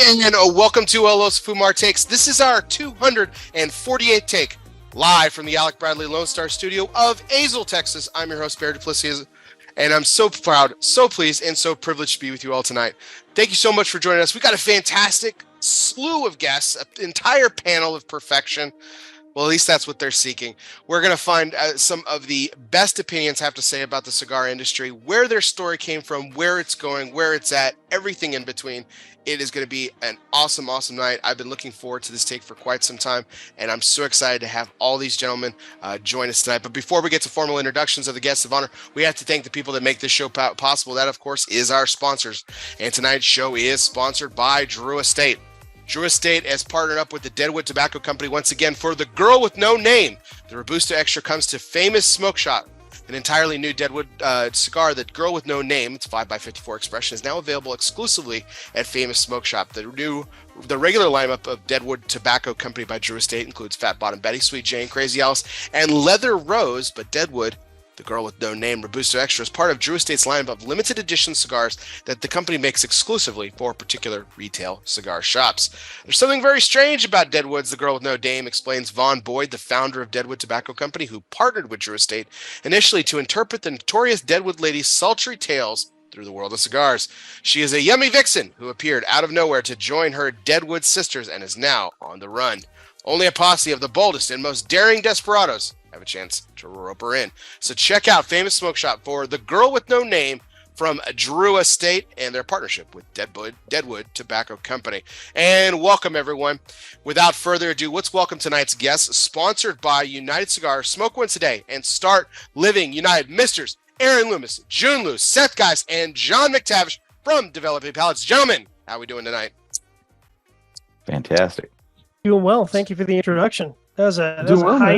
And welcome to ELOsoFumarTakes. This is our 248th take, live from the Alec Bradley Lone Star studio of Azle, Texas. I'm your host, Barry Duplessis, and I'm so proud, so pleased, and so privileged to be with you all tonight. Thank you so much for joining us. We got a fantastic slew of guests, an entire panel of perfection. Well, at least that's what they're seeking. We're going to find some of the best opinions have to say about the cigar industry, where their story came from, where it's going, where it's at, everything in between. It is going to be an awesome, awesome night. I've been looking forward to this take for quite some time, and I'm so excited to have all these gentlemen join us tonight. But before we get to formal introductions of the guests of honor, we have to thank the people that make this show possible. That, of course, is our sponsors. And tonight's show is sponsored by Drew Estate. Drew Estate has partnered up with the Deadwood Tobacco Company once again for The Girl with No Name. The Robusto Extra comes to Famous Smoke Shop. An entirely new Deadwood cigar, The Girl with No Name, it's 5x54 expression, is now available exclusively at Famous Smoke Shop. The regular lineup of Deadwood Tobacco Company by Drew Estate includes Fat Bottom Betty, Sweet Jane, Crazy Alice, and Leather Rose, but Deadwood, The Girl with No Name, Robusto Extra, is part of Drew Estate's lineup of limited edition cigars that the company makes exclusively for particular retail cigar shops. There's something very strange about Deadwood's The Girl with No Name, explains Vaughn Boyd, the founder of Deadwood Tobacco Company, who partnered with Drew Estate initially to interpret the notorious Deadwood lady's sultry tales through the world of cigars. She is a yummy vixen who appeared out of nowhere to join her Deadwood sisters and is now on the run. Only a posse of the boldest and most daring desperados have a chance to rope her in. So check out Famous Smoke Shop for The Girl with No Name from Drew Estate and their partnership with Deadwood Tobacco Company. And welcome, everyone. Without further ado, let's welcome tonight's guests, sponsored by United Cigars. Smoke once a day and start living United. Misters Aaron Loomis, Jiunn, Seth Geise, and John McTavish from Developing Palates. Gentlemen, how are we doing tonight? Fantastic. Doing well. Thank you for the introduction. That was a high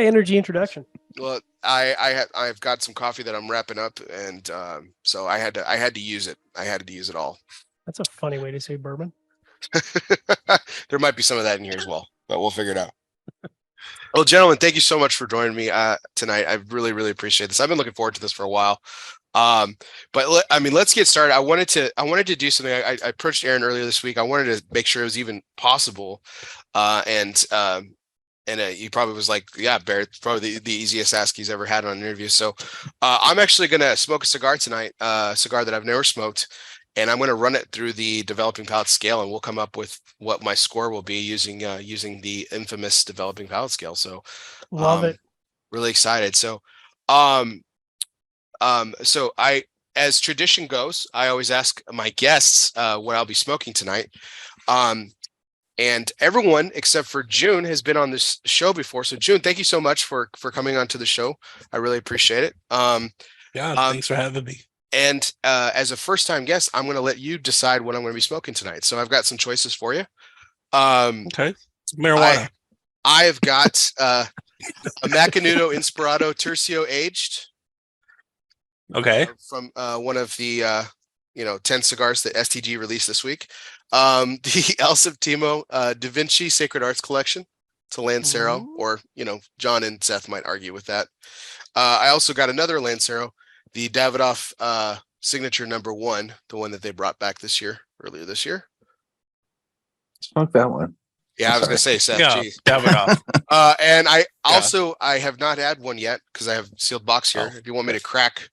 energy introduction. Well, I've got some coffee that I'm wrapping up, and so I had to use it. I had to use it all. That's a funny way to say bourbon. There might be some of that in here as well, but we'll figure it out. Well, gentlemen, thank you so much for joining me tonight. I really, really appreciate this. I've been looking forward to this for a while. But I mean, let's get started. I wanted to do something. I approached Aaron earlier this week. I wanted to make sure it was even possible. And he probably was like, yeah, Barrett, it's probably the easiest ask he's ever had on an interview. So I'm actually going to smoke a cigar tonight, a cigar that I've never smoked. And I'm going to run it through the Developing Palate scale, and we'll come up with what my score will be using the infamous Developing Palate scale. So love it. Really excited. So so as tradition goes, I always ask my guests what I'll be smoking tonight. And everyone except for Jiunn has been on this show before. So Jiunn, thank you so much for coming onto the show. I really appreciate it. Thanks for having me. And as a first-time guest, I'm going to let you decide what I'm going to be smoking tonight. So I've got some choices for you. Okay. Marijuana. I have got a Macanudo Inspirado Tercio aged. Okay. From one of the 10 cigars that STG released this week. The El Septimo Da Vinci Sacred Arts Collection. It's a Lancero, or John and Seth might argue with that. I also got another Lancero, the Davidoff Signature Number 1, the one that they brought back earlier this year. Smoke that one. Yeah, I was going to say, Seth. Yeah, Davidoff. And I have not had one yet because I have sealed box here. If you want me to crack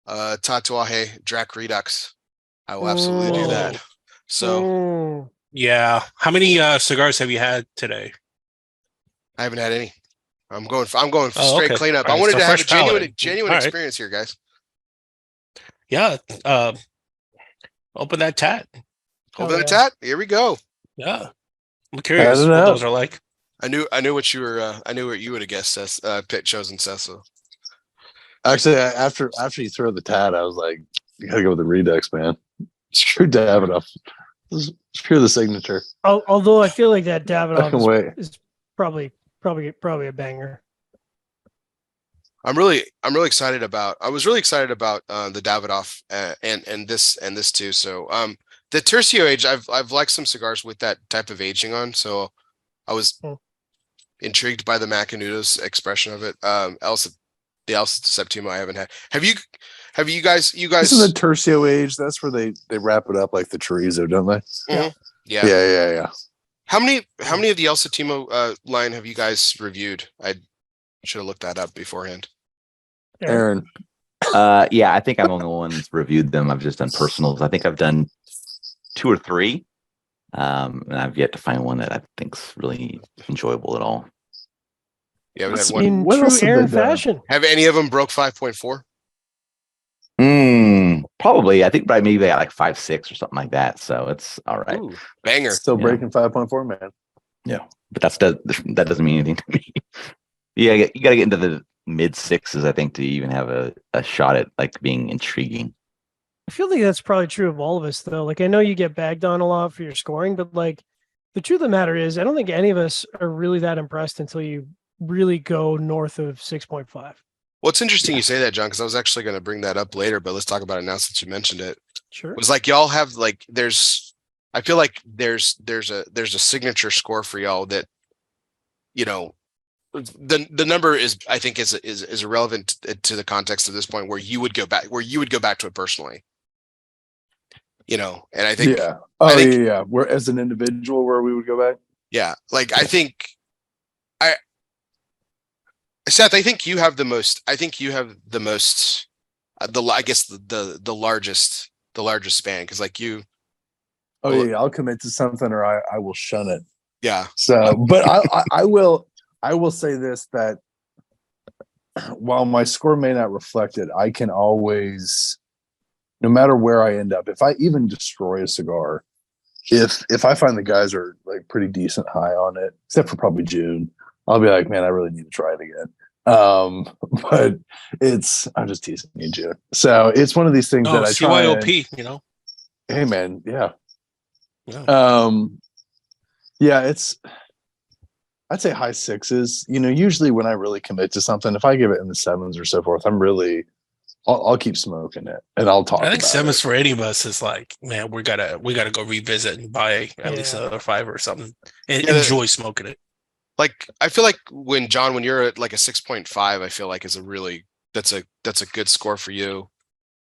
Tatuaje Drac Redux, I will absolutely do that. So yeah, how many cigars have you had today? I haven't had any. I'm going for straight cleanup. Right, I wanted to have a genuine experience here, guys. Yeah, open that tat. Open the tat. Here we go. Yeah, I'm curious what those are like. I knew what you were. I knew what you would have guessed. Seth, chosen Seth. So. Actually, after you throw the tat, I was like, you gotta go with the Redux, man. Screw Davidoff. Screw the signature. Although I feel like that Davidoff is probably a banger. I was really excited about the Davidoff and this too. So the Tercio age, I've liked some cigars with that type of aging on. So I was intrigued by the Macanudo's expression of it. The El Septimo I haven't had. Have you guys? This is the Tercio age. That's where they wrap it up like the chorizo, don't they? Mm-hmm. Yeah. How many of the El Sotimo line have you guys reviewed? I should have looked that up beforehand. Aaron. Yeah, I think I'm the only one that's reviewed them. I've just done personals. I think I've done 2 or 3. And I've yet to find one that I think's really enjoyable at all. Yeah, in true Aaron fashion. Have any of them broke 5.4? Probably. I think maybe they got like 5.6 or something like that. So it's all right. Ooh, banger. Still breaking 5.4, man. Yeah, but that doesn't mean anything to me. Yeah, you got to get into the mid 6s, I think, to even have a shot at like being intriguing. I feel like that's probably true of all of us, though. Like, I know you get bagged on a lot for your scoring, but like the truth of the matter is, I don't think any of us are really that impressed until you really go north of 6.5. Well, it's interesting you say that, John, because I was actually going to bring that up later, but let's talk about it now since you mentioned it. Sure. It was like y'all have like I feel like there's a signature score for y'all that, you know, the number is, I think, is irrelevant to the context of this point where you would go back to it personally. You know, and I think yeah. Where as an individual, where we would go back. Yeah, like I think Seth, I think you have the most. I guess the largest span, because like you. Oh yeah, I'll commit to something or I will shun it. Yeah. So, but I will say this, that while my score may not reflect it, I can always, no matter where I end up, if I even destroy a cigar, if I find the guys are like pretty decent high on it, except for probably Jiunn, I'll be like, man, I really need to try it again. But I'm just teasing you, Jiunn. So it's one of these things that I try. CYOP, you know. Hey man, yeah. Yeah. I'd say high 6s. You know, usually when I really commit to something, if I give it in the 7s or so forth, I'll keep smoking it and I'll talk. I think 7s for any of us is like, man, we gotta go revisit and buy at least another 5 or something and enjoy smoking it. Like, I feel like when you're at like a 6.5, I feel like is that's a good score for you.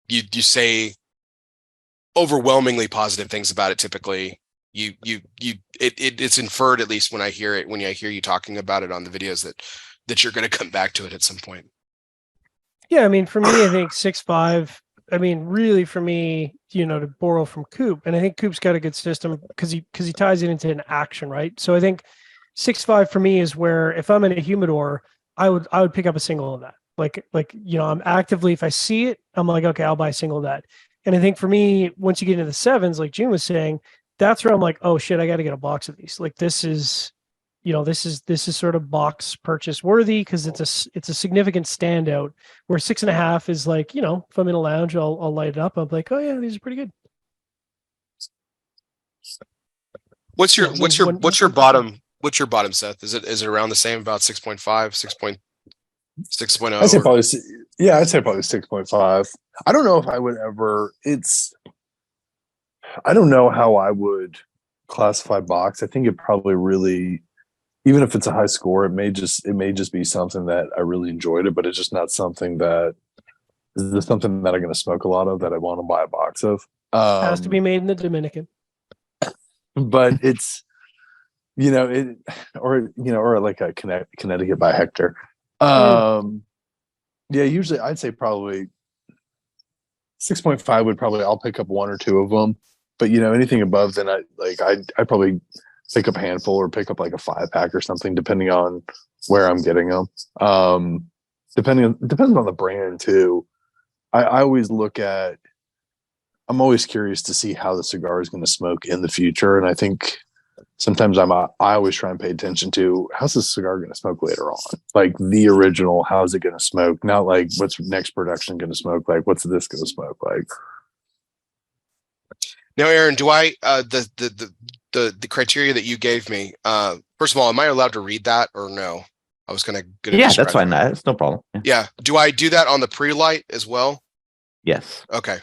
You say overwhelmingly positive things about it. Typically, it's inferred, at least when I hear you talking about it on the videos, that you're going to come back to it at some point. Yeah, I mean, for me, I think 6.5. I mean, really, for me, you know, to borrow from Coop, and I think Coop's got a good system because he ties it into an action, right? So I think 6.5 for me is where if I'm in a humidor, I would pick up a single of that. Like you know, I'm actively, if I see it, I'm like, okay, I'll buy a single of that. And I think for me, once you get into the 7s, like Jiunn was saying, that's where I'm like, oh shit, I got to get a box of these. Like this is sort of box purchase worthy because it's a significant standout. Where 6.5 is like, you know, if I'm in a lounge, I'll light it up. I'm like, oh yeah, these are pretty good. What's your bottom, Seth? Is it around the same, about 6.5, 6.0? I'd say probably 6.5. I don't know if I would ever. I don't know how I would classify box. I think it probably really, even if it's a high score, it may just be something that I really enjoyed it, but it's just not something that is something that I'm going to smoke a lot of that I want to buy a box of. Has to be made in the Dominican. But it's, you know, or like a Connecticut by Hector. Yeah, usually I'd say probably 6.5 would probably, I'll pick up 1 or 2 of them, but you know, anything above then I probably pick up a handful or pick up like a 5-pack or something, depending on where I'm getting them. Depends on the brand too. I always I'm always curious to see how the cigar is going to smoke in the future. And I think sometimes I always try and pay attention to how's the cigar going to smoke later on, like the original, how's it going to smoke? Not like what's next production going to smoke like, what's this going to smoke like? Now, Aaron, do I the criteria that you gave me? First of all, am I allowed to read that or no? I was going to. Yeah, that's fine. That's no problem. Yeah. Do I do that on the pre-light as well? Yes. Okay.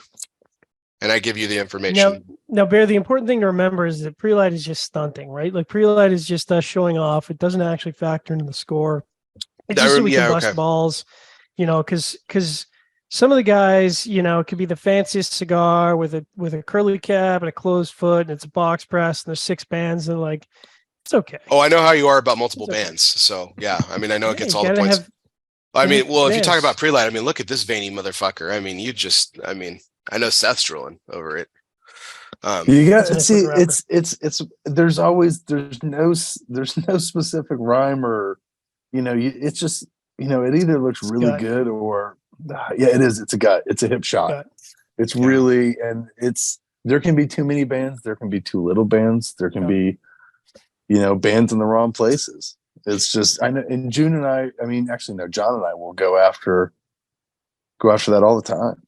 And I give you the information. Now, Bear, the important thing to remember is that pre-light is just stunting, right? Like pre-light is just us showing off. It doesn't actually factor into the score. It's just so we can bust balls, you know, because some of the guys, it could be the fanciest cigar with a curly cap and a closed foot, and it's a box press, and there's 6 bands, and like, it's okay. Oh, I know how you are about multiple It's okay. bands. So yeah, I mean, I know it gets You all the gotta points. I mean, well, if you talk bands. about pre-light, I mean, look at this veiny motherfucker. I mean, I know Seth's drooling over it. You got It's a see, different it's there's no specific rhyme or it's just it either looks really gut. good or it is. It's a gut. It's a hip shot. Gut. It's really, and there can be too many bands. There can be too little bands. There can be, bands in the wrong places. It's just, I know, and Jiunn and I mean, actually, no, John and I will go after that all the time.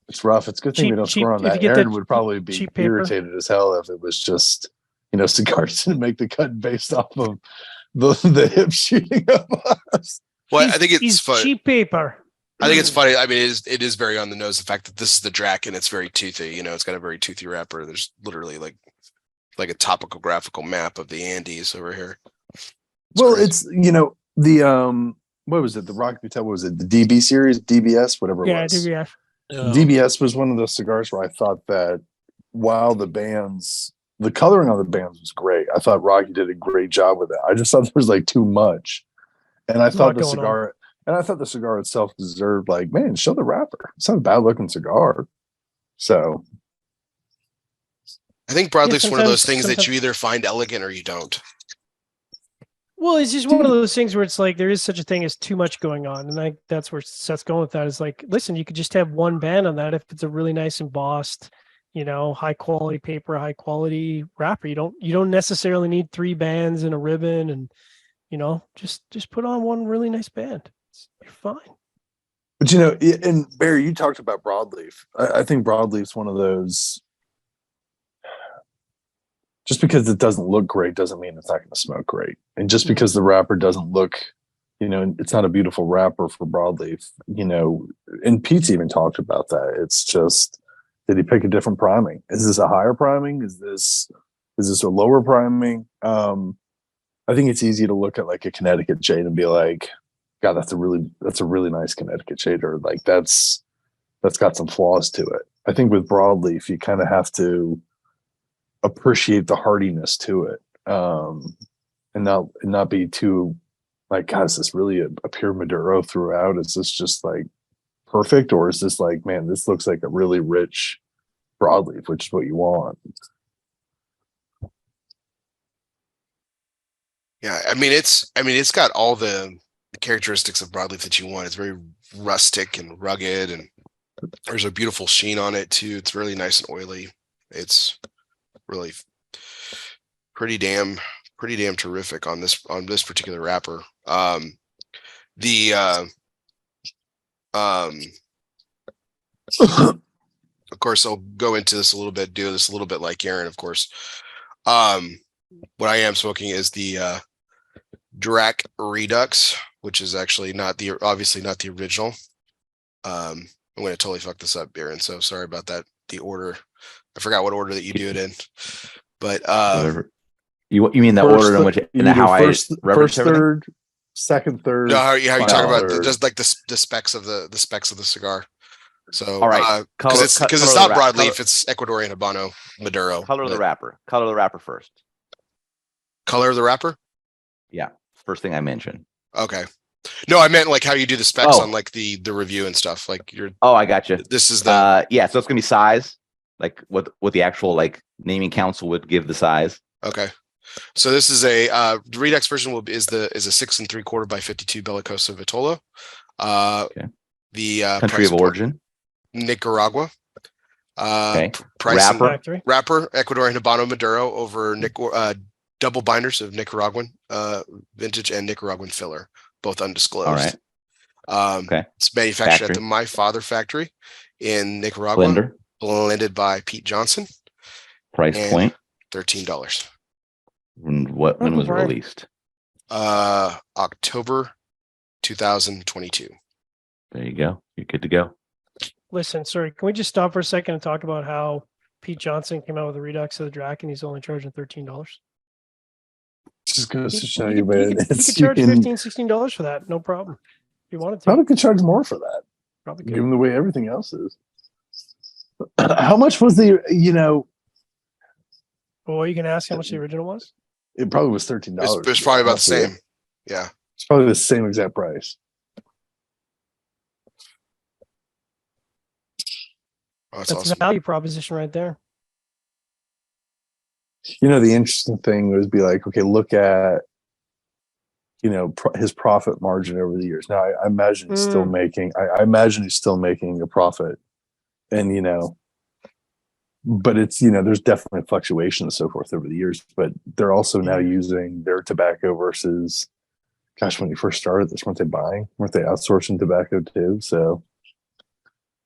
It's rough. It's a good thing we don't score on that. Aaron would probably be irritated as hell if it was just, cigars didn't make the cut based off of the hip shooting of us. Well, I think it's funny. Cheap paper. I think it's funny. I mean, it is very on the nose. The fact that this is the Drac and it's very toothy. It's got a very toothy wrapper. There's literally like a topographical map of the Andes over here. It's what was it? The Rocky Patel, what was it? The DB series, DBS, whatever it was. Yeah, DBS. DBS was one of those cigars where I thought that while the coloring on the bands was great, I thought Rocky did a great job with it. I just thought there was like too much. And I thought the cigar itself deserved show the wrapper. It's not a bad looking cigar. So I think broadleaf's one of those things that you either find elegant or you don't. Well, it's just one of those things where it's like there is such a thing as too much going on, and that's where Seth's going with that. Is like, listen, you could just have one band on that if it's a really nice embossed, high quality paper, high quality wrapper. You don't necessarily need 3 bands and a ribbon, and just put on one really nice band. You're fine. But and Barry, you talked about broadleaf. I think broadleaf's one of those. Just because it doesn't look great doesn't mean it's not going to smoke great. And just because the wrapper doesn't look, it's not a beautiful wrapper for broadleaf, and Pete's even talked about that. It's just, did he pick a different priming? Is this a higher priming? Is this a lower priming? I think it's easy to look at like a Connecticut shade and be like, God, that's a really nice Connecticut shade, or like that's got some flaws to it. I think with broadleaf, you kind of have to appreciate the hardiness to it, and not be too like, God, is this really a pure Maduro throughout? Is this just like perfect, or is this like, man, this looks like a really rich broadleaf, which is what you want? Yeah, it's got all the characteristics of broadleaf that you want. It's very rustic and rugged, and there's a beautiful sheen on it too. It's really nice and oily. It's really pretty damn terrific on this particular wrapper. Of course, I'll go into this a little bit, do this a little bit like Aaron, of course. What I am smoking is the Drac Redux, which is actually obviously not the original. I'm going to totally fuck this up, Aaron, so sorry about that. The order, I forgot what order that you do it in, but whatever. You mean the order in which and how first, third, second, third. No, how you talk about third. just like the specs of the cigar. So all right, because it's not broadleaf, it's Ecuadorian Habano Maduro. Color of the wrapper. Color of the wrapper first. Color of the wrapper? Yeah, first thing I mentioned. Okay. No, I meant like how you do the specs on like the review and stuff. Like I got you. This is the so it's gonna be size, like what the actual like naming council would give the size. Okay. So this is the Redux version is a 6 3/4 by 52 Bellicoso Vitola. Okay. The country of origin, Nicaragua. Price wrapper Ecuadorian Habano Maduro over double binders of Nicaraguan vintage and Nicaraguan filler, both undisclosed. All right. It's manufactured at the My Father factory in Nicaragua. Blended by Pete Johnson. Price point $13. When was it released? October 2022. There you go. You're good to go. Listen, sorry, can we just stop for a second and talk about how Pete Johnson came out with a Redux of the Drac and he's only charging $13? Just goes to show you, man. You could charge $15, $16 for that, no problem. If you wanted to. Probably could charge more for that. Probably Give good. them the way everything else is. How much was the, Well, you can ask how much the original was. it probably was $13. It's probably about the same. Yeah. It's probably the same exact price. Oh, that's That's awesome. a value proposition right there. The interesting thing would be like, okay, look at, his profit margin over the years. Now, I imagine he's still making, I imagine he's still making a profit. And, but it's, there's definitely fluctuation and so forth over the years, but they're also now using their tobacco versus, gosh, when you first started this, weren't they outsourcing tobacco too? So.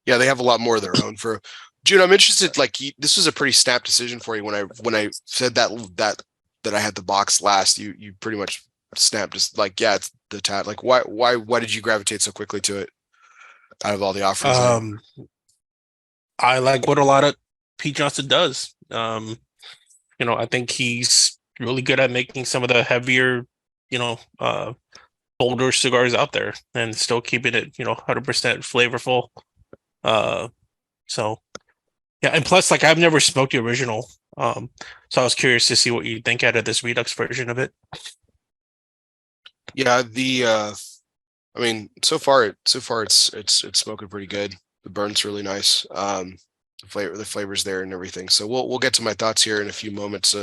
Yeah, they have a lot more of their own. For Jiunn, I'm interested. Like, this was a pretty snap decision for you when I said that I had the box last. You pretty much snapped, just like, yeah, it's the tat. Like, why did you gravitate so quickly to it out of all the offers? I like what a lot of Pete Johnson does. I think he's really good at making some of the heavier, bolder cigars out there and still keeping it, 100% flavorful. So yeah, and plus, like, I've never smoked the original, so I was curious to see what you think out of this Redux version of it. Yeah, I mean, so far it's smoking pretty good. The burn's really nice. The flavor's there and everything. So we'll get to my thoughts here in a few moments.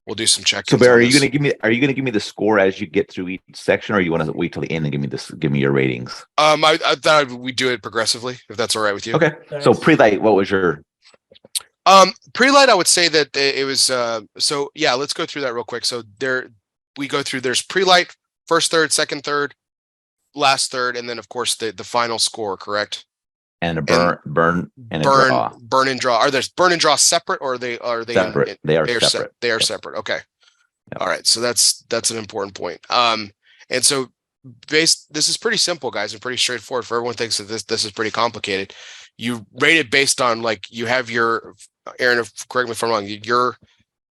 We'll do some check-ins. So Barry, are you gonna give me the score as you get through each section, or you want to wait till the end and give me your ratings? I thought we do it progressively, if that's all right with you. Okay. Nice. So pre-light, what was your pre-light? I would say that it was so yeah, let's go through that real quick. So there's pre-light, first third, second third, last third, and then of course the final score, correct? And a burn and a draw. Burn and draw. Are there burn and draw separate, or are they separate? They are separate. They are separate. Okay. Yep. All right. So that's an important point. And so this is pretty simple, guys, and pretty straightforward. For everyone thinks that this is pretty complicated. You rate it based on, like, you have your, Aaron, correct me if I'm wrong, your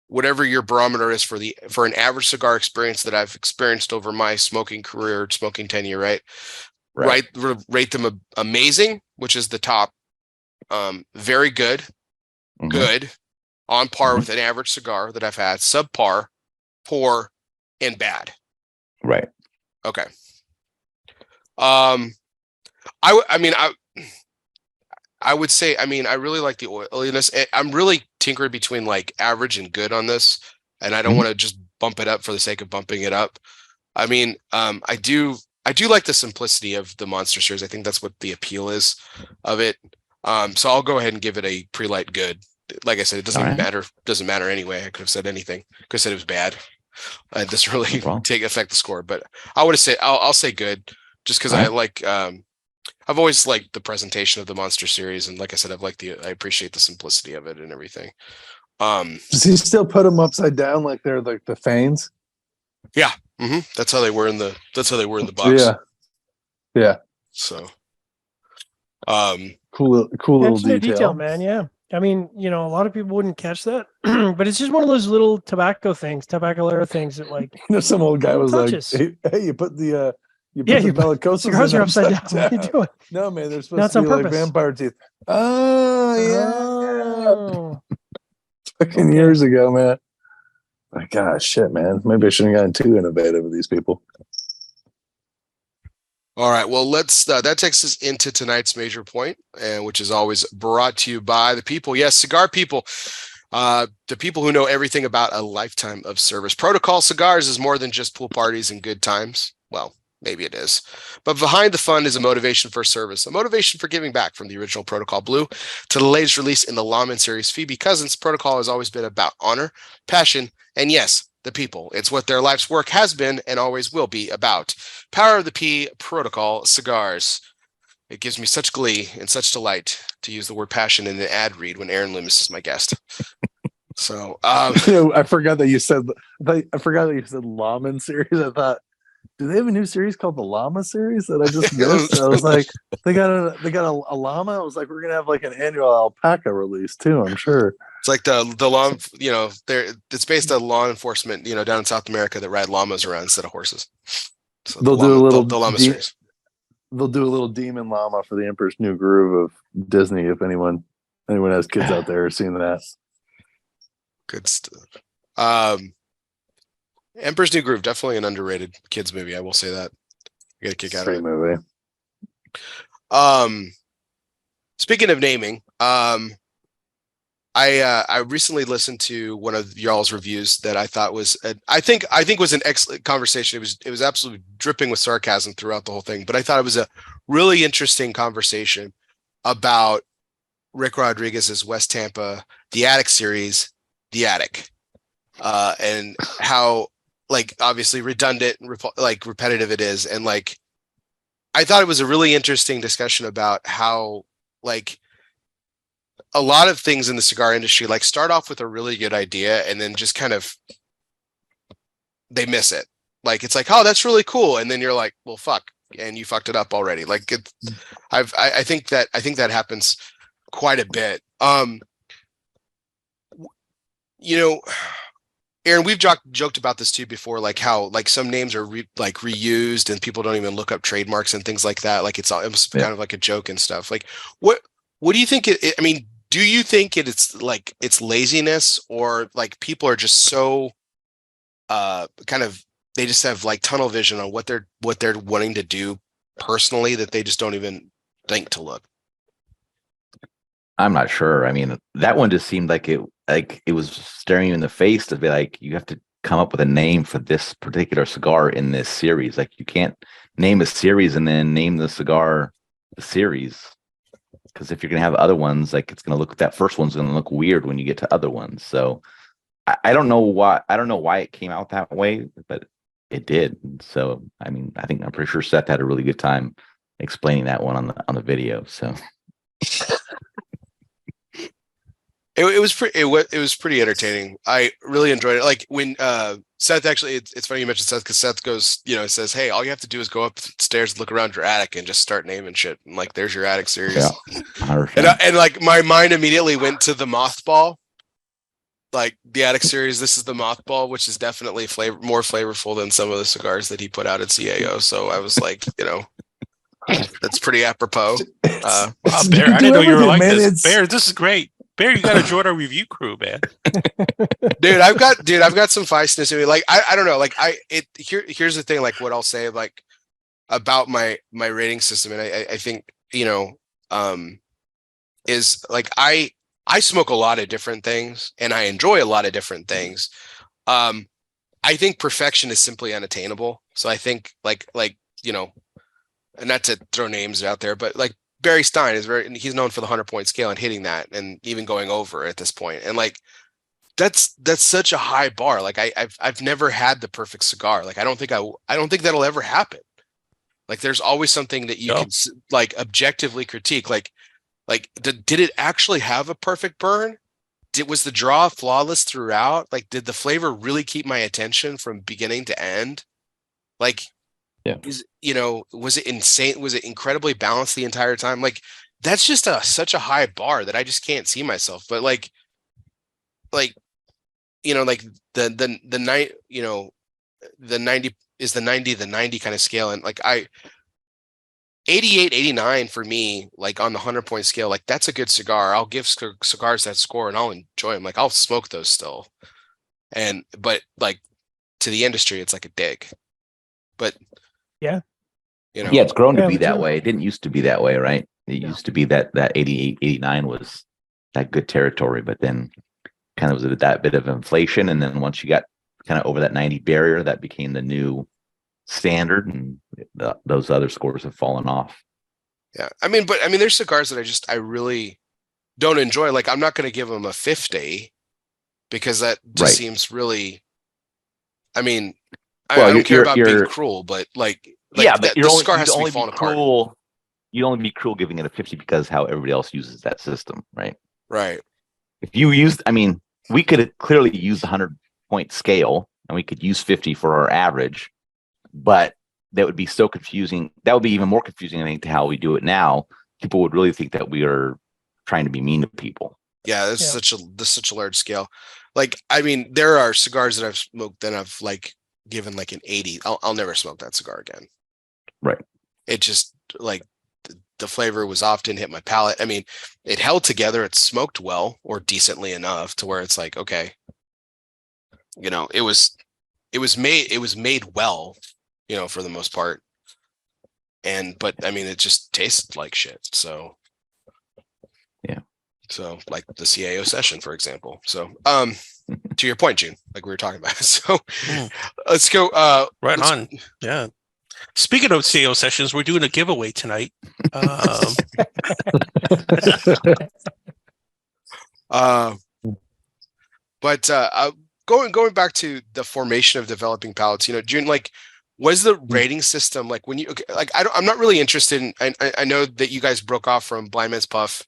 whatever your barometer is for an average cigar experience that I've experienced over my smoking career, smoking tenure, right? Right. Rate them amazing, which is the top, very good, good, on par with an average cigar that I've had, subpar, poor, and bad. Right. Okay. I would say, I really like the oiliness. I'm really tinkering between like average and good on this, and I don't want to just bump it up for the sake of bumping it up. I mean, I do like the simplicity of the Monster Series. I think that's what the appeal is of it. So I'll go ahead and give it a pre-light good. Like I said, it doesn't matter. Doesn't matter anyway. I could have said anything. Could have said it was bad. It doesn't really affect the score. But I would have said I'll say good, just because I like. I've always liked the presentation of the Monster Series, and like I said, I appreciate the simplicity of it and everything. Does he still put them upside down like they're like the Fanes? Yeah. That's how they were in the box. Yeah. So, cool little detail, man. Yeah. I mean, a lot of people wouldn't catch that, but it's just one of those little tobacco era things that, like, some old guy was touches. like, "Hey, you put the Bellicosas cigars are upside down. What are you doing? No, man, they're supposed to be like vampire teeth." Oh, yeah. Fucking years ago, man. Like, gosh, shit, man. Maybe I shouldn't have gotten too innovative with these people. All right. Well, let's. That takes us into tonight's major point, and which is always brought to you by the people. Yes, Cigar People. The people who know everything about a lifetime of service. Protocol Cigars is more than just pool parties and good times. Well, maybe it is. But behind the fun is a motivation for service, a motivation for giving back. From the original Protocol Blue to the latest release in the Lawman series, Phoebe Cousins, Protocol has always been about honor, passion, and yes, the people. It's what their life's work has been and always will be about. Power of the P, Protocol Cigars. It gives me such glee and such delight to use the word passion in an ad read when Aaron Loomis is my guest. So, I forgot that you said Lawman series. I thought, do they have a new series called the Llama series that I just missed? I was like, they got a llama. I was like, we're gonna have like an annual alpaca release too, I'm sure. It's like the law, it's based on law enforcement, down in South America that ride llamas around instead of horses. So they'll do a little the llama series. they'll do a little Demon Llama for the Emperor's New Groove of Disney. If anyone has kids out there seeing that, Good stuff. Emperor's New Groove, definitely an underrated kids movie. I will say that. I get a kick out of great it. movie. Speaking of naming, I recently listened to one of y'all's reviews that I thought was I think was an excellent conversation. It was absolutely dripping with sarcasm throughout the whole thing, but I thought it was a really interesting conversation about Rick Rodriguez's West Tampa The Attic series, The Attic, and how like obviously redundant and repetitive it is, and like I thought it was a really interesting discussion about how like a lot of things in the cigar industry like start off with a really good idea and then just kind of they miss it. Like it's like, oh, that's really cool, and then you're like, well, fuck, and you fucked it up already. Like it, I think that happens quite a bit. You know, Aaron, we've joked about this too before, like how like some names are reused and people don't even look up trademarks and things like that. Like it's kind of like a joke and stuff. Like what do you think? I mean, do you think it's like it's laziness, or like people are just so kind of they just have like tunnel vision on what they're wanting to do personally that they just don't even think to look? I'm not sure. I mean, that one just seemed like it was staring you in the face to be like, you have to come up with a name for this particular cigar in this series. Like you can't name a series and then name the cigar the series. Because if you're gonna have other ones, like it's gonna look, that first one's gonna look weird when you get to other ones. So I don't know why it came out that way, but it did. So I mean, I'm pretty sure Seth had a really good time explaining that one on the video. So it was pretty entertaining. I really enjoyed it. Like when Seth actually, it's funny you mentioned Seth, because Seth goes, says, hey, all you have to do is go upstairs and look around your attic and just start naming shit. And like, there's your attic series. Yeah, and like my mind immediately went to the mothball, like the attic series. This is the mothball, which is definitely more flavorful than some of the cigars that he put out at CAO. So I was like, that's pretty apropos. Wow, Bear, I didn't know you were like this. Bear, this is great. Bear, you got to join our review crew, man. Dude, I've got some feistiness in me. Like I don't know. Like here's the thing. Like what I'll say like about my rating system, and I think is like I smoke a lot of different things and I enjoy a lot of different things. I think perfection is simply unattainable. So I think like and not to throw names out there, but like Barry Stein he's known for the 100-point scale and hitting that and even going over at this point. And like, that's such a high bar. Like I've never had the perfect cigar. Like, I don't think that'll ever happen. Like there's always something that you can like objectively critique. Like did it actually have a perfect burn? Was the draw flawless throughout? Like, did the flavor really keep my attention from beginning to end? Like, yeah. Was it insane? Was it incredibly balanced the entire time? Like, that's just such a high bar that I just can't see myself. But like the night, the 90 is the 90 kind of scale. And like 88, 89 for me, like on the 100-point scale, like that's a good cigar. I'll give cigars that score and I'll enjoy them. Like I'll smoke those still. But like to the industry, it's like a dig. But yeah, yeah, it's grown to be that way. It didn't used to be that way, right? It used to be that 88, 89 was that good territory, but then kind of was that bit of inflation. And then once you got kind of over that 90 barrier, that became the new standard, and those other scores have fallen off. Yeah. I mean, there's cigars that I really don't enjoy. Like, I'm not going to give them a 50 because that just seems really, I mean, I don't care about being cruel, but like yeah, but the cigar has to be falling apart. You'd only be cruel giving it a 50 because how everybody else uses that system, right? Right. If you used, we could clearly use the 100-point scale and we could use 50 for our average, but that would be so confusing. That would be even more confusing, I think, to how we do it now. People would really think that we are trying to be mean to people. Yeah, this is such a large scale. Like, I mean, there are cigars that I've smoked that I've like given like an 80. I'll never smoke that cigar again. Right. It just like the flavor was often hit my palate. I mean, it held together. It smoked well or decently enough to where it's like, okay, it was made well, for the most part. But I mean, it just tasted like shit. So yeah. So like the CAO session, for example. So to your point, Jiunn, like we were talking about. So let's go. Right on. Yeah. Speaking of CAO sessions, we're doing a giveaway tonight. But going back to the formation of Developing Palates, Jiunn, like, was the rating system like when you I'm not really interested in. I know that you guys broke off from Blind Man's Puff.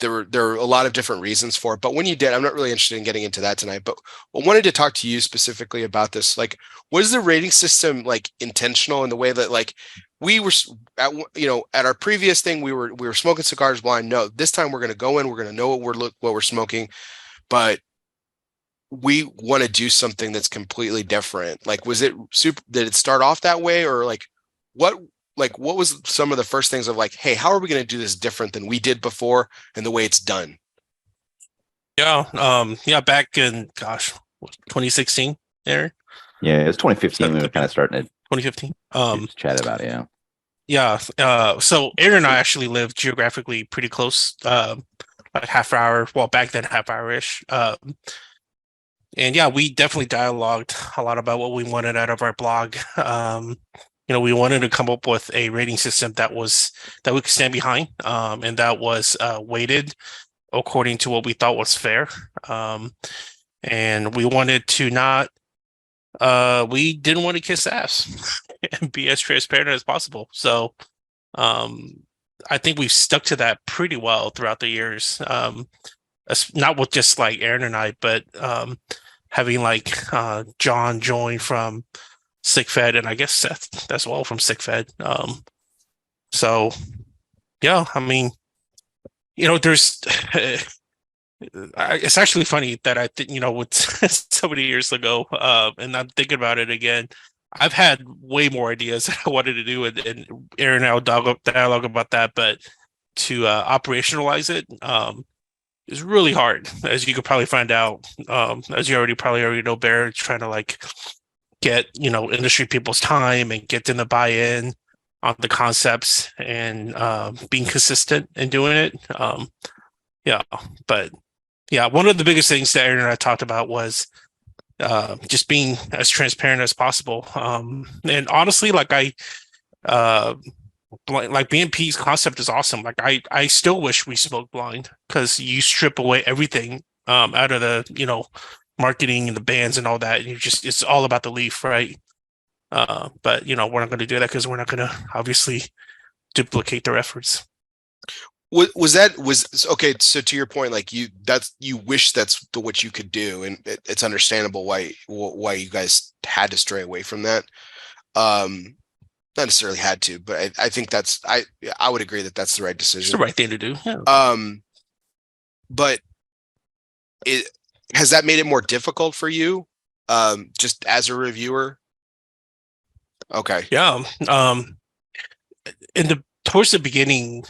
There were a lot of different reasons for it, but when you did, I'm not really interested in getting into that tonight. But I wanted to talk to you specifically about this. Like, was the rating system like intentional in the way that like we were at our previous thing we were smoking cigars blind? No, this time we're going to go in, we're going to know what we're smoking, but we want to do something that's completely different. Like, was it did it start off that way, or like what was some of the first things of like, hey, how are we going to do this different than we did before and the way it's done? Yeah. Back in 2016, Aaron. Yeah, it was 2015 we were kind of starting it. 2015. Chat about it, yeah. Yeah. So Aaron and I actually lived geographically pretty close, like half hour. Well, back then half hour-ish. And yeah, we definitely dialogued a lot about what we wanted out of our blog. We wanted to come up with a rating system that we could stand behind, and that was weighted according to what we thought was fair. And we wanted to we didn't want to kiss ass and be as transparent as possible. So I think we've stuck to that pretty well throughout the years. Not with just like Aaron and I, but having like John join from SigFed, and I guess Seth as well from SigFed. So yeah, I mean, there's it's actually funny that I think, with so many years ago, and I'm thinking about it again, I've had way more ideas that I wanted to do, and Aaron and I will dialogue about that, but to operationalize it is really hard, as you could probably find out, as you already know, Bear, trying to like get industry people's time and get them to buy in on the concepts and being consistent in doing it. But yeah, one of the biggest things that Aaron and I talked about was just being as transparent as possible. And honestly, like BNP's concept is awesome. Like I still wish we smoked blind, because you strip away everything out of the marketing and the bands and all that, and it's all about the leaf, right? But we're not going to do that because we're not going to obviously duplicate their efforts. Was okay? So to your point, like you wish that's what you could do, and it's understandable why you guys had to stray away from that. Not necessarily had to, but I think I would agree that that's the right decision. It's the right thing to do. Yeah. But has that made it more difficult for you, just as a reviewer? Okay. Yeah. Towards the beginning,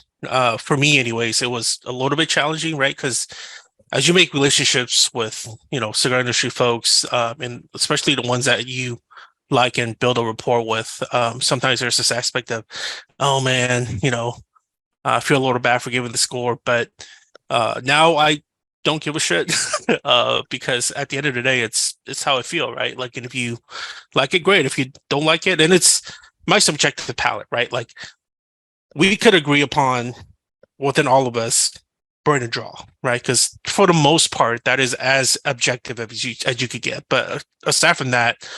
for me anyways, it was a little bit challenging, right? Because as you make relationships with, cigar industry folks, and especially the ones that you like and build a rapport with, sometimes there's this aspect of, oh man, I feel a little bad for giving the score, but now I don't give a shit, because at the end of the day, it's how I feel, right? Like, and if you like it, great. If you don't like it, and it's my subjective palate, right? Like, we could agree upon within all of us burn and draw, right? Because for the most part, that is as objective as you could get. But aside from that,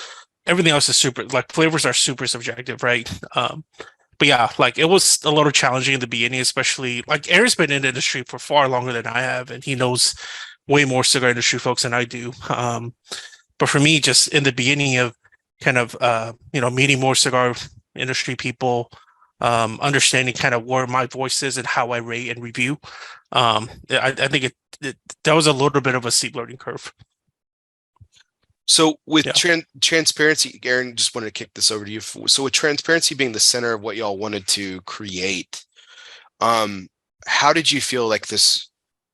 everything else is super, like, flavors are super subjective, right? But yeah, like, it was a little challenging in the beginning, especially like Aaron's been in the industry for far longer than I have, and he knows way more cigar industry folks than I do. But for me, just in the beginning of kind of meeting more cigar industry people, understanding kind of where my voice is and how I rate and review, I think that was a little bit of a steep learning curve. So with Yeah. transparency, Aaron, just wanted to kick this over to you. So with transparency being the center of what y'all wanted to create, how did you feel like this?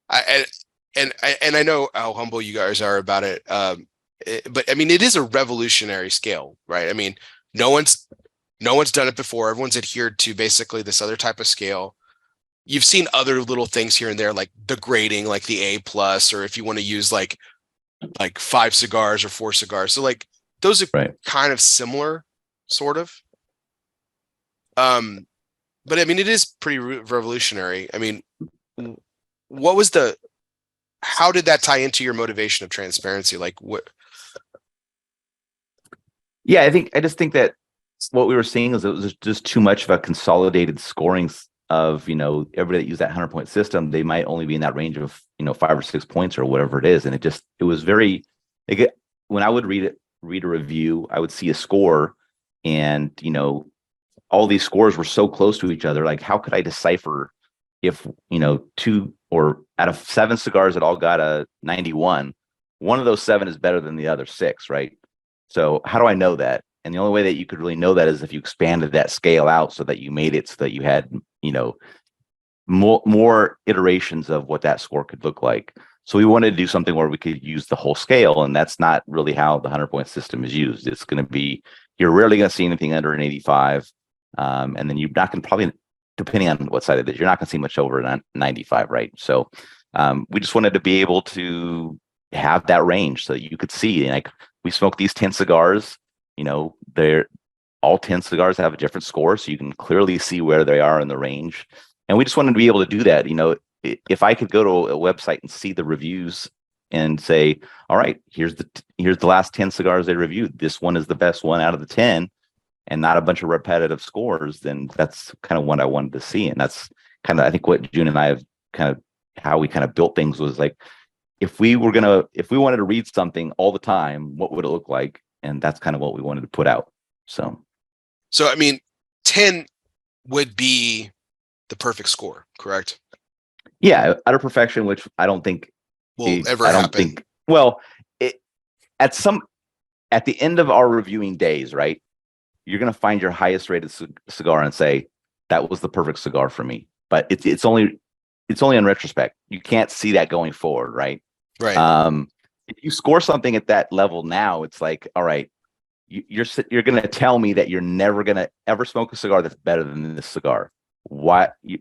And I know how humble you guys are about it. But I mean, it is a revolutionary scale, right? I mean, no one's done it before. Everyone's adhered to basically this other type of scale. You've seen other little things here and there, like the grading, like the A plus, or if you want to use like 5 cigars or 4 cigars. So like those are Right. kind of similar, sort of. But I mean, it is pretty revolutionary. I mean, what was how did that tie into your motivation of transparency? Like what? Yeah, I just think that what we were seeing is it was just too much of a consolidated scoring of, everybody that used that 100-point system, they might only be in that range of, 5 or 6 points or whatever it is. And it was very, when I would read a review, I would see a score and, all these scores were so close to each other. Like, how could I decipher if, 2 or out of 7 cigars that all got a 91, one of those 7 is better than the other 6, right? So how do I know that? And the only way that you could really know that is if you expanded that scale out so that you made it so that you had, more iterations of what that score could look like. So we wanted to do something where we could use the whole scale, and that's not really how the 100-point system is used. It's going to be, you're rarely going to see anything under an 85, and then you're not going to probably, depending on what side it is, you're not going to see much over a 95, right? So we just wanted to be able to have that range so that you could see, like, we smoked these 10 cigars, they're all 10 cigars have a different score, so you can clearly see where they are in the range. And we just wanted to be able to do that. If I could go to a website and see the reviews and say, all right, here's the last 10 cigars they reviewed, this one is the best one out of the 10, and not a bunch of repetitive scores, then that's kind of what I wanted to see. And that's kind of, I think, what Jiunn and I have kind of, how we kind of built things was like, if we wanted to read something all the time, what would it look like? And that's kind of what we wanted to put out. So I mean, 10 would be the perfect score, correct? Yeah, utter perfection, which I don't think will ever happen. At the end of our reviewing days, right, you're going to find your highest rated cigar and say, that was the perfect cigar for me. But it's only in retrospect. You can't see that going forward, right? Right. If you score something at that level now, it's like, all right, you're going to tell me that you're never going to ever smoke a cigar that's better than this cigar. Why you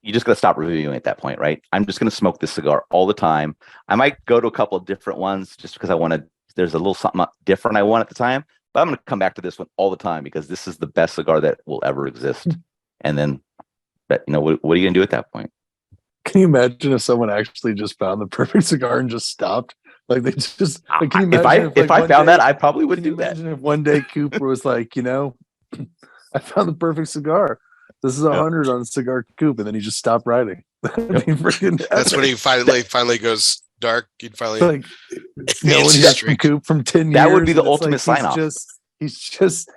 just got to stop reviewing at that point, right? I'm just going to smoke this cigar all the time. I might go to a couple of different ones just because there's a little something different I want at the time, but I'm going to come back to this one all the time because this is the best cigar that will ever exist. And then, what are you going to do at that point? Can you imagine if someone actually just found the perfect cigar and just stopped? Like they just. Like, can you imagine if I found that, I probably would do that. Imagine if one day Cooper was like, I found the perfect cigar. This is 100 on Cigar Coop, and then he just stopped writing. That's when he finally goes dark. He'd finally like no one got from Coop from 10 years. That would be the ultimate sign off. He's just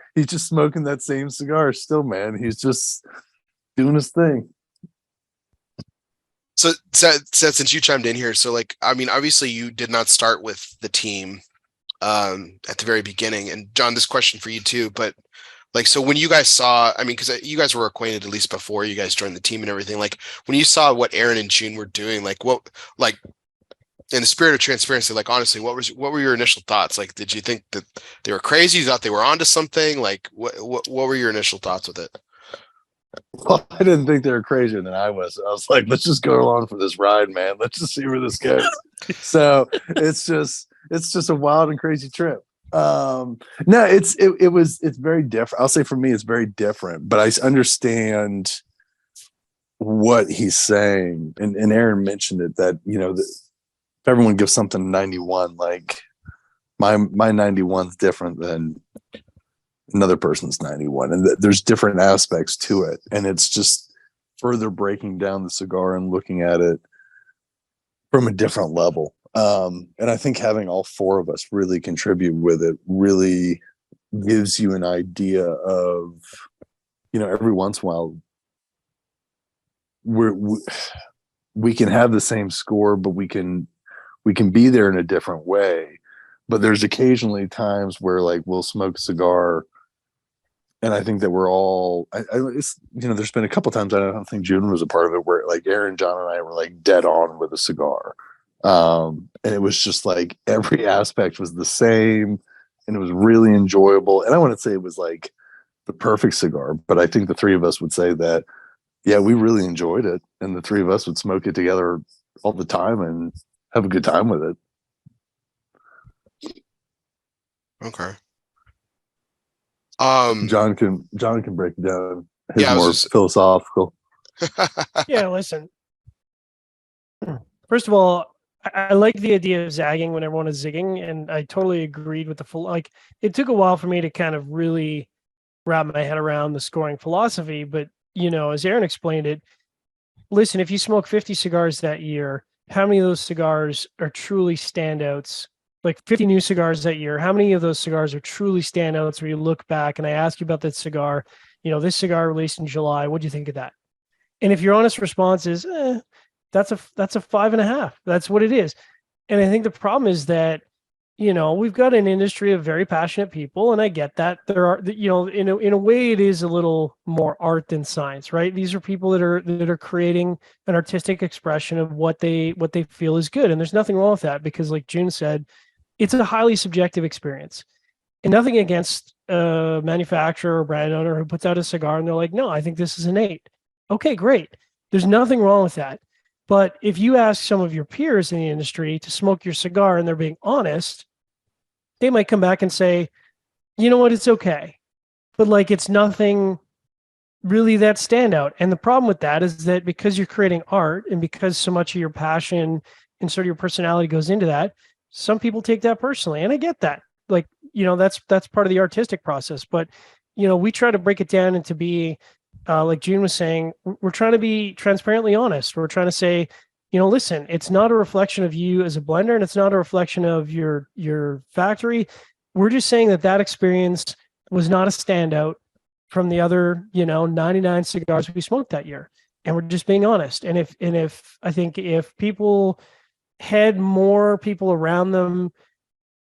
smoking that same cigar still, man. He's just doing his thing. So since you chimed in here, so like, I mean, obviously you did not start with the team at the very beginning, and John, this question for you too, but like, so when you guys saw, I mean, because you guys were acquainted at least before you guys joined the team and everything, like when you saw what Aaron and Jiunn were doing, like what, like in the spirit of transparency, like honestly, what were your initial thoughts? Like, did you think that they were crazy? You thought they were onto something? Like, what were your initial thoughts with it? Well, I didn't think they were crazier than I was. I was like, let's just go along for this ride, man. Let's just see where this goes. So it's just a wild and crazy trip. No, it's very different. I'll say for me, it's very different, but I understand what he's saying. And Aaron mentioned it that, if everyone gives something 91, like my 91's different than another person's 91, and there's different aspects to it, and it's just further breaking down the cigar and looking at it from a different level. And I think having all 4 of us really contribute with it really gives you an idea of, every once in a while we can have the same score, but we can be there in a different way. but there's occasionally times where like we'll smoke a cigar, and I think that we're all, it's, there's been a couple times, I don't think Jiunn was a part of it, where like Aaron, John, and I were like dead on with a cigar. And it was just like every aspect was the same, and it was really enjoyable. And I wouldn't say it was like the perfect cigar, but I think the three of us would say that, yeah, we really enjoyed it. And the three of us would smoke it together all the time and have a good time with it. Okay. John can break it down. His Yeah, more philosophical. Yeah, listen. First of all, I like the idea of zagging when everyone is zigging, and I totally agreed with the full. Like, it took a while for me to kind of really wrap my head around the scoring philosophy, but as Aaron explained it, listen, if you smoke 50 cigars that year, how many of those cigars are truly standouts? Like 50 new cigars that year, how many of those cigars are truly standouts where you look back and I ask you about that cigar, this cigar released in July, what do you think of that? And if your honest response is, that's a 5.5, that's what it is. And I think the problem is that, we've got an industry of very passionate people, and I get that there are, in a way, it is a little more art than science, right? These are people that are creating an artistic expression of what they feel is good, and there's nothing wrong with that, because like Jiunn said, it's a highly subjective experience, and nothing against a manufacturer or brand owner who puts out a cigar and they're like, no, I think this is an 8. Okay, great. There's nothing wrong with that. But if you ask some of your peers in the industry to smoke your cigar and they're being honest, they might come back and say, you know what, it's okay. But like, it's nothing really that standout. And the problem with that is that because you're creating art and because so much of your passion and sort of your personality goes into that, some people take that personally. And I get that. Like, that's part of the artistic process. But, we try to break it down into be, like Jiunn was saying, we're trying to be transparently honest. We're trying to say, listen, it's not a reflection of you as a blender, and it's not a reflection of your factory. We're just saying that experience was not a standout from the other, 99 cigars we smoked that year. And we're just being honest. And if I think if people had more people around them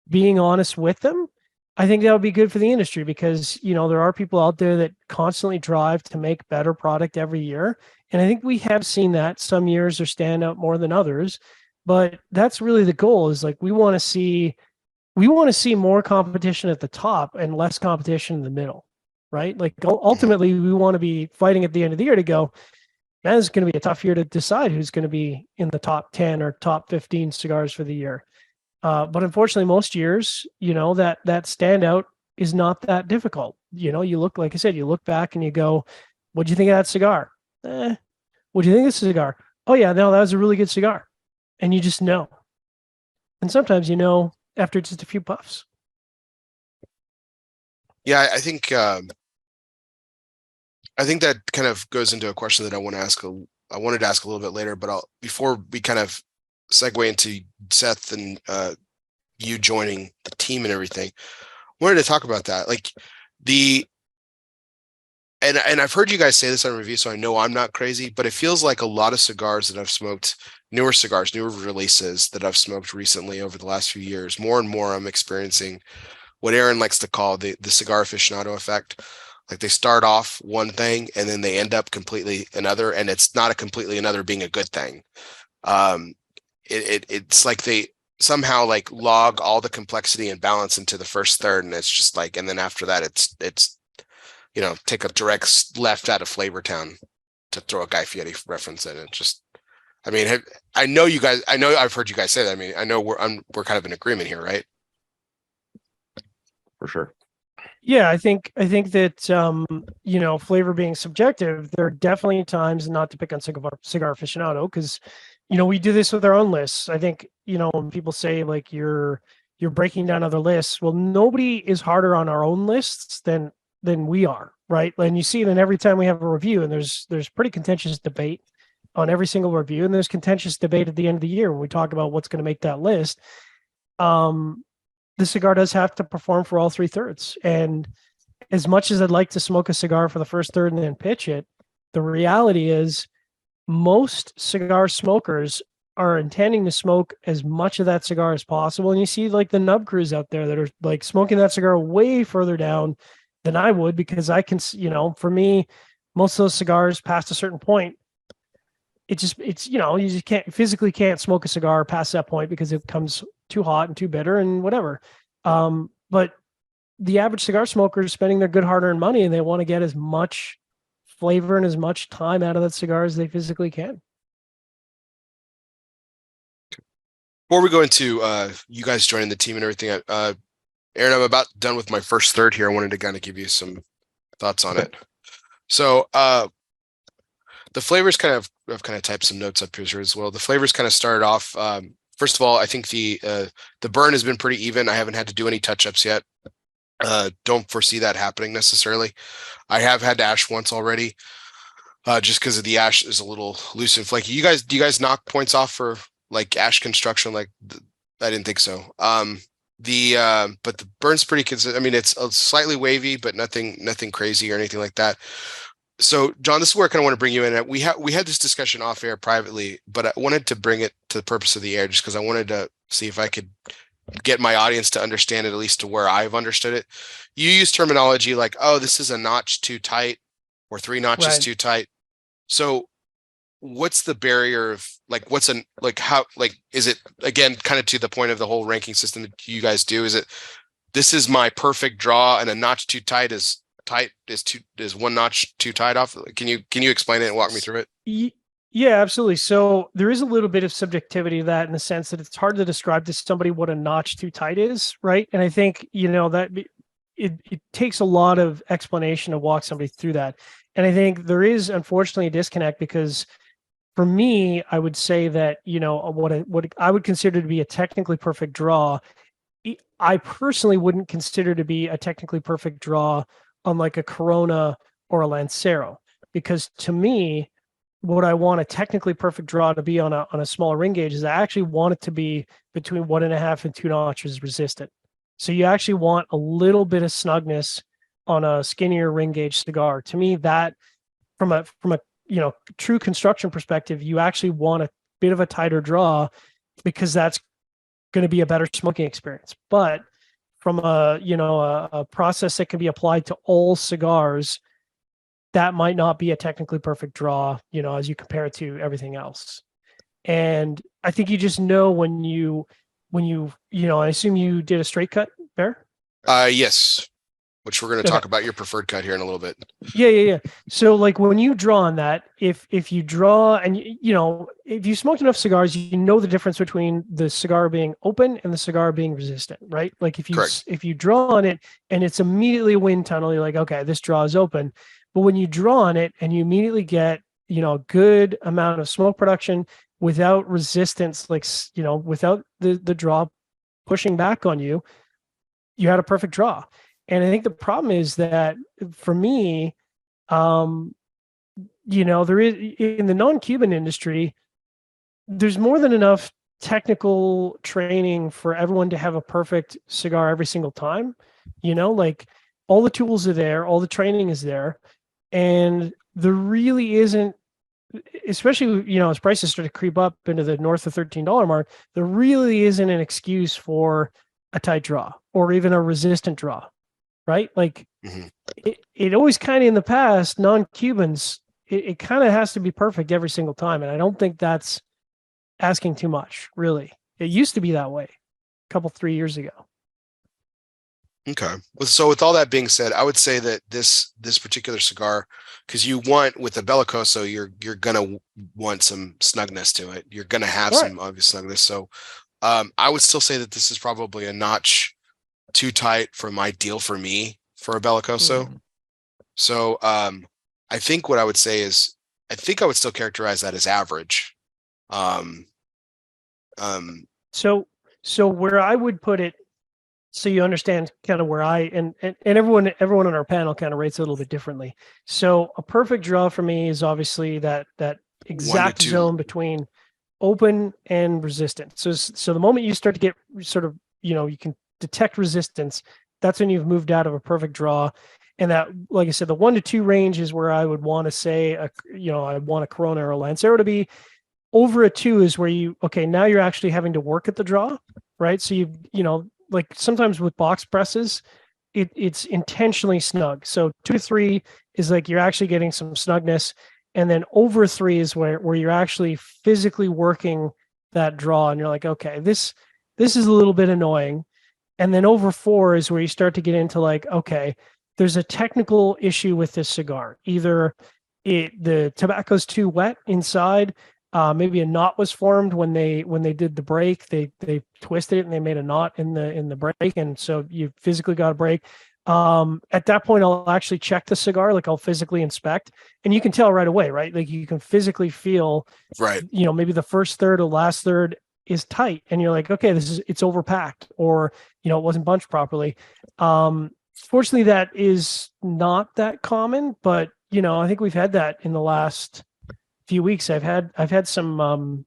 being honest with them, I think that would be good for the industry, because, there are people out there that constantly drive to make better product every year. And I think we have seen that some years are stand out more than others, but that's really the goal, is like, we want to see more competition at the top and less competition in the middle, right? Like, ultimately we want to be fighting at the end of the year to go, man, it's going to be a tough year to decide who's going to be in the top 10 or top 15 cigars for the year. But unfortunately, most years, that standout is not that difficult. You look, like I said, you look back and you go, what'd you think of that cigar? What'd you think of this cigar? Oh yeah, no, that was a really good cigar. And you just know. And sometimes after just a few puffs. Yeah, I think that kind of goes into a question that I wanted to ask a little bit later, but before we kind of segue into Seth and you joining the team and everything, I wanted to talk about that. Like and I've heard you guys say this on review, so I know I'm not crazy, but it feels like a lot of cigars that I've smoked, newer cigars, newer releases that I've smoked recently over the last few years, more and more I'm experiencing what Aaron likes to call the cigar aficionado effect. Like, they start off one thing and then they end up completely another, and it's not a completely another being a good thing. It's like they somehow like log all the complexity and balance into the first third, and it's just like, and then after that it's take a direct left out of Flavor Town, to throw a Guy Fieri reference in. It just, I mean, I know I've heard you guys say that. I mean, I know we're kind of in agreement here, right? For sure. Yeah, I think that flavor being subjective, there are definitely times, not to pick on cigar aficionado, because we do this with our own lists. I think when people say like you're breaking down other lists, well, nobody is harder on our own lists than we are, right? And you see it in every time we have a review, and there's pretty contentious debate on every single review, and there's contentious debate at the end of the year when we talk about what's going to make that list. The cigar does have to perform for all 3/3. And as much as I'd like to smoke a cigar for the first third and then pitch it, the reality is most cigar smokers are intending to smoke as much of that cigar as possible. And you see like the nub crews out there that are like smoking that cigar way further down than I would, because I can, for me, most of those cigars past a certain point, it's you just can't smoke a cigar past that point because it becomes too hot and too bitter and whatever. But the average cigar smoker is spending their good hard-earned money, and they want to get as much flavor and as much time out of that cigar as they physically can. Before we go into you guys joining the team and everything, Aaron, I'm about done with my first third here. I wanted to kind of give you some thoughts on it. So the flavors I've kind of typed some notes up here as well. The flavors kind of started off. First of all, I think the burn has been pretty even. I haven't had to do any touch-ups yet. Don't foresee that happening necessarily. I have had to ash once already, just because of the ash is a little loose and flaky. Do you guys knock points off for like ash construction? I didn't think so. But the burn's pretty consistent. I mean, it's slightly wavy, but nothing crazy or anything like that. So, John, this is where I kind of want to bring you in. We had this discussion off air privately, but I wanted to bring it to the purpose of the air, just because I wanted to see if I could get my audience to understand it, at least to where I've understood it. You use terminology like, "Oh, this is a notch too tight," or 3 notches too tight. So, what's the barrier of is it, again, kind of to the point of the whole ranking system that you guys do? Is it, this is my perfect draw, and a notch too tight is 1 notch too tight off? Can you explain it and walk me through it? Yeah, absolutely. So there is a little bit of subjectivity to that, in the sense that it's hard to describe to somebody what a notch too tight is, right? And I think, that it takes a lot of explanation to walk somebody through that. And I think there is, unfortunately, a disconnect, because for me, I would say that, what I would consider to be a technically perfect draw, I personally wouldn't consider to be a technically perfect draw on like a Corona or a Lancero, because to me, what I want a technically perfect draw to be on a smaller ring gauge is I actually want it to be between 1.5 and 2 notches resistant. So you actually want a little bit of snugness on a skinnier ring gauge cigar. To me, that from a true construction perspective, you actually want a bit of a tighter draw, because that's going to be a better smoking experience. But from a process that can be applied to all cigars, that might not be a technically perfect draw, as you compare it to everything else. And I think you just know when you I assume you did a straight cut, Bear? Yes. Which we're going to talk about your preferred cut here in a little bit. Yeah. So like when you draw on that, if you draw and if you smoked enough cigars, you know the difference between the cigar being open and the cigar being resistant, right? Like if you draw on it and it's immediately a wind tunnel, you're like, okay, this draw is open. But when you draw on it and you immediately get, a good amount of smoke production without resistance, without the draw pushing back on you, you had a perfect draw. And I think the problem is that for me, there is, in the non-Cuban industry, there's more than enough technical training for everyone to have a perfect cigar every single time. Like all the tools are there, all the training is there. And there really isn't, especially, as prices start to creep up into the north of $13 mark, there really isn't an excuse for a tight draw or even a resistant draw, right? Like it always kind of, in the past, non-Cubans, it kind of has to be perfect every single time. And I don't think that's asking too much, really. It used to be that way a couple, 3 years ago. Okay. So with all that being said, I would say that this particular cigar, because you want, with a Bellicoso, you're gonna want some snugness to it. You're gonna have some obvious snugness. So I would still say that this is probably a notch too tight for my deal for me for a Bellicoso. Mm-hmm. So I think what I would say is, I think I would still characterize that as average. So where I would put it, so you understand kind of where and everyone on our panel kind of rates it a little bit differently. So a perfect draw for me is obviously that exact zone between open and resistant. So the moment you start to get sort of, you can detect resistance, that's when you've moved out of a perfect draw. And that, like I said, the 1 to 2 range is where I would want to say, I want a Corona or a Lancero to be. over a 2 is where now you're actually having to work at the draw, right? So like sometimes with box presses, it's intentionally snug. So 2 to 3 is like you're actually getting some snugness, and then over 3 is where you're actually physically working that draw, and you're like, okay, this is a little bit annoying. And then over 4 is where you start to get into like, okay, there's a technical issue with this cigar. Either the tobacco's too wet inside, maybe a knot was formed when they did the break. They twisted it and they made a knot in the break, and so you physically got a break. At that point, I'll actually check the cigar, like I'll physically inspect, and you can tell right away, right? Like you can physically feel, Right. Maybe the first third or last third is tight, and you're like, okay, it's overpacked, or it wasn't bunched properly. Fortunately, that is not that common, but I think we've had that in the last few weeks. I've had some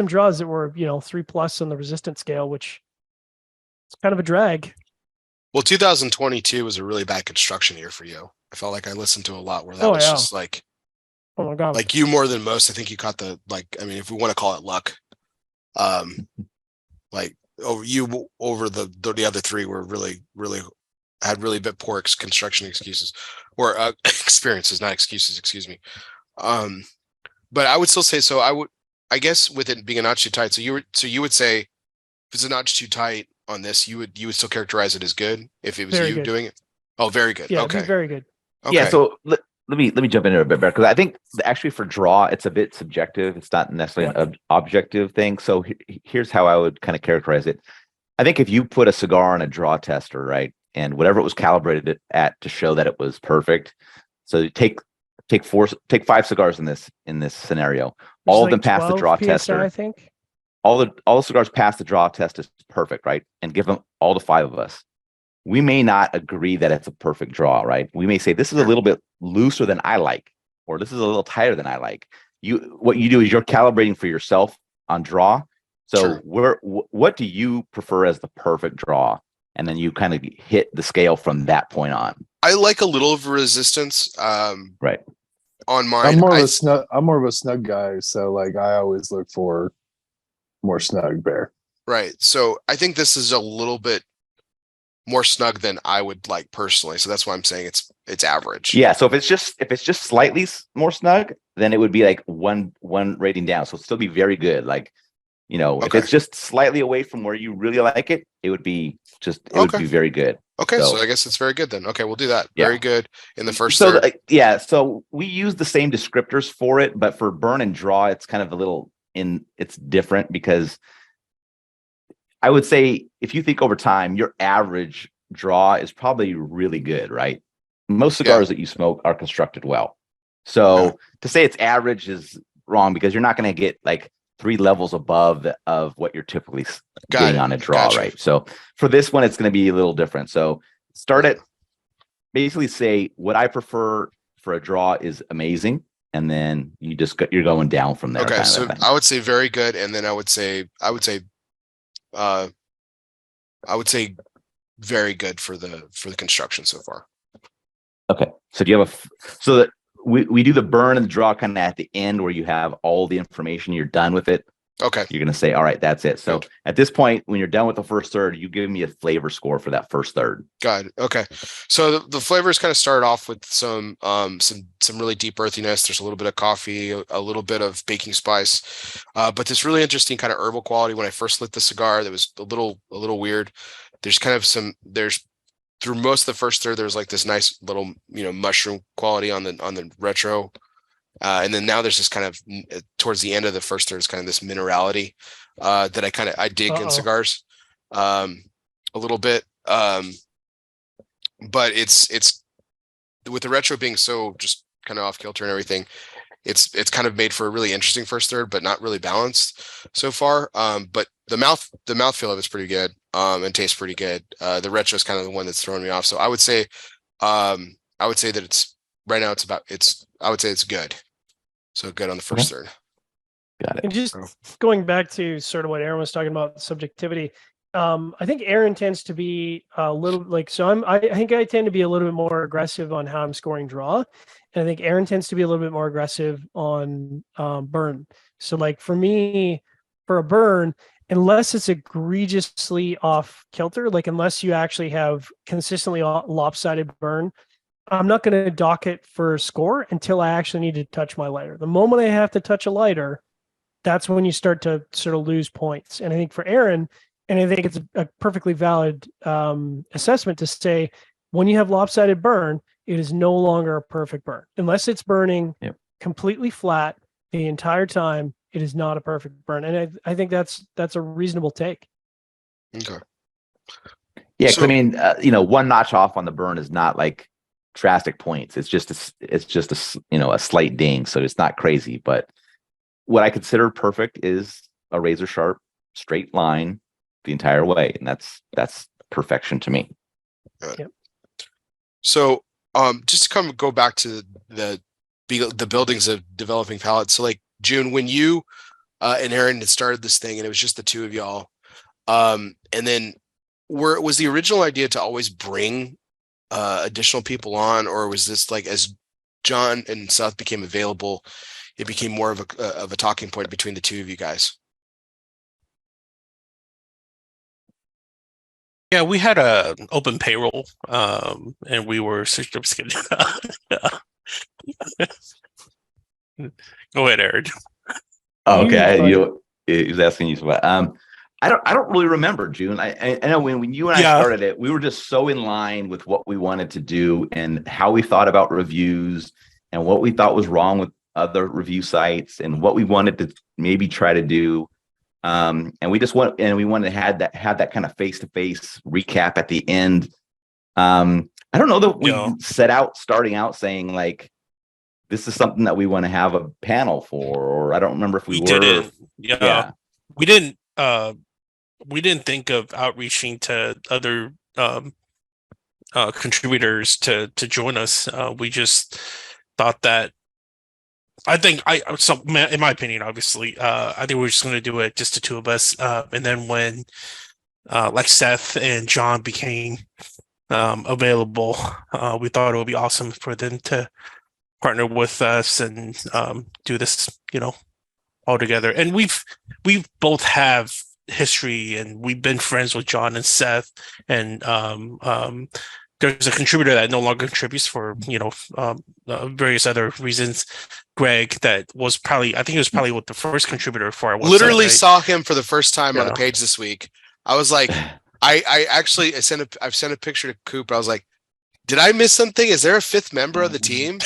draws that were 3+ on the resistance scale, which is kind of a drag. Well, 2022 was a really bad construction year for you. I felt like I listened to a lot where that was just like, oh my God, like you more than most. I think you caught if we want to call it luck, like over the other 3 were really had really bit poor construction excuses or experiences, not excuses. Excuse me. But I would still say so. I guess with it being a notch too tight. So you would say if it's a notch too tight on this, you would still characterize it as good if it was very you good. doing it. Oh, very good. Yeah, Okay. very good. Okay. Yeah. So let me jump in there a bit better, because I think actually for draw, it's a bit subjective. It's not necessarily an objective thing. So here's how I would kind of characterize it. I think if you put a cigar on a draw tester, right, and whatever it was calibrated at to show that it was perfect. So you take 5 cigars in this scenario. All of them pass the draw PSI, tester. I think all the cigars pass the draw test is perfect, right? And give them all the 5 of us. We may not agree that it's a perfect draw, right? We may say this is a little bit looser than I like, or this is a little tighter than I like. What you do is you're calibrating for yourself on draw. So what do you prefer as the perfect draw? And then you kind of hit the scale from that point on. I like a little of resistance. Right. On mine, I'm more of a snug guy, so like I always look for more snug bear. Right. So I think this is a little bit more snug than I would like personally. So that's why I'm saying it's average. Yeah. So if it's just slightly more snug, then it would be like one rating down. So it'd still be very good. Like, if it's just slightly away from where you really like it, it would be would be very good. Okay. So I guess it's very good then. Okay. We'll do that. Yeah. Very good in the first third. So we use the same descriptors for it, but for burn and draw, it's kind of it's different, because I would say if you think over time, your average draw is probably really good, right? Most cigars that you smoke are constructed well. So to say it's average is wrong, because you're not going to get like 3 levels above of what you're typically getting on a draw, right? So for this one, it's going to be a little different. So start at basically say what I prefer for a draw is amazing, and then you're going down from there. Okay, so I would say very good, and then I would say very good for the construction so far. Okay, so do you have that we do the burn and the draw kind of at the end where you have all the information, you're done with it. Okay. You're going to say, all right, that's it. So at this point, when you're done with the first third, you give me a flavor score for that first third. Got it. Okay. So the flavors kind of start off with some really deep earthiness. There's a little bit of coffee, a little bit of baking spice, but this really interesting kind of herbal quality. When I first lit the cigar, that was a little weird. There's kind of through most of the first third, there's like this nice little, mushroom quality on the retro. And then now there's this kind of towards the end of the first third is kind of this minerality that I dig in cigars a little bit. But it's with the retro being so just kind of off kilter and everything, it's kind of made for a really interesting first third, but not really balanced so far. But the mouthfeel of it's pretty good and tastes pretty good. The retro is kind of the one that's throwing me off. So I would say that it's right now I would say it's good. So good on the first third. Got it. And just going back to sort of what Aaron was talking about, subjectivity, I think Aaron tends to be a little like, so I think I tend to be a little bit more aggressive on how I'm scoring draw. And I think Aaron tends to be a little bit more aggressive on burn. So like for me, for a burn, unless it's egregiously off kilter, like unless you actually have consistently lopsided burn, I'm not going to dock it for score until I actually need to touch my lighter. The moment I have to touch a lighter, that's when you start to sort of lose points. And I think for Aaron, and I think it's a perfectly valid assessment to say, when you have lopsided burn, it is no longer a perfect burn. Unless it's burning completely flat the entire time, it is not a perfect burn. And I think that's a reasonable take. Okay. Yeah, 'cause I mean, one notch off on the burn is not like drastic points. It's just a slight ding, so it's not crazy. But what I consider perfect is a razor sharp straight line the entire way, and that's perfection to me. Yep. So, just to go back to the buildings of Developing Palates. So, like Jiunn, when you and Aaron had started this thing, and it was just the two of y'all, and then was the original idea to always bring additional people on, or was this like as John and Seth became available, it became more of a talking point between the two of you guys? Yeah, we had a open payroll, and we were Go ahead, Aaron. Oh, okay, he's asking you about. I don't really remember, Jiunn. I know when you and I started it, we were just so in line with what we wanted to do and how we thought about reviews and what we thought was wrong with other review sites and what we wanted to maybe try to do. And we wanted to have that kind of face-to-face recap at the end. I don't know that we starting out saying like, this is something that we want to have a panel for, or I don't remember if we were. Didn't. Yeah. We didn't think of outreaching to other contributors to join us. We just thought that. In my opinion, obviously, I think we're just going to do it just the two of us. And then when like Seth and John became available, we thought it would be awesome for them to partner with us and do this, all together. And we've both have history, and we've been friends with John and Seth, and there's a contributor that no longer contributes for various other reasons. Greg, that was probably with the first contributor for our website. Literally saw him for the first time on the page this week. I was like, I've sent a picture to Coop. I was like, did I miss something? Is there a fifth member of the team?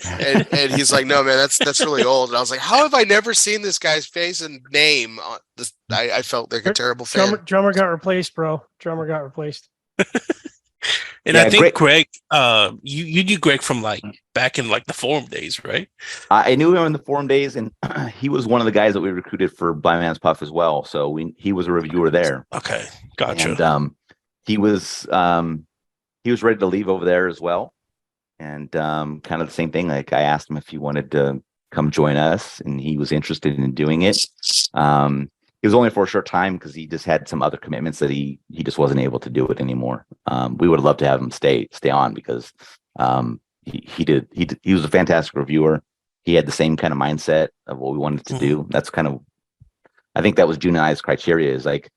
and he's like, no, man, that's really old. And I was like, how have I never seen this guy's face and name on this? I felt like a terrible fan. Drummer got replaced, bro. Drummer got replaced. And I think Greg, you knew Greg from like back in like the forum days, right? I knew him in the forum days, and he was one of the guys that we recruited for Blind Man's Puff as well. So he was a reviewer there. Okay, gotcha. And he was ready to leave over there as well, and kind of the same thing. Like I asked him if he wanted to come join us, and he was interested in doing it. It was only for a short time because he just had some other commitments that he just wasn't able to do it anymore. We would have loved to have him stay on because he was a fantastic reviewer. He had the same kind of mindset of what we wanted to do. That's kind of, I think that was Jiunn and I's criteria, is like,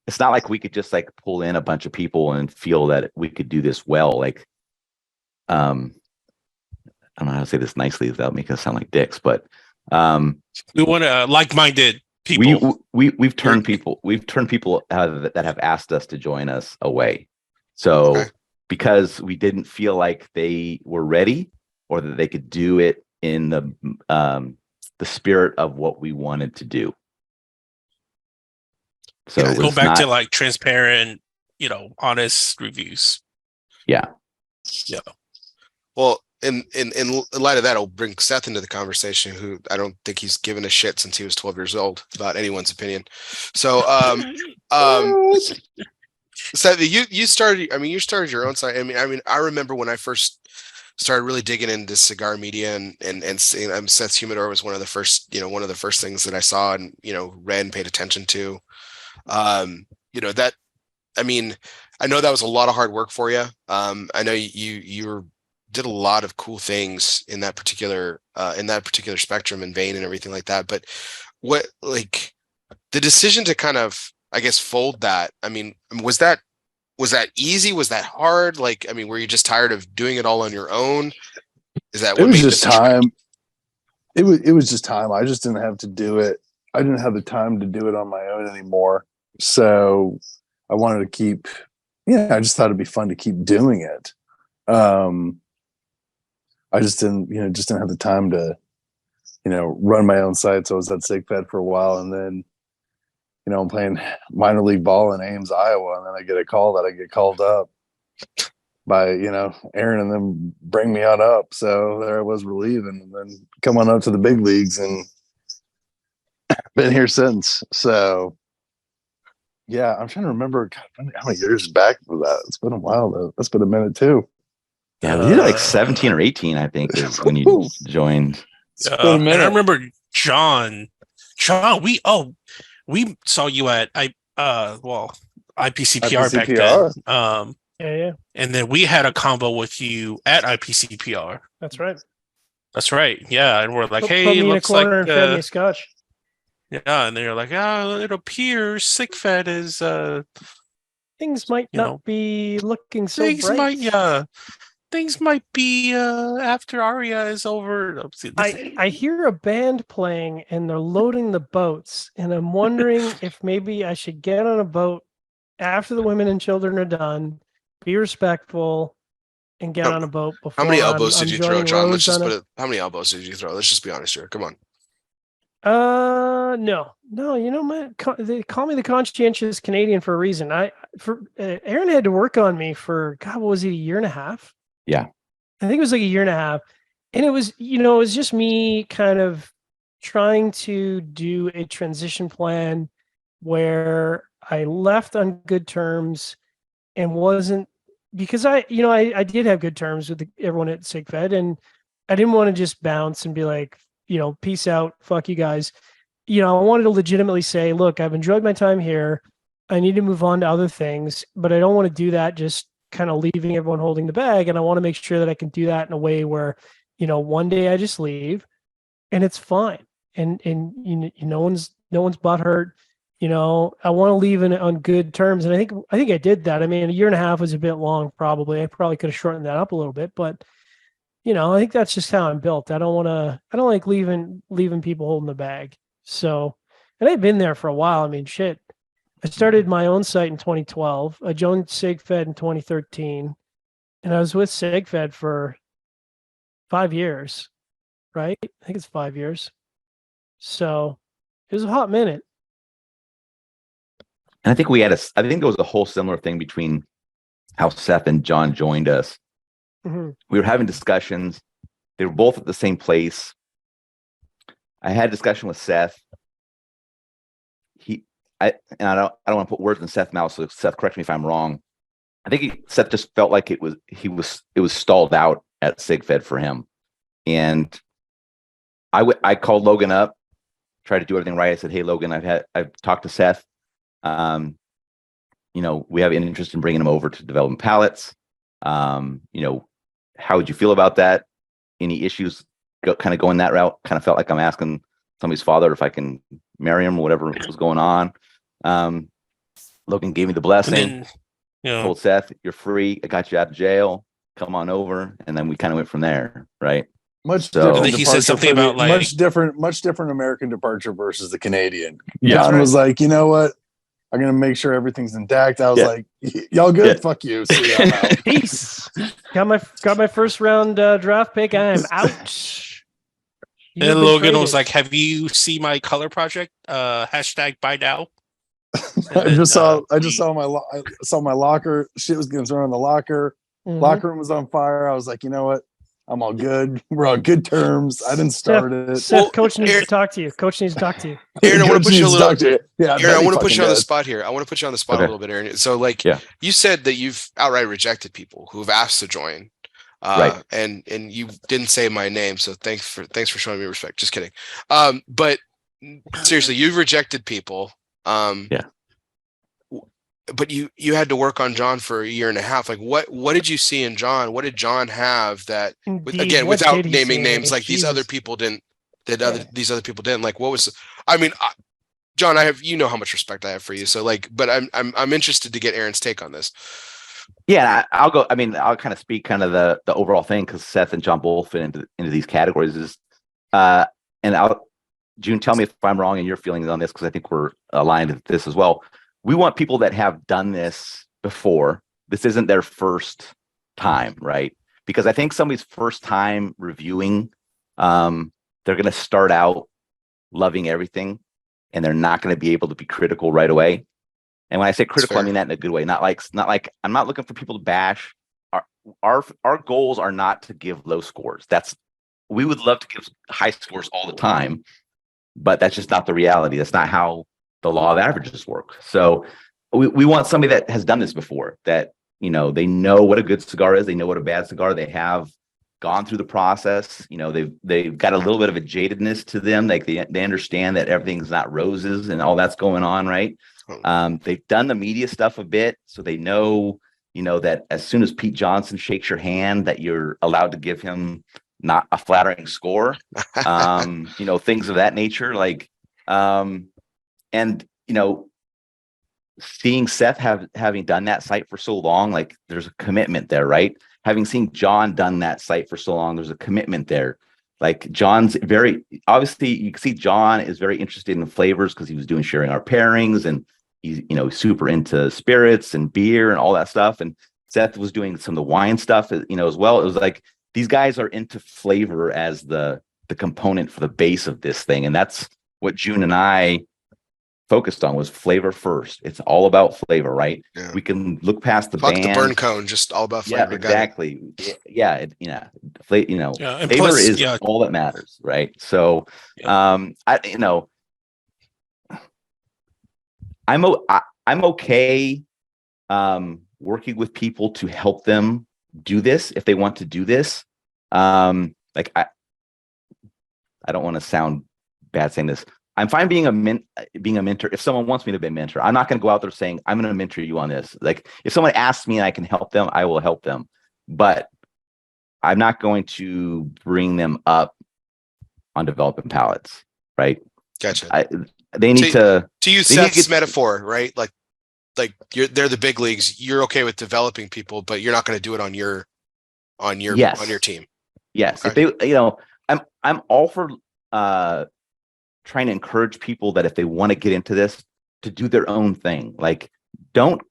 it's not like we could just like pull in a bunch of people and feel that we could do this well. Like, I don't know how to say this nicely without making us sound like dicks, but we want to like-minded people. We've turned people that have asked us to join us away. So because we didn't feel like they were ready or that they could do it in the spirit of what we wanted to do. So go back to like transparent, honest reviews. Yeah. Yeah. Well, in light of that, I'll bring Seth into the conversation, who I don't think he's given a shit since he was 12 years old about anyone's opinion. So, Seth, you started your own site. I mean, I remember when I first started really digging into cigar media and seeing Seth's Humidor was one of the first things that I saw and read and paid attention to. I mean, I know that was a lot of hard work for you. I know you did a lot of cool things in that particular spectrum and vein and everything like that. But what, like, the decision to kind of, I guess, fold that, I mean, was that easy? Was that hard? Like, I mean, were you just tired of doing it all on your own? Is that It what was made just this a time. It was just time. I just didn't have to do it. I didn't have the time to do it on my own anymore. So I wanted to keep, I just thought it'd be fun to keep doing it. I just didn't have the time to, run my own site. So I was at SigFed for a while, and then, I'm playing minor league ball in Ames, Iowa, and then I get a call that I get called up by, Aaron, and then bring me on up. So there I was relieving, and then come on up to the big leagues, and been here since. So yeah, I'm trying to remember, God, how many years back was that? It's been a while though. That's been a minute too. Yeah, you were like 17 or 18, I think, is when you joined. And I remember John, we saw you at IPCPR back then. Yeah. And then we had a combo with you at IPCPR. That's right. Yeah, and we're like, Put hey, me in a looks corner like and fed me a scotch. yeah, and then you're like, it appears SigFed is Things might not be looking so bright. Things might be after Aria is over. I hear a band playing and they're loading the boats, and I'm wondering if maybe I should get on a boat after the women and children are done, be respectful, and get on a boat before. How many elbows did you throw, John? How many elbows did you throw? Let's just be honest here. Come on. No. They call me the conscientious Canadian for a reason. Aaron had to work on me for, God, what was it, a year and a half? Yeah. I think it was like a year and a half. And it was, it was just me kind of trying to do a transition plan where I left on good terms and wasn't, because I did have good terms with everyone at SigFed, and I didn't want to just bounce and be like, peace out, fuck you guys. I wanted to legitimately say, look, I've enjoyed my time here. I need to move on to other things, but I don't want to do that just kind of leaving everyone holding the bag. And I want to make sure that I can do that in a way where, one day I just leave and it's fine. And no one's butt hurt. I want to leave on good terms. And I think I did that. I mean, a year and a half was a bit long, probably. I probably could have shortened that up a little bit, but I think that's just how I'm built. I don't like leaving people holding the bag. So, and I've been there for a while. I mean, shit. I started my own site in 2012. I joined SigFed in 2013, and I was with SigFed for 5 years, right? I think it's 5 years. So it was a hot minute. And I think I think there was a whole similar thing between how Seth and John joined us. Mm-hmm. We were having discussions. They were both at the same place. I had a discussion with Seth. I don't want to put words in Seth's mouth, so Seth, correct me if I'm wrong. I think Seth just felt like it was stalled out at SigFed for him. And I called Logan up, tried to do everything right. I said, hey, Logan, I've talked to Seth. We have an interest in bringing him over to Developing Palates. How would you feel about that? Any issues kind of going that route? Kind of felt like I'm asking somebody's father if I can marry him or whatever was going on. Logan gave me the blessing. Told Seth, you're free. I got you out of jail. Come on over. And then we kind of went from there, right? Much different. He said something about like much different American departure versus the Canadian. Yeah, John was like, you know what? I'm gonna make sure everything's intact. I was like, y'all good? Yeah. Fuck you. See, I'm out. Peace. Got my first round draft pick. I am out. And Logan was like, have you seen my color project? Hashtag buy now. I just saw my locker. Shit was getting thrown in the locker. Mm-hmm. Locker room was on fire. I was like, you know what? I'm all good. We're on good terms. I didn't start it. Seth, Coach needs to talk to you. Aaron, I want to put you a little. Yeah, Aaron, I want to put you on the spot here. I want to put you on the spot Okay. a little bit, Aaron. So, you said that you've outright rejected people who've asked to join. Right. And you didn't say my name, so thanks for showing me respect. Just kidding. But seriously, you've rejected people. Yeah. but you had to work on John for a year and a half. Like what did you see in John? What did John have that Indeed, again, what without did he naming see? names, like these other people didn't, these other people didn't, like what was, I mean, John, I have, you know how much respect I have for you. So like, but I'm interested to get Aaron's take on this. Yeah, I'll go. I mean, I'll kind of speak kind of the overall thing because Seth and John both fit into these categories. And Jiunn, tell me if I'm wrong in your feelings on this because I think we're aligned with this as well. We want people that have done this before. This isn't their first time, right? Because I think somebody's first time reviewing, they're going to start out loving everything, and they're not going to be able to be critical right away. And when I say critical, I mean that in a good way. Not like I'm not looking for people to bash. Our goals are not to give low scores. We would love to give high scores all the time, but that's just not the reality. That's not how the law of averages work. So we want somebody that has done this before, that, you know, they know what a good cigar is. They know what a bad cigar. They have gone through the process. You know, they've got a little bit of a jadedness to them. Like they understand that everything's not roses and all that's going on, right? They've done the media stuff a bit, so they know, you know, that as soon as Pete Johnson shakes your hand, that you're allowed to give him not a flattering score. You know, things of that nature. Like, and you know, seeing Seth having done that site for so long, like there's a commitment there, right? Having seen John done that site for so long, there's a commitment there. Like John's very obviously, you can see John is very interested in flavors because he was doing sharing our pairings, and he's, you know, super into spirits and beer and all that stuff. And Seth was doing some of the wine stuff, you know, as well. It was like these guys are into flavor as the component for the base of this thing, and that's what Jiunn and I focused on, was flavor first. It's all about flavor, right? Yeah. We can look past the Fuck band. the burn cone, just all about flavor. Yeah, exactly. Yeah, flavor plus, is all that matters, right? So, I'm okay working with people to help them do this if they want to do this. Like I don't want to sound bad saying this. I'm fine being a mentor. If someone wants me to be a mentor, I'm not going to go out there saying, I'm going to mentor you on this. Like if someone asks me and I can help them, I will help them. But I'm not going to bring them up on developing palates, right? Gotcha. They need to use Seth's metaphor, right? Like they're the big leagues. You're okay with developing people, but you're not going to do it on your team. Yes. Okay. If they, you know, I'm all for trying to encourage people that if they want to get into this, to do their own thing. Like don't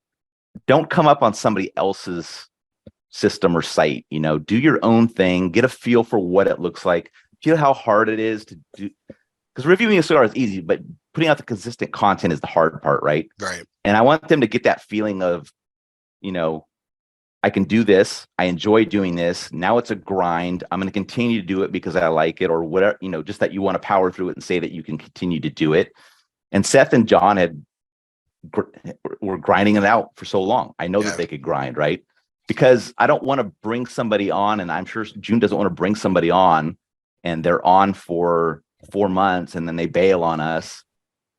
come up on somebody else's system or site, you know, do your own thing, get a feel for what it looks like, feel how hard it is to do, because reviewing a cigar is easy, but putting out the consistent content is the hard part, right? Right. And I want them to get that feeling of, you know, I can do this. I enjoy doing this. Now it's a grind. I'm going to continue to do it because I like it, or whatever, you know, just that you want to power through it and say that you can continue to do it. And Seth and John were grinding it out for so long. I know that they could grind, right? Because I don't want to bring somebody on, and I'm sure Jiunn doesn't want to bring somebody on and they're on for 4 months and then they bail on us.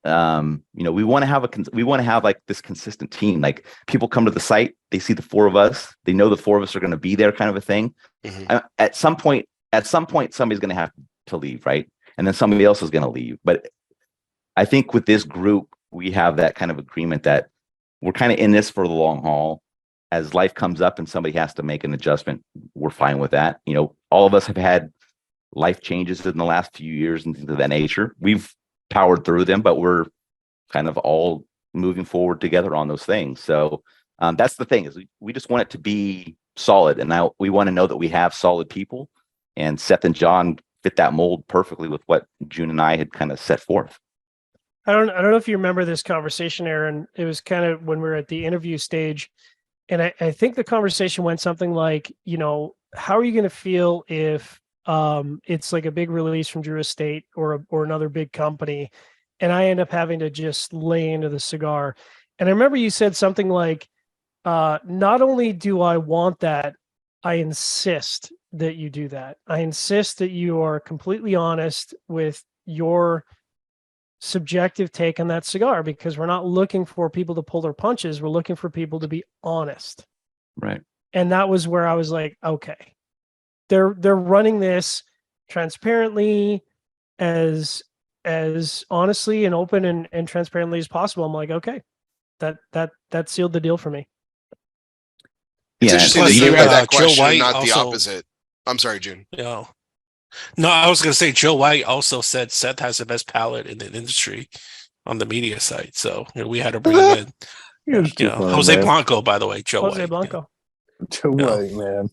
You know, we want to have like this consistent team. Like people come to the site, they see the four of us, they know the four of us are going to be there, kind of a thing. Mm-hmm. At some point, somebody's going to have to leave, right? And then somebody else is going to leave. But I think with this group, we have that kind of agreement that we're kind of in this for the long haul. As life comes up and somebody has to make an adjustment, we're fine with that. You know, all of us have had life changes in the last few years and things of that nature. We've powered through them, but we're kind of all moving forward together on those things. So that's the thing, is we just want it to be solid. And now we want to know that we have solid people, and Seth and John fit that mold perfectly with what Jiunn and I had kind of set forth. I don't know if you remember this conversation, Aaron. It was kind of when we were at the interview stage. And I think the conversation went something like, you know, how are you going to feel if it's like a big release from Drew Estate or another big company, and I end up having to just lay into the cigar? And I remember you said something like, not only do I want that, I insist that you do that. I insist that you are completely honest with your subjective take on that cigar, because we're not looking for people to pull their punches. We're looking for people to be honest. Right. And that was where I was like, okay, they're running this transparently, as honestly and open and transparently as possible. I'm like, okay, that sealed the deal for me. It's Yeah, interesting plus to hear you, that Joe question, White not the also- opposite. I'm sorry, Jiunn. Yeah. No, I was gonna say Joe White also said Seth has the best palate in the industry on the media side. So we had to bring him in. You're just too funny, Jose man. Blanco, by the way, Joe Jose White. Blanco. Too Yeah. white, man.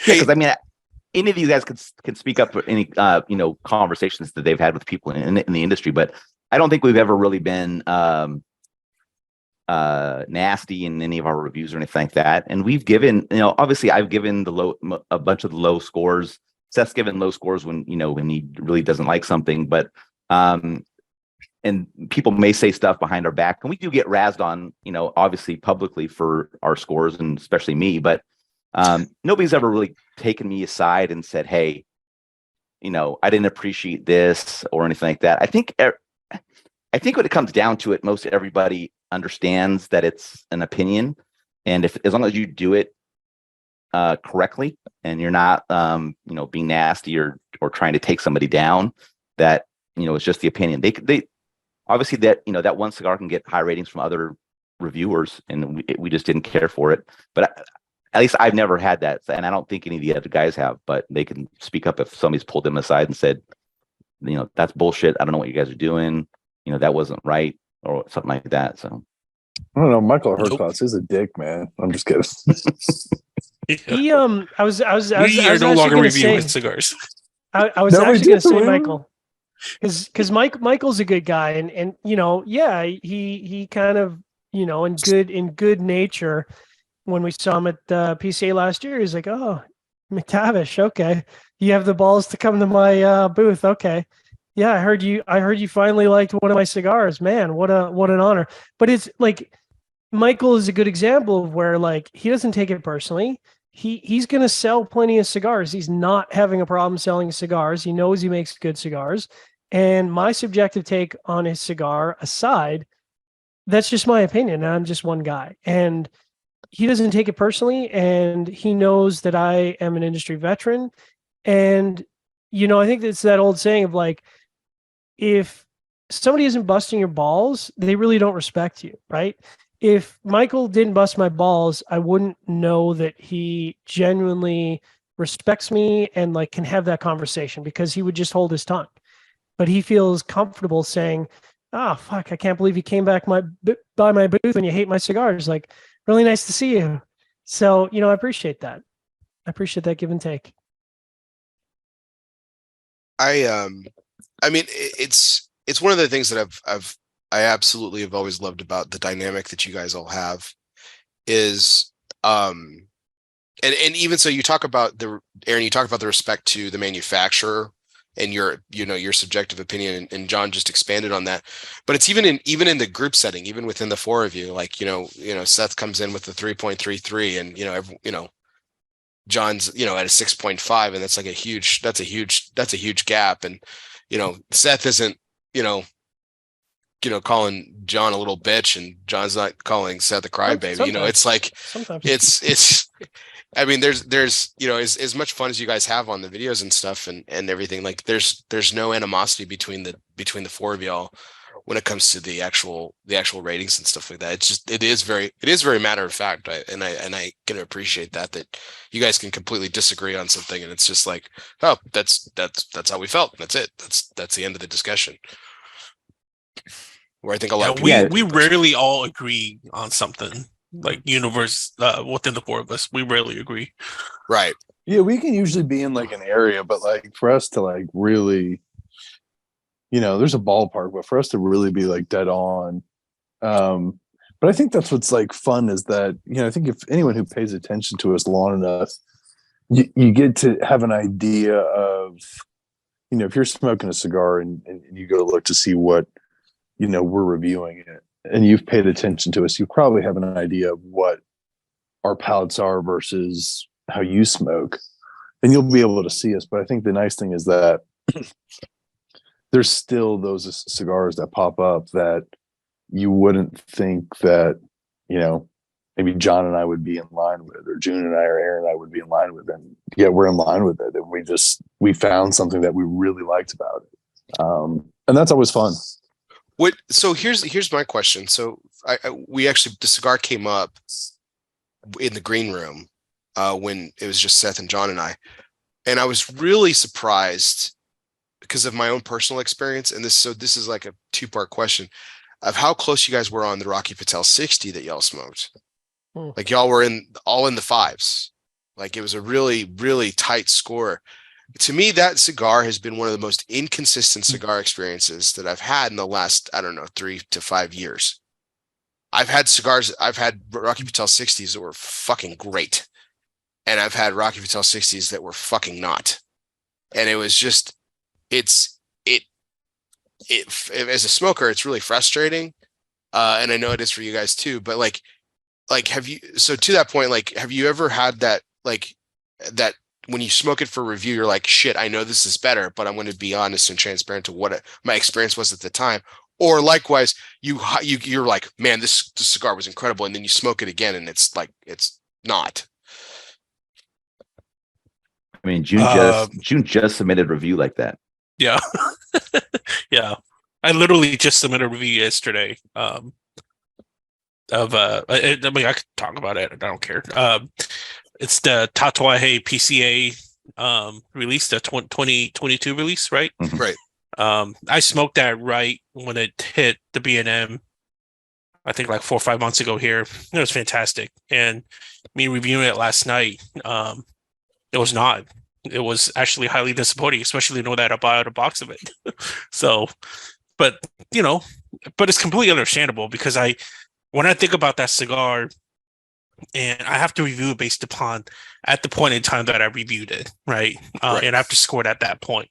Because I mean, any of you guys can speak up for any conversations that they've had with people in the industry, but I don't think we've ever really been nasty in any of our reviews or anything like that. And we've given, obviously I've given a bunch of the low scores. Seth's given low scores when he really doesn't like something, but and people may say stuff behind our back, and we do get razzed on, obviously publicly for our scores, and especially me, but nobody's ever really taken me aside and said, hey, I didn't appreciate this or anything like that. I think when it comes down to it, most everybody understands that it's an opinion, and as long as you do it correctly and you're not being nasty or trying to take somebody down, that it's just the opinion. They obviously that one cigar can get high ratings from other reviewers, and we just didn't care for it. But at least I've never had that, and I don't think any of the other guys have. But they can speak up if somebody's pulled them aside and said, that's bullshit. I don't know what you guys are doing. That wasn't right, or something like that. So I don't know. Michael Hurkos is a dick, man. I'm just kidding. He I was We are no longer reviewing cigars. I was No, we actually going to did, say man. Michael, because Michael's a good guy, and yeah, he kind of in good nature. When we saw him at PCA last year, he's like, oh, McTavish, okay, you have the balls to come to my booth, okay. Yeah, I heard you finally liked one of my cigars. Man, what an honor. But it's like Michael is a good example of where, like, he doesn't take it personally. He's going to sell plenty of cigars. He's not having a problem selling cigars. He knows he makes good cigars. And my subjective take on his cigar aside, that's just my opinion. And I'm just one guy. And he doesn't take it personally. And he knows that I am an industry veteran. And, I think it's that old saying of like, if somebody isn't busting your balls, they really don't respect you, right? If Michael didn't bust my balls, I wouldn't know that he genuinely respects me and like can have that conversation, because he would just hold his tongue. But he feels comfortable saying, "Oh, fuck, I can't believe you came back by my booth and you hate my cigars. Like, really nice to see you." So, I appreciate that. I appreciate that give and take. I mean, it's one of the things that I absolutely have always loved about the dynamic that you guys all have is, and even so, you talk about Aaron, you talk about the respect to the manufacturer and your subjective opinion, and John just expanded on that. But it's even in the group setting, even within the four of you, like, Seth comes in with the 3.33, and John's, at a 6.5, and that's a huge gap. And, Seth isn't, calling John a little bitch, and John's not calling Seth a crybaby. Sometimes. It's like, Sometimes. it's, I mean, there's, as much fun as you guys have on the videos and stuff and everything, like there's no animosity between the four of y'all when it comes to the actual ratings and stuff like that. It's just, it is very matter of fact. I can appreciate that you guys can completely disagree on something, and it's just like, oh, that's how we felt. That's it. That's the end of the discussion. Where I think a lot of people, we rarely all agree on something, like universe within the four of us. We rarely agree. right. Yeah, we can usually be in like an area, but like for us to like really, there's a ballpark, but for us to really be like dead on. But I think that's what's like fun is that, I think if anyone who pays attention to us long enough, you get to have an idea of, if you're smoking a cigar and you go look to see what, we're reviewing it, and you've paid attention to us, you probably have an idea of what our palates are versus how you smoke, and you'll be able to see us. But I think the nice thing is that there's still those cigars that pop up that you wouldn't think that, you know, maybe John and I would be in line with, or Jiunn and I or Aaron and I would be in line with, and yet we're in line with it. And we found something that we really liked about it. And that's always fun. So here's my question. So the cigar came up in the green room when it was just Seth and John and I was really surprised because of my own personal experience. And this is like a 2-part question of how close you guys were on the Rocky Patel 60 that y'all smoked. Like y'all were all in the 5s. Like it was a really, really tight score. To me, that cigar has been one of the most inconsistent cigar experiences that I've had in the last, 3 to 5 years. I've had Rocky Patel 60s that were fucking great. And I've had Rocky Patel 60s that were fucking not. And it was just, as a smoker, it's really frustrating. And I know it is for you guys too, but like, to that point, like, have you ever had that, like, that when you smoke it for review, you're like, shit, I know this is better, but I'm going to be honest and transparent to what my experience was at the time. Or likewise, you're like, man, this cigar was incredible. And then you smoke it again and it's like, it's not. I mean, Jiunn just submitted a review like that. Yeah. Yeah. I literally just submitted a review yesterday. I could talk about it. I don't care. It's the Tatuaje PCA release, the 2022 release, right? Mm-hmm. Right. I smoked that right when it hit the B&M, I think like 4 or 5 months ago here. It was fantastic. And me reviewing it last night, it was not. It was actually highly disappointing, especially knowing that I bought a box of it. So, but it's completely understandable because when I think about that cigar, and I have to review it based upon at the point in time that I reviewed it, right? Right. And I have to score it at that point.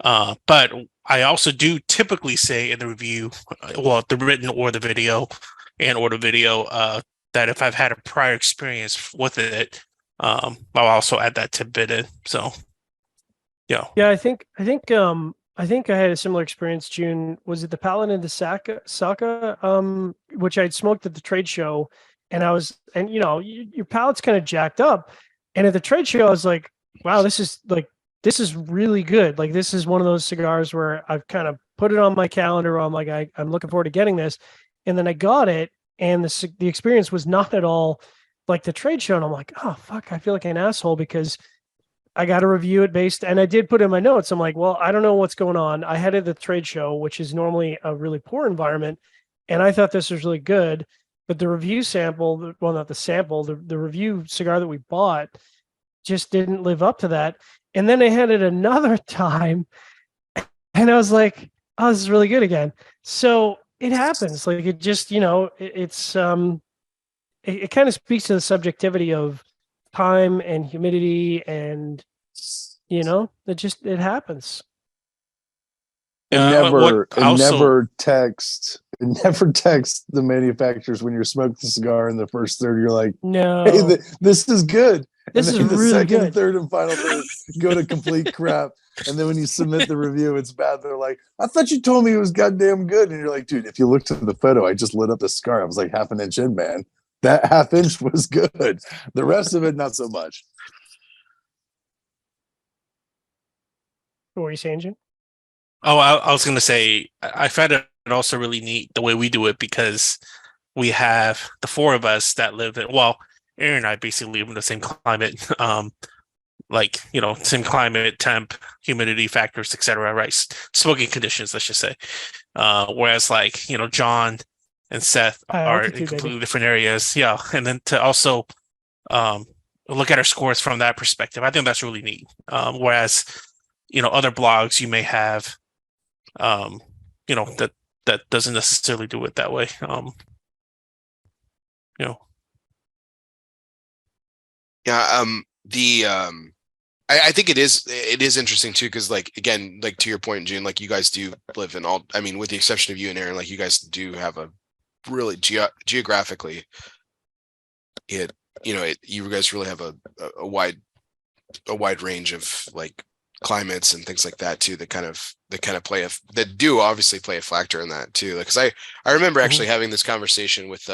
But I also do typically say in the review, the written or the video, that if I've had a prior experience with it, I'll also add that tidbit in. So, yeah. Yeah, I think I had a similar experience. Jiunn, was it the Paladin and the Saka, which I'd smoked at the trade show, and your palate's kind of jacked up, and at the trade show I was like, wow, this is really good. Like this is one of those cigars where I've kind of put it on my calendar. Where I'm like, I'm looking forward to getting this, and then I got it, and the experience was not at all like the trade show, and I'm like, oh fuck, I feel like an asshole because I got to review it and I did put in my notes. I'm like, well, I don't know what's going on. I had it at the trade show, which is normally a really poor environment, and I thought this was really good. But the review sample, well, not the sample, the review cigar that we bought just didn't live up to that. And then I had it another time, and I was like, oh, this is really good again. So it happens. Like it just, it's it kind of speaks to the subjectivity of time and humidity, and it happens. Never text the manufacturers when you're smoking the cigar in the first third. You're like, no, hey, this is good. This and is the really second, good. third, and final third go to complete crap. And then when you submit the review, it's bad. They're like, I thought you told me it was goddamn good. And you're like, dude, if you looked at the photo, I just lit up the cigar. I was like half an inch in, man. That half inch was good. The rest of it, not so much. What were you saying, Jim? Oh, I was going to say, I found it also really neat the way we do it because we have the 4 of us that live in, Aaron and I basically live in the same climate, same climate, temp, humidity factors, etc. Right? Smoking conditions, let's just say. Whereas John and Seth are in completely different areas. Yeah. And then to also look at our scores from that perspective, I think that's really neat. Whereas, other blogs you may have, that doesn't necessarily do it that way. Yeah. I think it is interesting too, because again, to your point, Jiunn, you guys do live in with the exception of you and Aaron, you guys do have a really geographically, you guys really have a wide range of climates and things like that too that kind of that do obviously play a factor in that too. Because I remember actually having this conversation with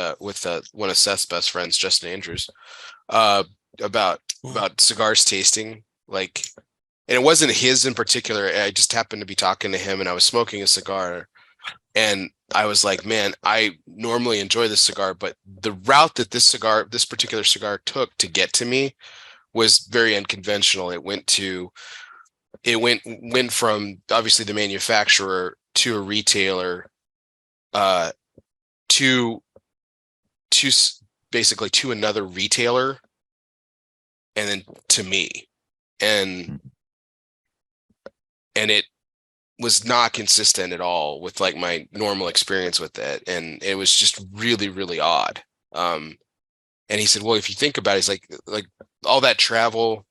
one of Seth's best friends, Justin Andrews, about cigars tasting like, and it wasn't his in particular. I just happened to be talking to him, and I was smoking a cigar, and I was like, man, I normally enjoy this cigar, but the route that this particular cigar took to get to me was very unconventional. It went from obviously the manufacturer to a retailer, to basically to another retailer, and then to me, and it was not consistent at all with like my normal experience with it, and it was just really, really odd. And he said, well, if you think about it, it's like all that travel,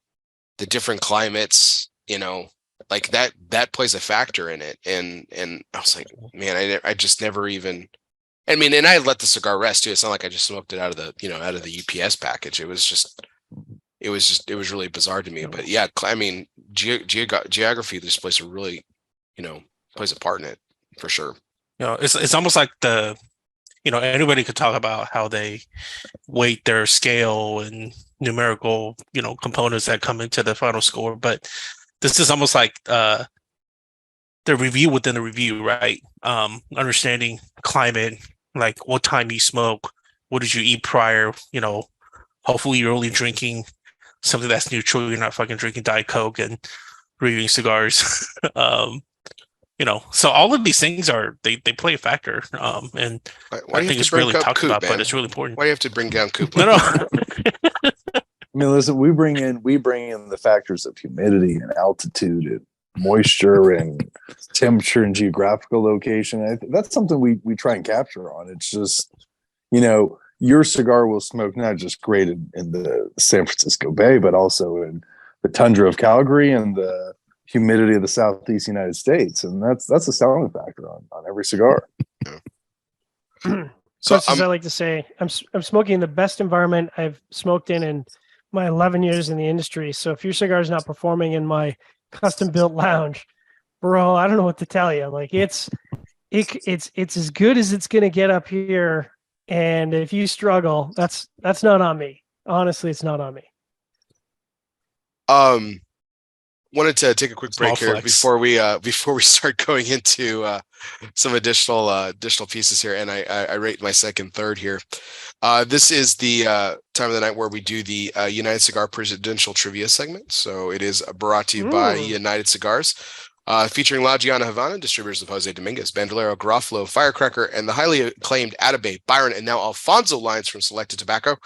the different climates, you know, like that plays a factor in it. And I was like, man, I just never even, I mean, and I let the cigar rest too. It's not like I just smoked it out of the UPS package. It was really bizarre to me. But yeah, I mean, geography of this place really, plays a part in it for sure. It's almost like anybody could talk about how they weight their scale and numerical, components that come into the final score. But this is almost like the review within the review, right? Understanding climate, like what time you smoke, what did you eat prior, hopefully you're only drinking something that's neutral. You're not fucking drinking Diet Coke and reviewing cigars. So all of these things they play a factor. And I think it's really talked about, but it's really important. Why do you have to bring down Coop? No. I mean, listen, we bring in the factors of humidity and altitude and moisture and temperature and geographical location. That's something we try and capture on. It's just, your cigar will smoke not just great in the San Francisco Bay, but also in the tundra of Calgary and the humidity of the Southeast United States. And that's a selling factor on every cigar. So as I like to say, I'm smoking in the best environment I've smoked in my 11 years in the industry. So if your cigar is not performing in my custom built lounge, bro, I don't know what to tell you. Like it's as good as it's going to get up here. And if you struggle, that's not on me. Honestly, it's not on me. Wanted to take a quick break here before we start going into some additional pieces here, and I rate my second, third here. This is the time of the night where we do the United Cigar Presidential Trivia segment. So it is brought to you by United Cigars, featuring La Giana Havana, distributors of Jose Dominguez, Bandolero, Garofalo, Firecracker, and the highly acclaimed Atabey, Byron, and now Alfonso lines from Selected Tobacco.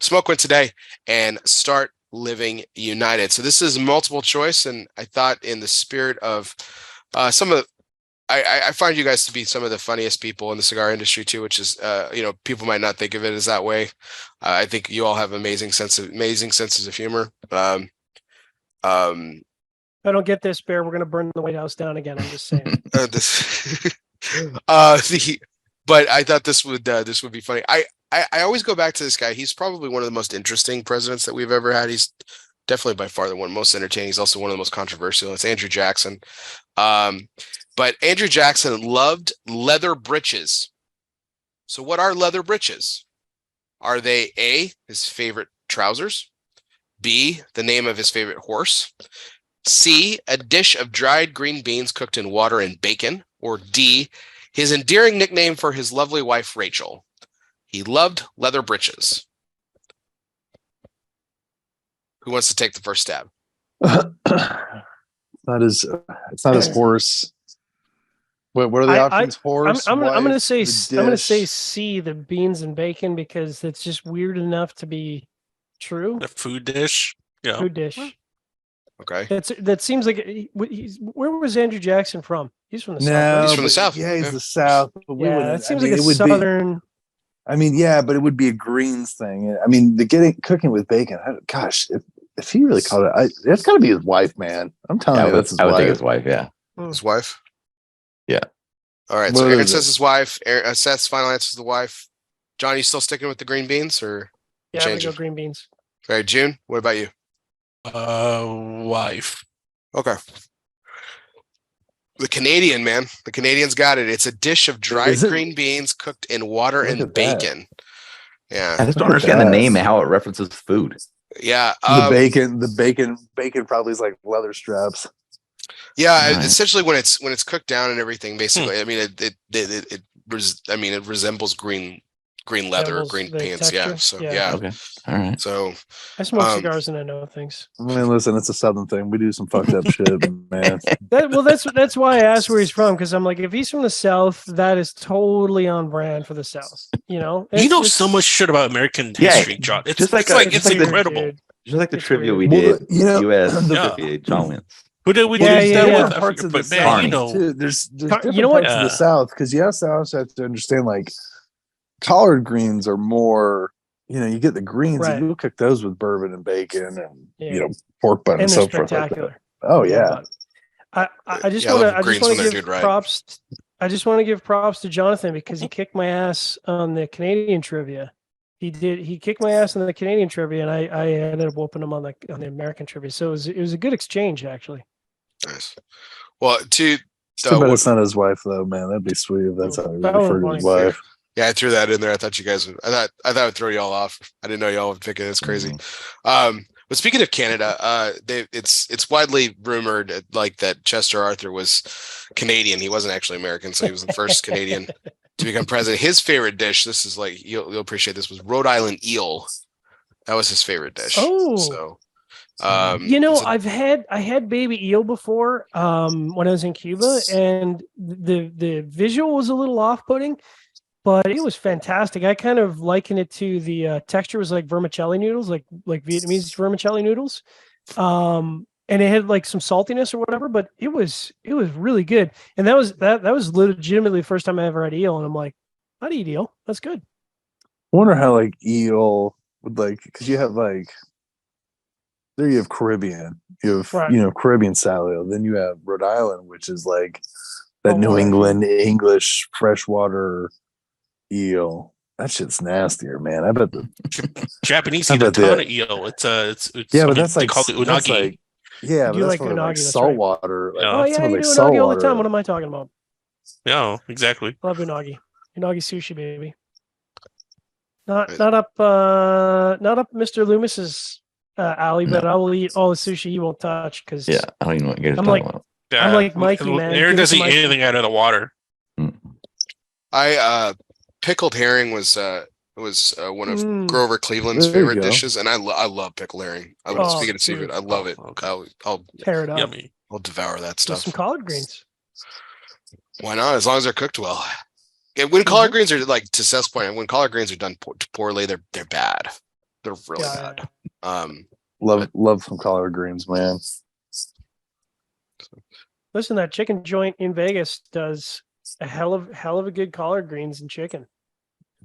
Smoke one today and start living united. So this is multiple choice, and I thought in the spirit of some of the, I find you guys to be some of the funniest people in the cigar industry too, which is people might not think of it as that way. I think you all have amazing senses of humor. I don't get this, Bear. We're going to burn the White House down again. I'm just saying. But I thought this would be funny. I always go back to this guy. He's probably one of the most interesting presidents that we've ever had. He's definitely by far the one most entertaining. He's also one of the most controversial. It's Andrew Jackson. But Andrew Jackson loved leather breeches. So what are leather breeches? Are they A, his favorite trousers, B, the name of his favorite horse, C, a dish of dried green beans cooked in water and bacon, or D, his endearing nickname for his lovely wife, Rachel? He loved leather breeches. Who wants to take the first stab? It's not his horse. What are the options? Horse. I'm going to say C, the beans and bacon, because it's just weird enough to be true. The food dish. Yeah. Food dish. Okay. That seems like where was Andrew Jackson from? He's from the South. No, he's from the South. Yeah, he's the South. But that seems like a Southern. But it would be a greens thing. I mean, cooking with bacon. Gosh, if he really called it, it's got to be his wife, man. I'm telling you, that's his wife. I would think his wife. Yeah, his wife. Yeah. All right. So Aaron says his wife. Seth's final answer is the wife. John, you still sticking with the green beans, or yeah, I'm gonna go green beans. All right, Jiunn, what about you? Wife. Okay. The Canadian, man. The Canadians got it. It's a dish of dried green beans cooked in water and bacon. Yeah. I just don't understand the name and how it references food. Yeah. The bacon probably is like leather straps. Yeah, Right. essentially when it's cooked down and everything, basically. I mean, it resembles green leather, green pants. Yeah. So yeah. Okay. All right. So I smoke cigars and I know things. I mean, listen, it's a Southern thing. We do some fucked up shit, man. That's why I asked where he's from, because I'm like, if he's from the South, that is totally on brand for the South. You know, You know so much shit about American history, John. It's just like it's incredible. Just like the trivia we Well, did, you know, U.S. Yeah. trivia, John wins. Who did we do Yeah, that yeah. with? I parts of forget, the but man, South you know, too. There's different you know what? parts of the South, because you also have to understand, like, collard greens are more, you know, you get the greens Right. and you cook those with bourbon and bacon and Yeah. you know, pork butt and, And they're so forth. Like that. spectacular. Oh yeah. I just Yeah, I want love to greens when they're give done right. props. I just want to give props to Jonathan, because he kicked my ass on the Canadian trivia. He kicked my ass on the Canadian trivia, and I ended up whooping him on the American trivia. So it was a good exchange, actually. nice. Well, Too bad it's not his wife though, man. That'd be sweet if that's how he That referred would to his be funny. wife. Yeah, I threw that in there. I thought you guys would. I thought it would throw y'all off. I didn't know y'all would pick it. It's crazy. But speaking of Canada, it's widely rumored like that Chester Arthur was Canadian. He wasn't actually American, so he was the first Canadian to become president. His favorite dish, this is like you'll appreciate this, was Rhode Island eel. That was his favorite dish. Oh. So You know, I had baby eel before when I was in Cuba, and the visual was a little off-putting, but it was fantastic. I kind of liken it to the texture was like vermicelli noodles, like Vietnamese vermicelli noodles, and it had like some saltiness or whatever, but it was really good. And that was legitimately the first time I ever had eel, and I'm like, I'd eat eel. That's good. I wonder how like eel would like, because you have like, there you have Caribbean, you have Right. you know, Caribbean style eel, then you have Rhode Island, which is like that Oh, New wow. England English freshwater eel. That shit's nastier, man. I bet the Japanese How eat a about ton that? of eel. It's yeah, I but mean, that's they like call it that's unagi. like yeah, I but do that's like probably unagi, like that's salt right. water. Like, Yeah. Oh that's yeah, probably you like do salt unagi all the water. time. What am I talking about? Yeah, exactly. I love unagi. Unagi sushi, baby. Right. Not up Mr. Loomis's alley, but I will eat all the sushi he won't touch, because Yeah, I don't even know what you're I'm talking like- about. I'm like Mikey, man. Aaron Give it doesn't to eat Mikey. anything out of the water. Pickled herring was one of Mm. Grover Cleveland's There you favorite go. dishes, and I love pickled herring. Oh, Speaking of seafood, dude. I love it. Okay. I'll Tear it up Yummy. I'll devour that with stuff. some collard greens. Why not? As long as they're cooked well. Yeah, when collard greens are, like, to Seth's point, when collard greens are done poorly, they're bad. They're really Yeah, bad. Love some collard greens, man. Listen, that chicken joint in Vegas does a hell of a good collard greens and chicken.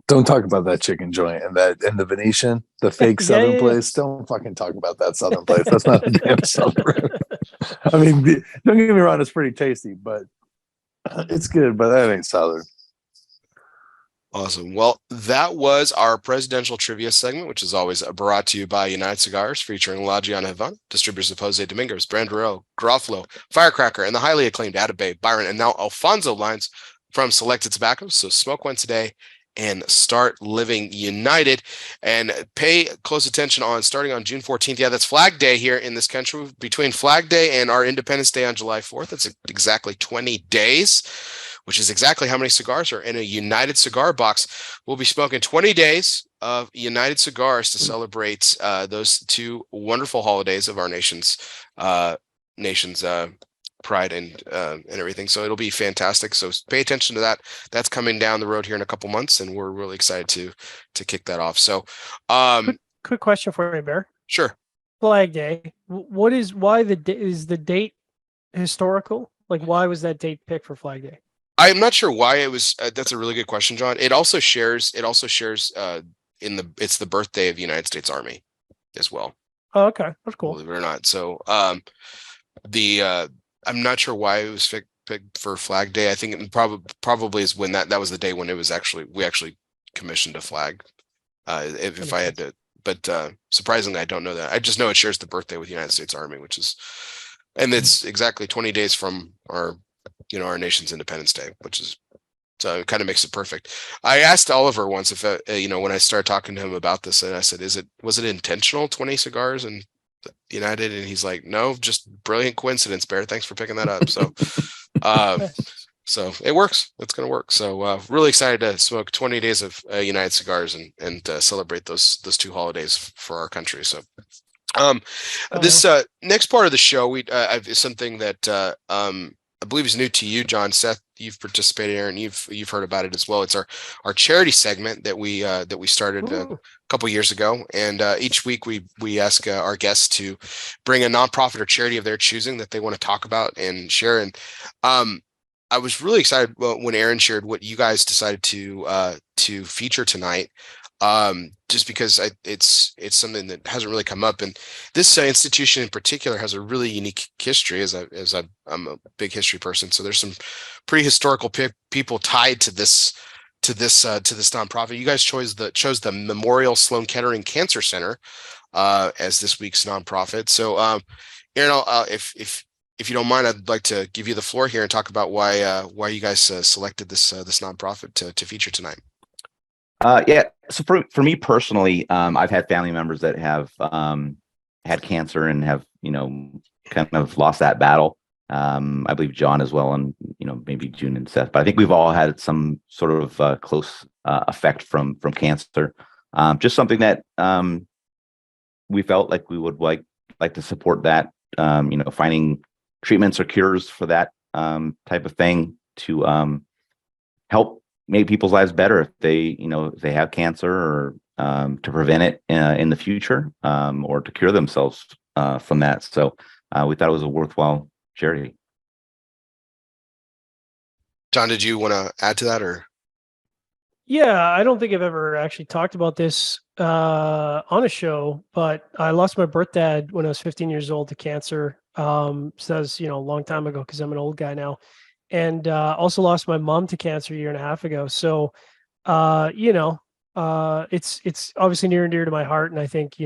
Don't talk about that chicken joint and the Venetian, the fake Yeah, Southern yeah. place. Don't fucking talk about that Southern place. That's not a damn Southern. I mean, don't get me wrong, it's pretty tasty, but it's good, but that ain't Southern. Awesome. Well, that was our presidential trivia segment, which is always brought to you by United Cigars, featuring La Gianna Havana, distributors of Jose Dominguez, Brandero, Garofalo, Firecracker, and the highly acclaimed Atabay, Byron, and now Alfonso lines from Selected Tobaccos. So smoke one today and start living united, and pay close attention on starting on June 14th. Yeah, that's Flag Day here in this country. Between Flag Day and our Independence Day on July 4th, it's exactly 20 days, which is exactly how many cigars are in a United cigar box. We'll be smoking 20 days of United cigars to celebrate those two wonderful holidays of our nation's pride and everything. So it'll be fantastic. So pay attention to that. That's coming down the road here in a couple months, and we're really excited to kick that off. So Quick question for you, Bear. sure. Flag Day. Why is the date historical? Like, why was that date picked for Flag Day? I'm not sure why it was. That's a really good question, John. It also shares it's the birthday of the United States Army as well. Oh, okay, that's cool. Believe it or not. So I'm not sure why it was picked for Flag Day. I think it probably is when that was the day when we actually commissioned a flag. If I had to, but surprisingly, I don't know that. I just know it shares the birthday with the United States Army, which is And it's exactly 20 days from our nation's Independence Day, which is, so it kind of makes it perfect. I asked Oliver once if, when I started talking to him about this, and I said, was it intentional, 20 cigars and United? And he's like, no, just brilliant coincidence, Bear. Thanks for picking that up. So, so it works. It's going to work. So really excited to smoke 20 days of United cigars and celebrate those two holidays for our country. So this next part of the show, is something that I believe is new to you, John. Seth, you've participated in, and you've heard about it as well. It's our charity segment that we started a couple years ago, and each week we ask our guests to bring a nonprofit or charity of their choosing that they want to talk about and share. And I was really excited when Aaron shared what you guys decided to feature tonight. Just because it's something that hasn't really come up, and this institution in particular has a really unique history. As I'm a big history person, so there's some pretty historical people tied to this nonprofit. You guys chose the Memorial Sloan Kettering Cancer Center as this week's nonprofit. So, Aaron, if you don't mind, I'd like to give you the floor here and talk about why you guys selected this nonprofit to feature tonight. Yeah. So for me personally, I've had family members that have had cancer and have, kind of lost that battle. I believe John as well, and, maybe Jiunn and Seth, but I think we've all had some sort of close effect from cancer. Just something that we felt like we would like to support that, finding treatments or cures for that type of thing to help make people's lives better if they have cancer, or to prevent it in the future, or to cure themselves from that. So we thought it was a worthwhile charity. John, did you want to add to that, or? Yeah, I don't think I've ever actually talked about this on a show, but I lost my birth dad when I was 15 years old to cancer. So that was, a long time ago, because I'm an old guy now. And also lost my mom to cancer a year and a half ago. So, it's obviously near and dear to my heart. And I think,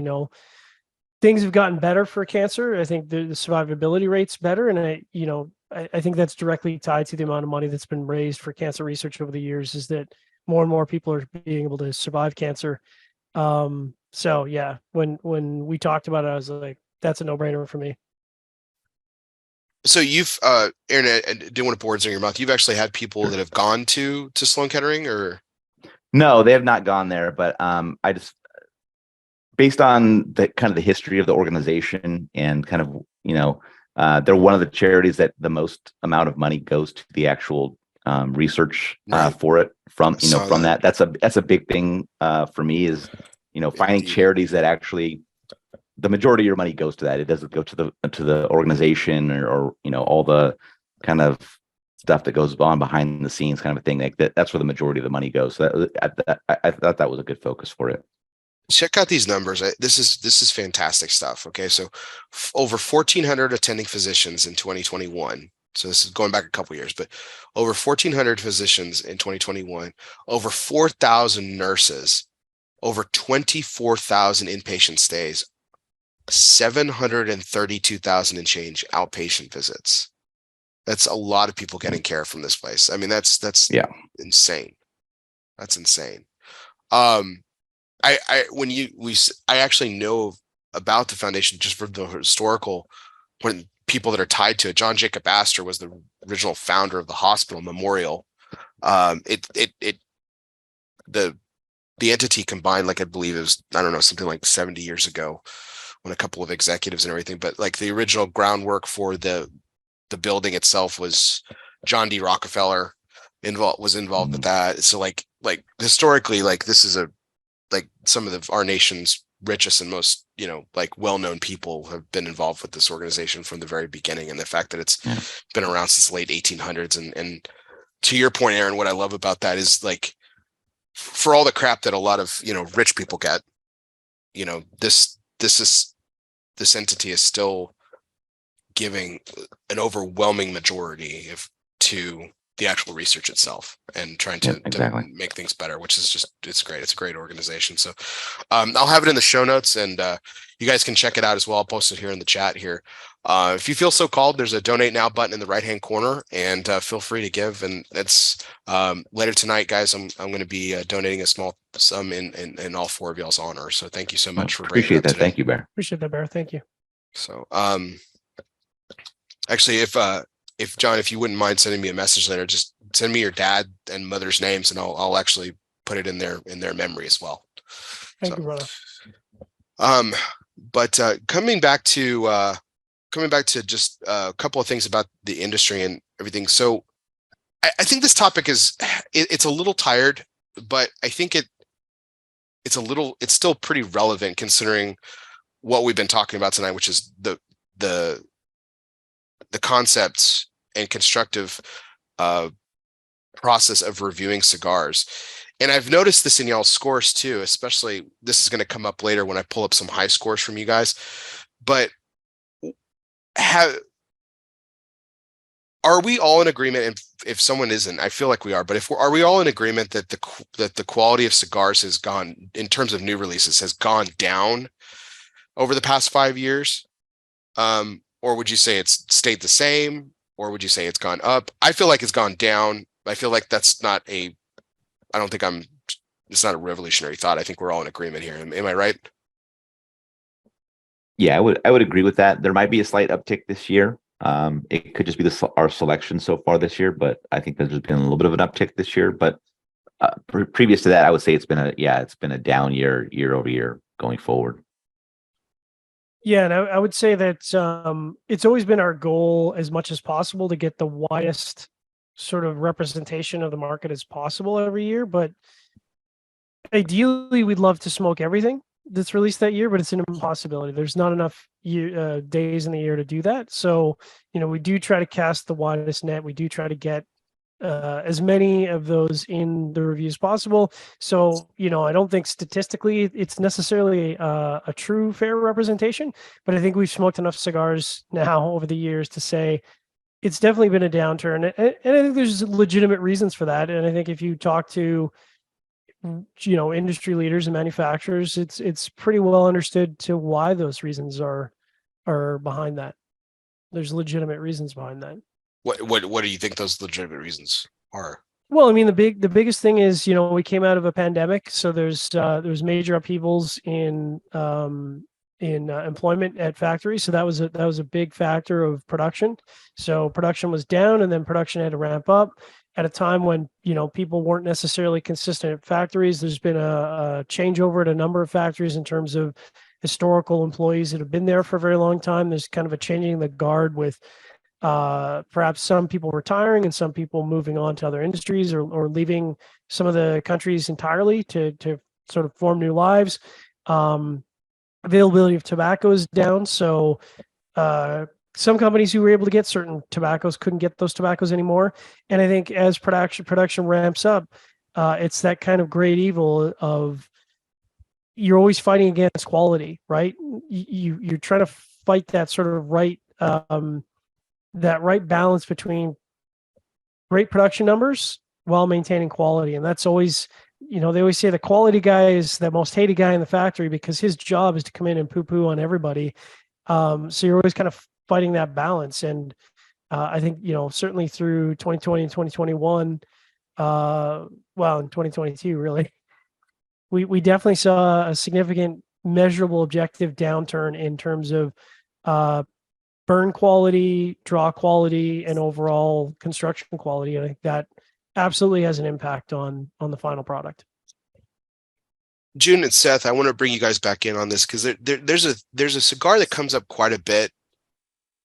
things have gotten better for cancer. I think the survivability rate's better. And I think that's directly tied to the amount of money that's been raised for cancer research over the years, is that more and more people are being able to survive cancer. So yeah, when we talked about it, I was like, that's a no-brainer for me. So you've, Aaron, I didn't want to put words in your mouth. You've actually had people that have gone to Sloan Kettering, or? No, they have not gone there, but I just, based on the kind of the history of the organization, and kind of, they're one of the charities that the most amount of money goes to the actual research for it from that. That's a big thing for me, is finding charities that actually, the majority of your money goes to that. It doesn't go to the organization or all the kind of stuff that goes on behind the scenes, kind of a thing. Like that's where the majority of the money goes. So I thought that was a good focus for it. Check out these numbers. This is fantastic stuff. Okay, so over 1,400 attending physicians in 2021. So this is going back a couple years, but over 1,400 physicians in 2021. Over 4,000 nurses. Over 24,000 inpatient stays. 732,000 and change outpatient visits. That's a lot of people getting care from this place. I mean, that's insane. That's insane. I actually know about the foundation just from the historical people that are tied to it. John Jacob Astor was the original founder of the hospital Memorial. The entity combined, like I believe it was, I don't know, something like 70 years ago, when a couple of executives and everything, but like the original groundwork for the building itself was John D. Rockefeller was involved with that. So like historically, like this is some of our nation's richest and most, well-known people have been involved with this organization from the very beginning. And the fact that it's been around since the late 1800s. And to your point, Aaron, what I love about that is, like, for all the crap that a lot of, rich people get, this entity is still giving an overwhelming majority to the actual research itself and trying Yeah, to exactly. make things better, which is just, it's great. It's a great organization. So I'll have it in the show notes, and you guys can check it out as well. I'll post it here in the chat here. If you feel so called, there's a donate now button in the right hand corner, and feel free to give. And it's later tonight, guys. I'm going to be donating a small sum in all four of y'all's honor. So thank you so much for bringing it Appreciate up that. today. Thank you, Bear. Appreciate that, Bear. Thank you. So actually, if John, if you wouldn't mind sending me a message later, just send me your dad and mother's names, and I'll actually put it in their memory as well. Thank you, brother. But coming back to just a couple of things about the industry and everything. So I think this topic it's a little tired, but I think it's still pretty relevant considering what we've been talking about tonight, which is the concepts and constructive process of reviewing cigars. And I've noticed this in y'all's scores too, especially this is going to come up later when I pull up some high scores from you guys. But are we all in agreement? And if someone isn't, I feel like we are, but are we all in agreement that the quality of cigars has gone, in terms of new releases, has gone down over the past 5 years? Or would you say it's stayed the same? Or would you say it's gone up? I feel like it's gone down. I feel like it's not a revolutionary thought. I think we're all in agreement here. Am I right? Yeah, I would agree with that. There might be a slight uptick this year. It could just be our selection so far this year, but I think there's been a little bit of an uptick this year. But previous to that, I would say it's been a down year over year going forward. Yeah, and I would say that it's always been our goal as much as possible to get the widest sort of representation of the market as possible every year. But ideally, we'd love to smoke everything that's released that year, but it's an impossibility. There's not enough days in the year to do that. So, we do try to cast the widest net. We do try to get as many of those in the review as possible. So, I don't think statistically it's necessarily a true fair representation, but I think we've smoked enough cigars now over the years to say it's definitely been a downturn. And I think there's legitimate reasons for that. And I think if you talk to, industry leaders and manufacturers, it's pretty well understood to why those reasons are behind that. There's legitimate reasons behind that. What do you think those legitimate reasons are? Well, I mean, the biggest thing is, we came out of a pandemic, so there's major upheavals in employment at factories. So that was a big factor of production. So production was down, and then production had to ramp up at a time when, people weren't necessarily consistent at factories. There's been a changeover at a number of factories in terms of historical employees that have been there for a very long time. There's kind of a changing the guard with perhaps some people retiring and some people moving on to other industries or leaving some of the countries entirely to sort of form new lives. Availability of tobacco is down. So some companies who were able to get certain tobaccos couldn't get those tobaccos anymore. And I think as production ramps up, it's that kind of great evil of you're always fighting against quality, right? You're trying to fight that sort of right balance between great production numbers while maintaining quality. And that's always, they always say the quality guy is the most hated guy in the factory because his job is to come in and poo-poo on everybody. So you're always kind of fighting that balance. And I think, certainly through 2020 and 2021, in 2022, really, we definitely saw a significant measurable objective downturn in terms of burn quality, draw quality, and overall construction quality. And I think that absolutely has an impact on the final product. Jiunn and Seth, I want to bring you guys back in on this because there's a cigar that comes up quite a bit,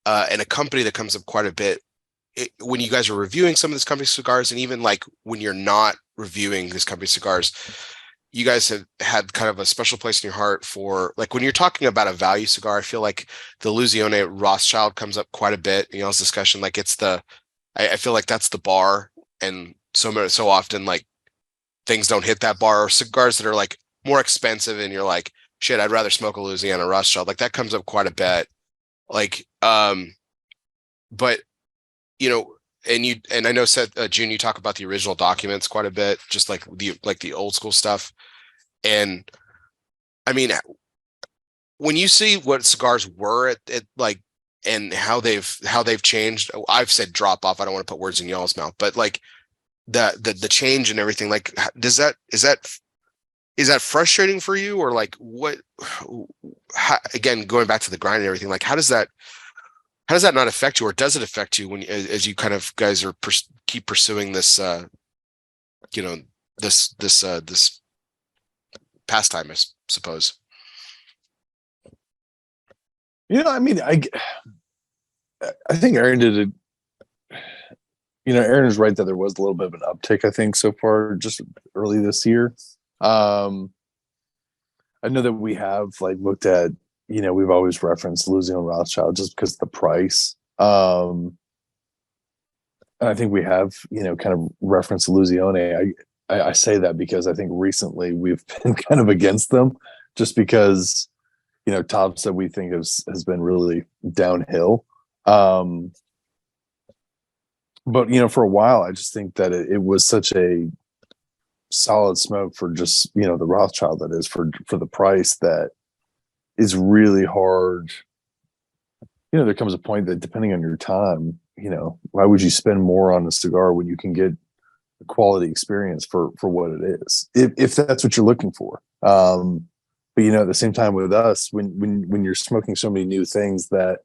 and a company that comes up quite a bit when you guys are reviewing some of this company's cigars, and even like when you're not reviewing this company's cigars. You guys have had kind of a special place in your heart for, like, when you're talking about a value cigar. I feel like the Illusione Rothschild comes up quite a bit in y'all's discussion. Like I feel like that's the bar, and so often like things don't hit that bar, or cigars that are like more expensive, and you're like, shit, I'd rather smoke a Louisiana Rothschild. Like that comes up quite a bit. Like, but and I know Seth, Jiunn, you talk about the original documents quite a bit, just like the old school stuff. And I mean, when you see what cigars were at like, and how they've changed, I've said drop off. I don't want to put words in y'all's mouth, but like the change and everything, like, is that frustrating for you, or like what? Again, going back to the grind and everything, like how does that not affect you, or does it affect you when as you kind of guys are keep pursuing this this pastime, I suppose? I mean, I think Aaron did it. Aaron is right that there was a little bit of an uptick, I think, so far just early this year. I know that we have like looked at, we've always referenced Louisiana Rothschild just because of the price. And I think we have, kind of referenced Louisiana. I say that because I think recently we've been kind of against them just because, tops that we think has been really downhill. But, for a while, I just think that it was such a solid smoke for just, the Rothschild that is for the price that is really hard. There comes a point that depending on your time, why would you spend more on a cigar when you can get a quality experience for what it is, if that's what you're looking for. But at the same time with us, when you're smoking so many new things that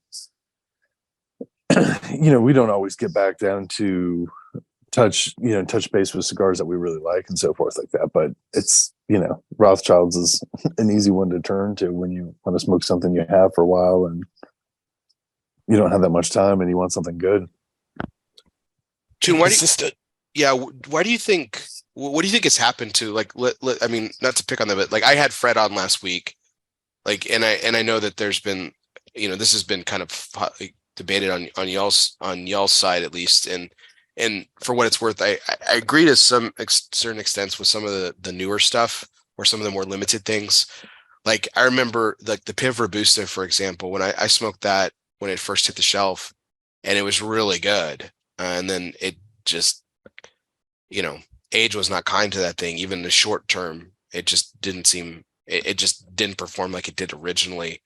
we don't always get back down to touch base with cigars that we really like and so forth like that. But it's Rothschilds is an easy one to turn to when you want to smoke something you have for a while and you don't have that much time and you want something good. Jiunn, why do you think? What do you think has happened to, like? I mean, not to pick on them, but like I had Fred on last week, like, and I know that there's been, this has been kind of debated on y'all's side at least, and for what it's worth, I agree to some certain extents with some of the newer stuff or some of the more limited things. Like I remember like the Piv Robusto, for example, when I smoked that when it first hit the shelf, and it was really good, and then it just, age was not kind to that thing. Even in the short term, it just didn't seem, it just didn't perform like it did originally.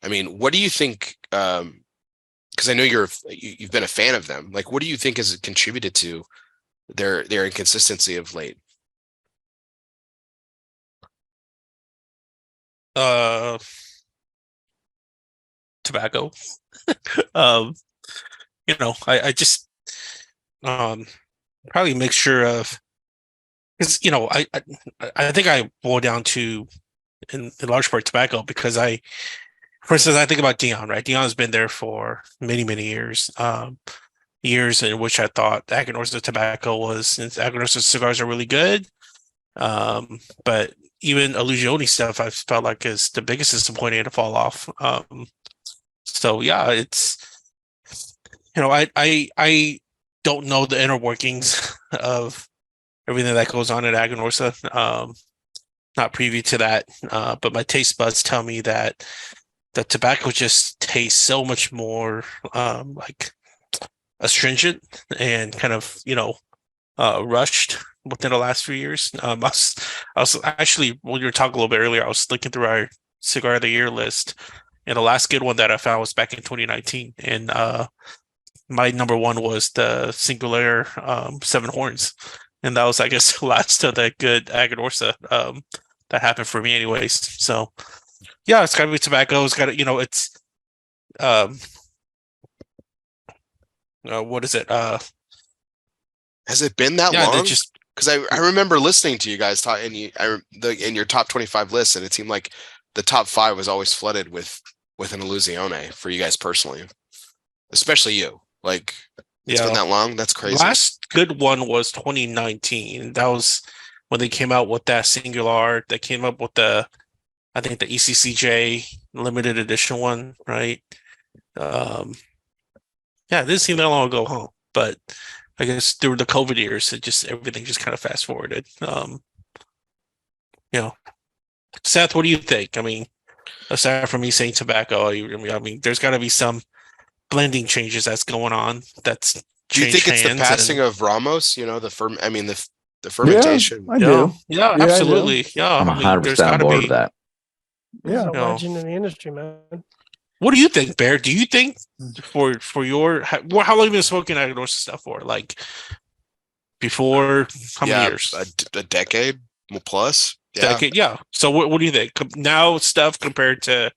I mean, what do you think? Because I know you've been a fan of them. Like, what do you think has contributed to their inconsistency of late? Tobacco. I just probably a mixture of, because I think I boil down to in large part tobacco, because for instance, I think about Dion, right? Dion has been there for many, many years. Years in which I thought Aganorsa tobacco since Aganorsa cigars are really good. But even Illusione stuff, I felt like is the biggest disappointing to fall off. So yeah, it's, I don't know the inner workings of everything that goes on at Aganorsa. Not privy to that, but my taste buds tell me that the tobacco just tastes so much more like astringent and kind of rushed within the last few years. I was actually, when you were talking a little bit earlier, I was looking through our cigar of the year list, and the last good one that I found was back in 2019, and my number one was the Singular Seven Horns, and that was, I guess, the last of the good Aganorsa that happened for me anyways. So yeah, it's gotta be tobacco. It's gotta, it's what is it? Has it been that long? Because I remember listening to you guys talk, and in your top 25 lists, and it seemed like the top 5 was always flooded with an Illusione for you guys personally, especially you. Like, it's been that long. That's crazy. Last good one was 2019. That was when they came out with that Singular. They came up with I think the ECCJ limited edition one, right? Yeah, it didn't seem that long ago, huh? But I guess through the COVID years, everything just kind of fast forwarded. Seth, what do you think? I mean, aside from me saying tobacco, I mean, there's got to be some blending changes that's going on that's Do you think it's the hands passing and- of Ramos? You know, the Yeah, fermentation. I do. Yeah, Yeah, I do. absolutely. Yeah, I'm I mean, 100% there's on got to board be. with that. He's Yeah. a You know. legend in the industry, man. What do you think, Bear? Do you think for your how long have you been smoking Aganorsa stuff for? Like before how many years? A decade plus. Yeah. Decade? Yeah. So what do you think now? Stuff compared to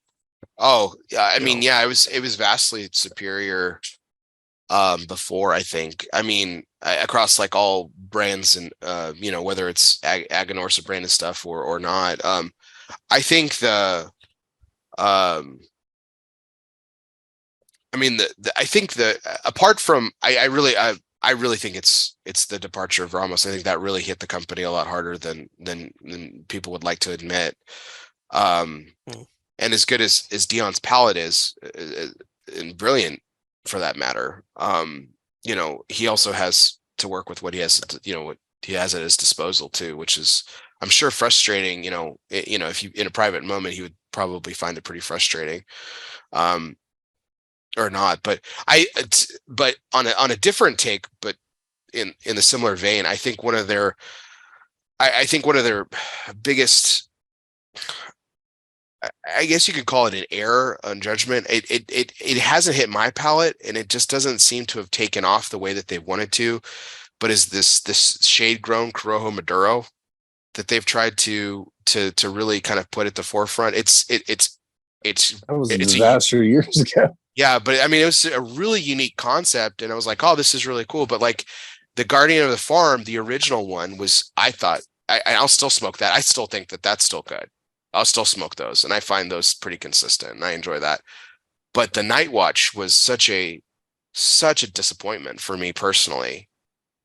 Oh, yeah. I You mean, know. yeah, it was vastly superior before, I think. I mean, across like all brands and you know, whether it's Aganorsa branded stuff or not. I think I mean I think apart from I really think it's the departure of Ramos. I think that really hit the company a lot harder than people would like to admit. And as good as Dion's palate is, and brilliant for that matter, you know, he also has to work with what he has, you know, what he has at his disposal too, which is, I'm sure, frustrating. You know, if you in a private moment, he would probably find it pretty frustrating, or not. But but on a different take, but in a similar vein, I think one of their, I think one of their biggest, I guess you could call it an error on judgment. It hasn't hit my palate, and it just doesn't seem to have taken off the way that they wanted to. But is this shade grown Corojo Maduro that they've tried to really kind of put at the forefront? It's That was a it's disaster years ago. yeah, but I mean, it was a really unique concept, and I was like, oh, this is really cool. But like the Guardian of the Farm, the original one was, I thought, I'll still smoke that. I still think that that's still good. I'll still smoke those, and I find those pretty consistent, and I enjoy that. But the Night Watch was such a disappointment for me personally,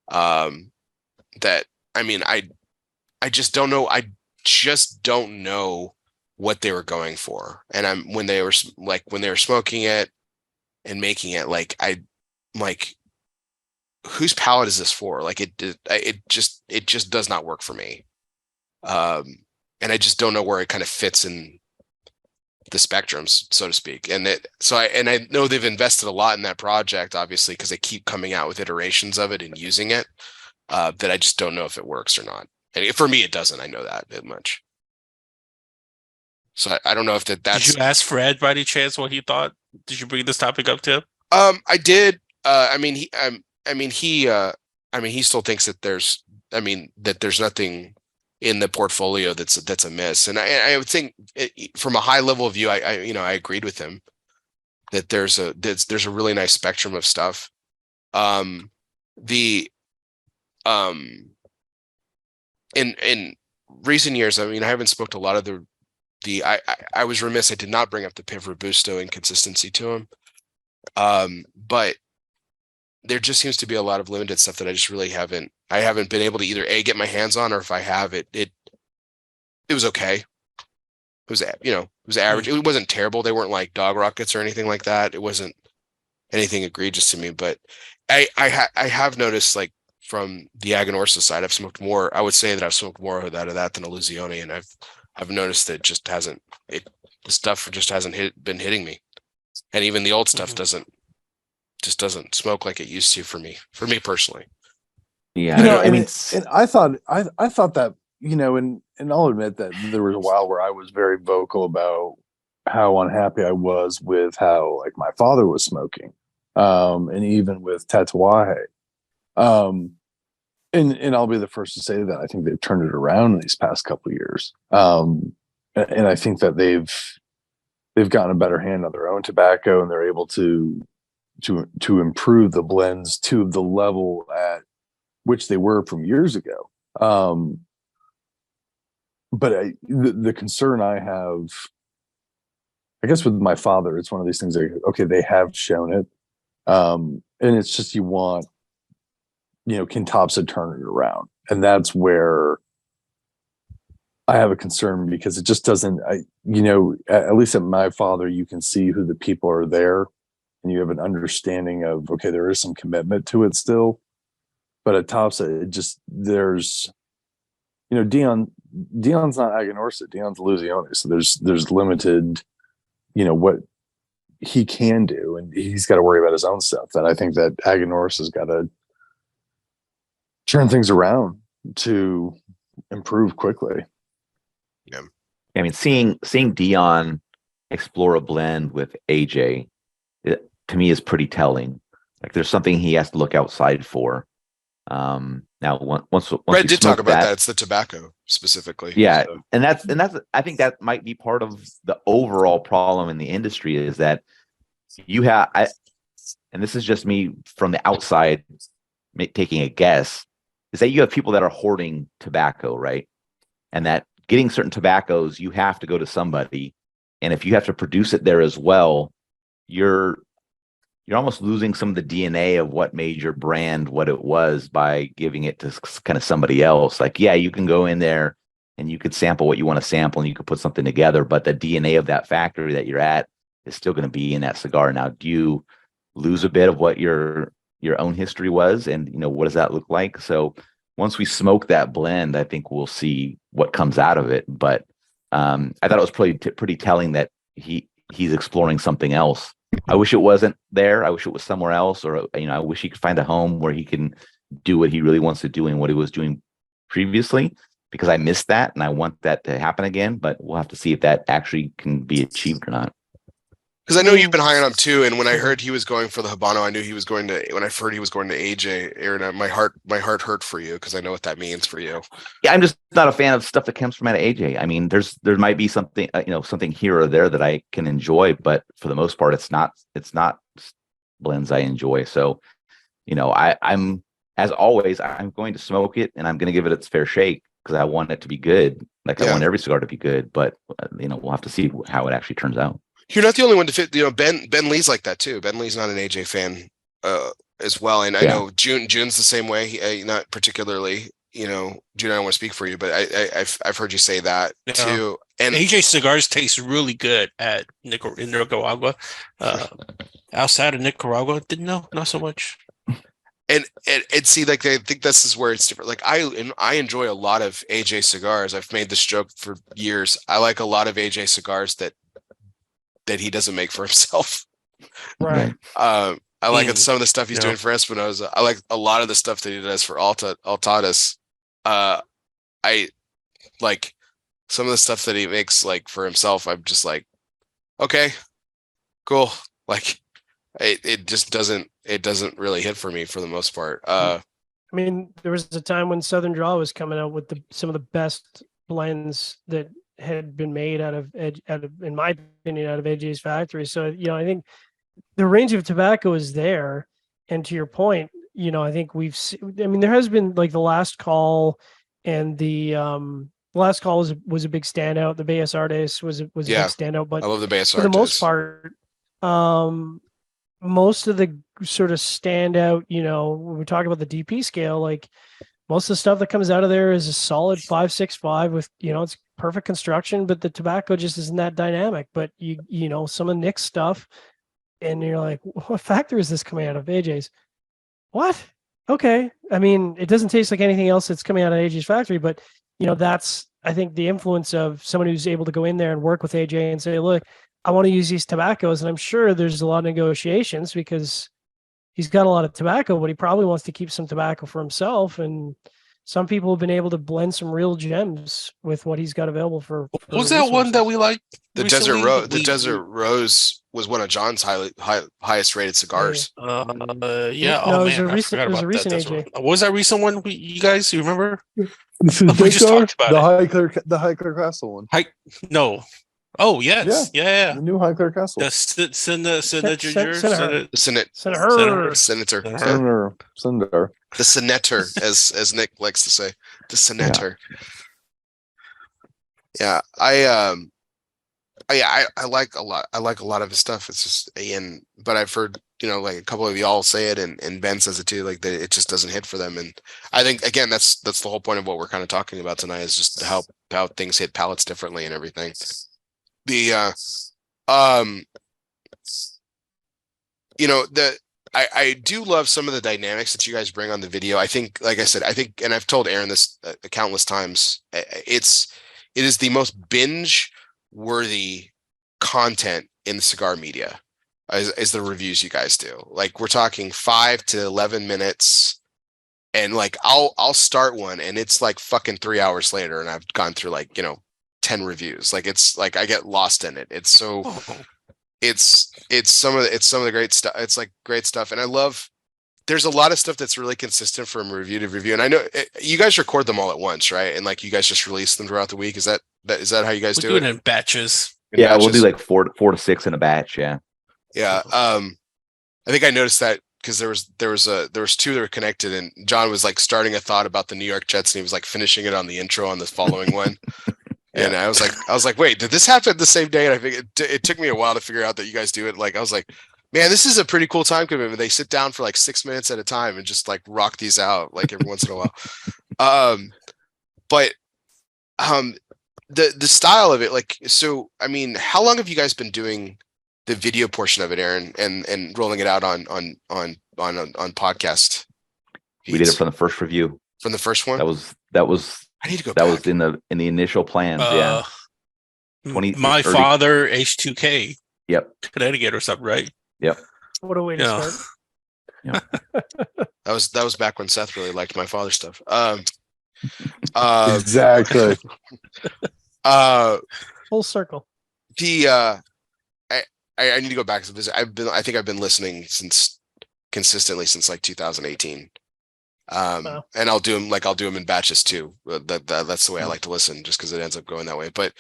that I mean, I just don't know. I just don't know what they were going for. And when they were smoking it and making it, like, I'm like, whose palate is this for? Like, it just does not work for me. And I just don't know where it kind of fits in the spectrums, so to speak. And I know they've invested a lot in that project, obviously, because they keep coming out with iterations of it and using it, that I just don't know if it works or not. And for me, it doesn't. I know that much. So I don't know if that's. Did you ask Fred by any chance what he thought? Did you bring this topic up to him? I did. I mean, he still thinks that there's nothing in the portfolio that's amiss. And I would think from a high level view, I agreed with him that there's a really nice spectrum of stuff. In recent years, I mean, I haven't smoked a lot of I was remiss. I did not bring up the Piv Robusto inconsistency to him. But there just seems to be a lot of limited stuff that I just really haven't been able to either get my hands on, or if I have it was okay. It was, it was average. It wasn't terrible. They weren't like dog rockets or anything like that. It wasn't anything egregious to me, but I have noticed, like, from the Aganorsa side, I've smoked more. I would say that I've smoked more of that than Illusione, and I've noticed that it just hasn't. The stuff just hasn't been hitting me, and even the old stuff doesn't smoke like it used to for me personally. Yeah, I mean, and I thought that, and I'll admit that there was a while where I was very vocal about how unhappy I was with how, like, my father was smoking, and even with Tatuaje. And I'll be the first to say that I think they've turned it around in these past couple of years. And I think that they've gotten a better hand on their own tobacco, and they're able to improve the blends to the level at which they were from years ago. But the concern I have, I guess, with my father, it's one of these things like, okay, they have shown it. And it's just, you want, can Topsa turn it around? And that's where I have a concern, because it just doesn't, at least at my father, you can see who the people are there, and you have an understanding of, okay, there is some commitment to it still. But at Topsa, it just, there's, Dion's not Aganorsa, Dion's Illusione. So there's limited, what he can do, and he's got to worry about his own stuff. And I think that Aganor's has got to turn things around to improve quickly. Yeah. I mean, seeing Dion explore a blend with AJ, to me, is pretty telling. Like, there's something he has to look outside for. Now, once Red we did talk smoke about that. It's the tobacco specifically. Yeah, so. and that's I think that might be part of the overall problem in the industry, is that and this is just me from the outside taking a guess, is that you have people that are hoarding tobacco, right? And that getting certain tobaccos, you have to go to somebody, and if you have to produce it there as well, you're almost losing some of the DNA of what made your brand what it was by giving it to kind of somebody else. Like, yeah, you can go in there and you could sample what you want to sample and you could put something together, but the DNA of that factory that you're at is still going to be in that cigar. Now, do you lose a bit of what your own history was? And, what does that look like? So once we smoke that blend, I think we'll see what comes out of it. But I thought it was pretty telling that he's exploring something else. I wish it wasn't there. I wish it was somewhere else, or I wish he could find a home where he can do what he really wants to do and what he was doing previously, because I missed that and I want that to happen again. But we'll have to see if that actually can be achieved or not. Because I know you've been high on him too, and when I heard he was going for the Habano, I knew he was going to. When I heard he was going to AJ, Aaron, my heart hurt for you, because I know what that means for you. Yeah, I'm just not a fan of stuff that comes from out of AJ. I mean, there might be something something here or there that I can enjoy, but for the most part, it's not blends I enjoy. So, I'm, as always, I'm going to smoke it and I'm going to give it its fair shake, because I want it to be good. Like, I want every cigar to be good, but we'll have to see how it actually turns out. You're not the only one to fit. Ben Lee's like that too. Ben Lee's not an AJ fan as well, and I know Jiunn's the same way. He, not particularly. Jiunn, I don't want to speak for you, but I've heard you say that too. And AJ cigars taste really good in Nicaragua. Outside of Nicaragua, not so much. And see, like, I think this is where it's different. Like, I enjoy a lot of AJ cigars. I've made this joke for years. I like a lot of AJ cigars that he doesn't make for himself. Right. I like some of the stuff he's doing for Espinosa. I like a lot of the stuff that he does for Altadas. I like some of the stuff that he makes, like, for himself. I'm just like, okay, cool. Like, it just doesn't really hit for me for the most part. I mean, there was a time when Southern Draw was coming out with some of the best blends that had been made out of, in my opinion, out of AJ's factory. So, I think the range of tobacco is there. And to your point, I think there has been, like, the Last Call, and the Last Call was a big standout. The Bellas Artes was a big standout, but I love the Bellas Artes. For the most part, most of the sort of standout, when we talk about the DP scale, like, most of the stuff that comes out of there is a solid 5.65 with, it's perfect construction, but the tobacco just isn't that dynamic. But some of Nick's stuff, and you're like, what factory is this coming out of? AJ's. What? Okay. I mean, it doesn't taste like anything else that's coming out of AJ's factory, but that's, I think, the influence of someone who's able to go in there and work with AJ and say, look, I want to use these tobaccos. And I'm sure there's a lot of negotiations, because he's got a lot of tobacco, but he probably wants to keep some tobacco for himself. And some people have been able to blend some real gems with what he's got available for what was that one that we liked? The recently? Desert Rose. The Desert Rose was one of John's highest rated cigars. Yeah. No, it was a recent AJ. What was that recent one? You guys, you remember? This is We just talked about the High Clear Castle one. No. Oh yes, yeah. The new High Clear Castle. The Senator. The Senator, as Nick likes to say, the Senator. Yeah, I like a lot. I like a lot of his stuff. It's just, but I've heard, like, a couple of y'all say it, and Ben says it too, like, that it just doesn't hit for them. And I think, again, that's the whole point of what we're kind of talking about tonight, is just how things hit palates differently and everything. I do love some of the dynamics that you guys bring on the video. I think, like I said, and I've told Aaron this countless times, it is the most binge-worthy content in the cigar media. is the reviews you guys do. Like we're talking 5 to 11 minutes, and like I'll start one and it's like fucking 3 hours later and I've gone through like, 10 reviews. Like it's like I get lost in it. It's so it's some of the great stuff. It's like great stuff, and I love. There's a lot of stuff that's really consistent from review to review, and I know you guys record them all at once, right? And like you guys just release them throughout the week. Is that how you guys do it? In batches. Yeah, we'll do like four to six in a batch. Yeah. Yeah. I think I noticed that because there was two that were connected, and John was like starting a thought about the New York Jets, and he was like finishing it on the intro on the following one. Yeah. And I was like, wait, did this happen the same day? And I think it took me a while to figure out that you guys do it. Like I was like, man, this is a pretty cool time commitment. They sit down for like 6 minutes at a time and just like rock these out like every once in a while. But the style of it, like, so I mean, how long have you guys been doing the video portion of it, Aaron, and rolling it out on podcast? We did it from the first review. From the first one? That was I need to go that back. was in the initial plans. Yeah. 20 my 30. father H2K. Yep. Connecticut or something, right? Yep. What a way to start. Yeah. That was back when Seth really liked my father's stuff. Exactly. Full circle. I need to go back to this. I think I've been listening consistently since like 2018. Wow. And I'll do them in batches too. That's the way I like to listen, just because it ends up going that way. But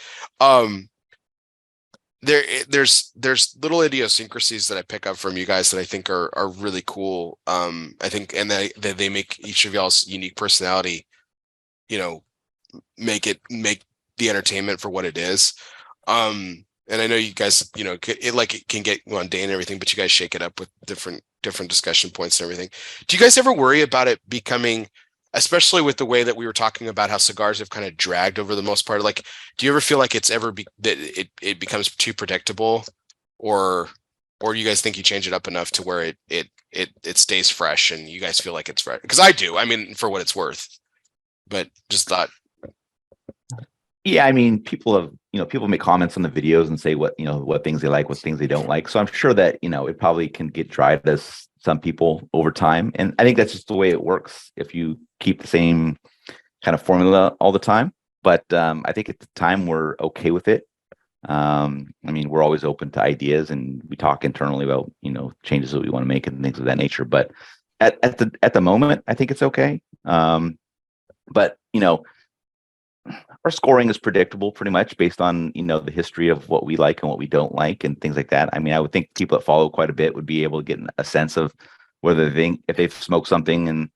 there's little idiosyncrasies that I pick up from you guys that I think are really cool. I think, and they make each of y'all's unique personality, make the entertainment for what it is. And I know you guys, it can get mundane and everything, but you guys shake it up with different discussion points and everything. Do you guys ever worry about it becoming, especially with the way that we were talking about how cigars have kind of dragged over the most part? Like, do you ever feel like it's ever that it becomes too predictable, or do you guys think you change it up enough to where it stays fresh and you guys feel like it's fresh? Because I do. I mean, for what it's worth, but just thought. Yeah, I mean, people make comments on the videos and say what things they like, what things they don't like. So I'm sure that, it probably can get dry to some people over time. And I think that's just the way it works if you keep the same kind of formula all the time. But I think at the time we're okay with it. I mean, we're always open to ideas, and we talk internally about, changes that we want to make and things of that nature. But at the moment, I think it's okay. But our scoring is predictable pretty much based on, the history of what we like and what we don't like and things like that. I mean, I would think people that follow quite a bit would be able to get a sense of whether they think, if they've smoked something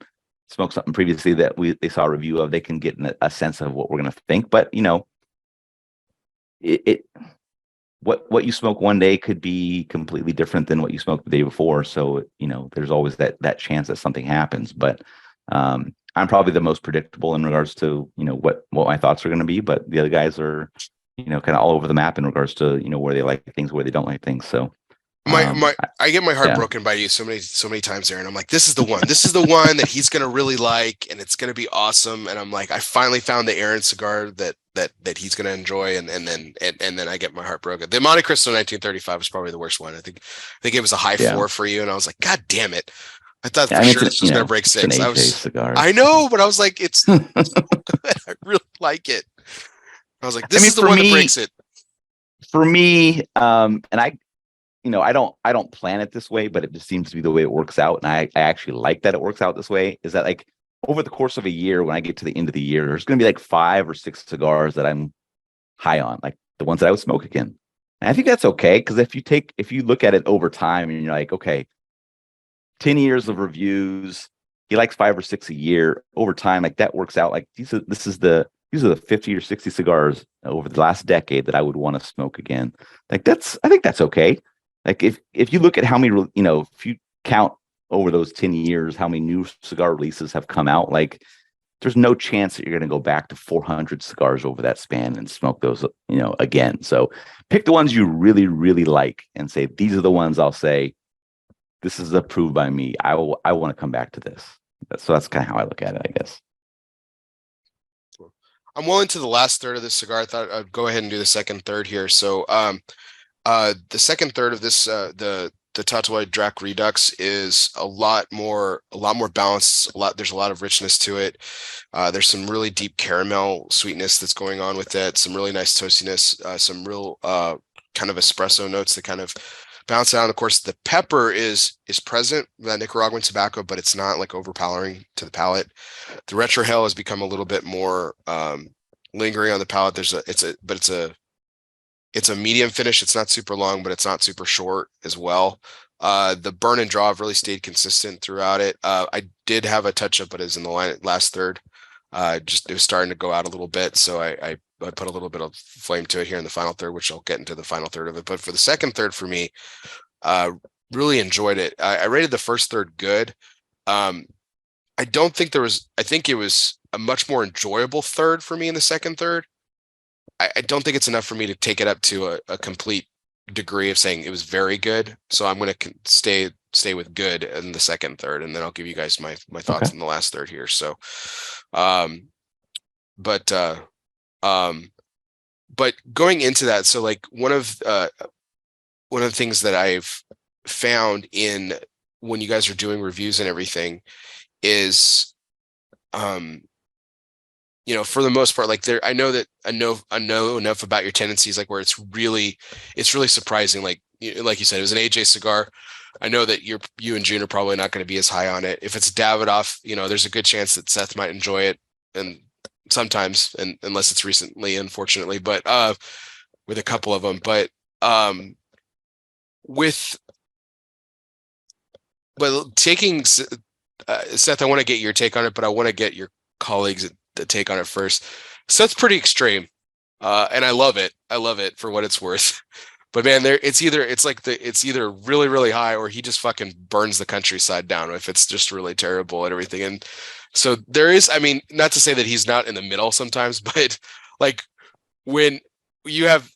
previously that they saw a review of, they can get a sense of what we're going to think. But, what you smoke one day could be completely different than what you smoked the day before. So, there's always that chance that something happens. But I'm probably the most predictable in regards to, what my thoughts are going to be, but the other guys are, kind of all over the map in regards to, where they like things, where they don't like things. So I get my heart broken by you so many times there. And I'm like, this is the one that he's going to really like, and it's going to be awesome. And I'm like, I finally found the Aaron cigar that he's going to enjoy. And then I get my heart broken. The Monte Cristo 1935 was probably the worst one. I think it was a high 4 for you. And I was like, God damn it. I thought for sure this was going to break 6. I know, but I was like, it's so good. I really like it. I was like, this is the one that breaks it. For me, and I don't plan it this way, but it just seems to be the way it works out. And I actually like that it works out this way, is that like over the course of a year, when I get to the end of the year, there's going to be like 5 or 6 cigars that I'm high on, like the ones that I would smoke again. And I think that's okay. Cause if you look at it over time and you're like, okay, 10 years of reviews, he likes 5 or 6 a year over time. Like that works out. Like these are the 50 or 60 cigars over the last decade that I would want to smoke again. Like I think that's okay. Like if you look at how many, if you count over those 10 years, how many new cigar releases have come out, like there's no chance that you're going to go back to 400 cigars over that span and smoke those, again. So pick the ones you really, really like and say, these are the ones I'll say, this is approved by me. I want to come back to this. So that's kind of how I look at it, I guess. I'm well into the last third of this cigar. I thought I'd go ahead and do the second third here. So the second third of this, the Tatuai Drac Redux is a lot more balanced. There's a lot of richness to it. There's some really deep caramel sweetness that's going on with it. Some really nice toastiness. Some real kind of espresso notes that kind of balance it out. And of course, the pepper is present with that Nicaraguan tobacco, but it's not like overpowering to the palate. The retrohale has become a little bit more lingering on the palate. It's a medium finish. It's not super long, but it's not super short as well. The burn and draw have really stayed consistent throughout it. I did have a touch up, but it was in the last third. It was starting to go out a little bit, so I put a little bit of flame to it here in the final third, which I'll get into the final third of it. But for the second third, for me, really enjoyed it. I rated the first third good. I think it was a much more enjoyable third for me in the second third. I don't think it's enough for me to take it up to a complete degree of saying it was very good. So I'm going to stay with good in the second third, and then I'll give you guys my thoughts in the last third here. So, but going into that, so like one of the things that I've found in when you guys are doing reviews and everything is, for the most part, like I know enough about your tendencies, like where it's really surprising. Like you said, it was an AJ cigar. I know that you and Jiunn are probably not going to be as high on it. If it's Davidoff, there's a good chance that Seth might enjoy it, and sometimes, and unless it's recently, unfortunately, but with a couple of them, but taking Seth, I want to get your take on it, but I want to get your colleagues the take on it first. Seth's pretty extreme, and I love it. I love it for what it's worth. But man, it's either really, really high, or he just fucking burns the countryside down if it's just really terrible and everything. And so there is, I mean, not to say that he's not in the middle sometimes, but like when you have,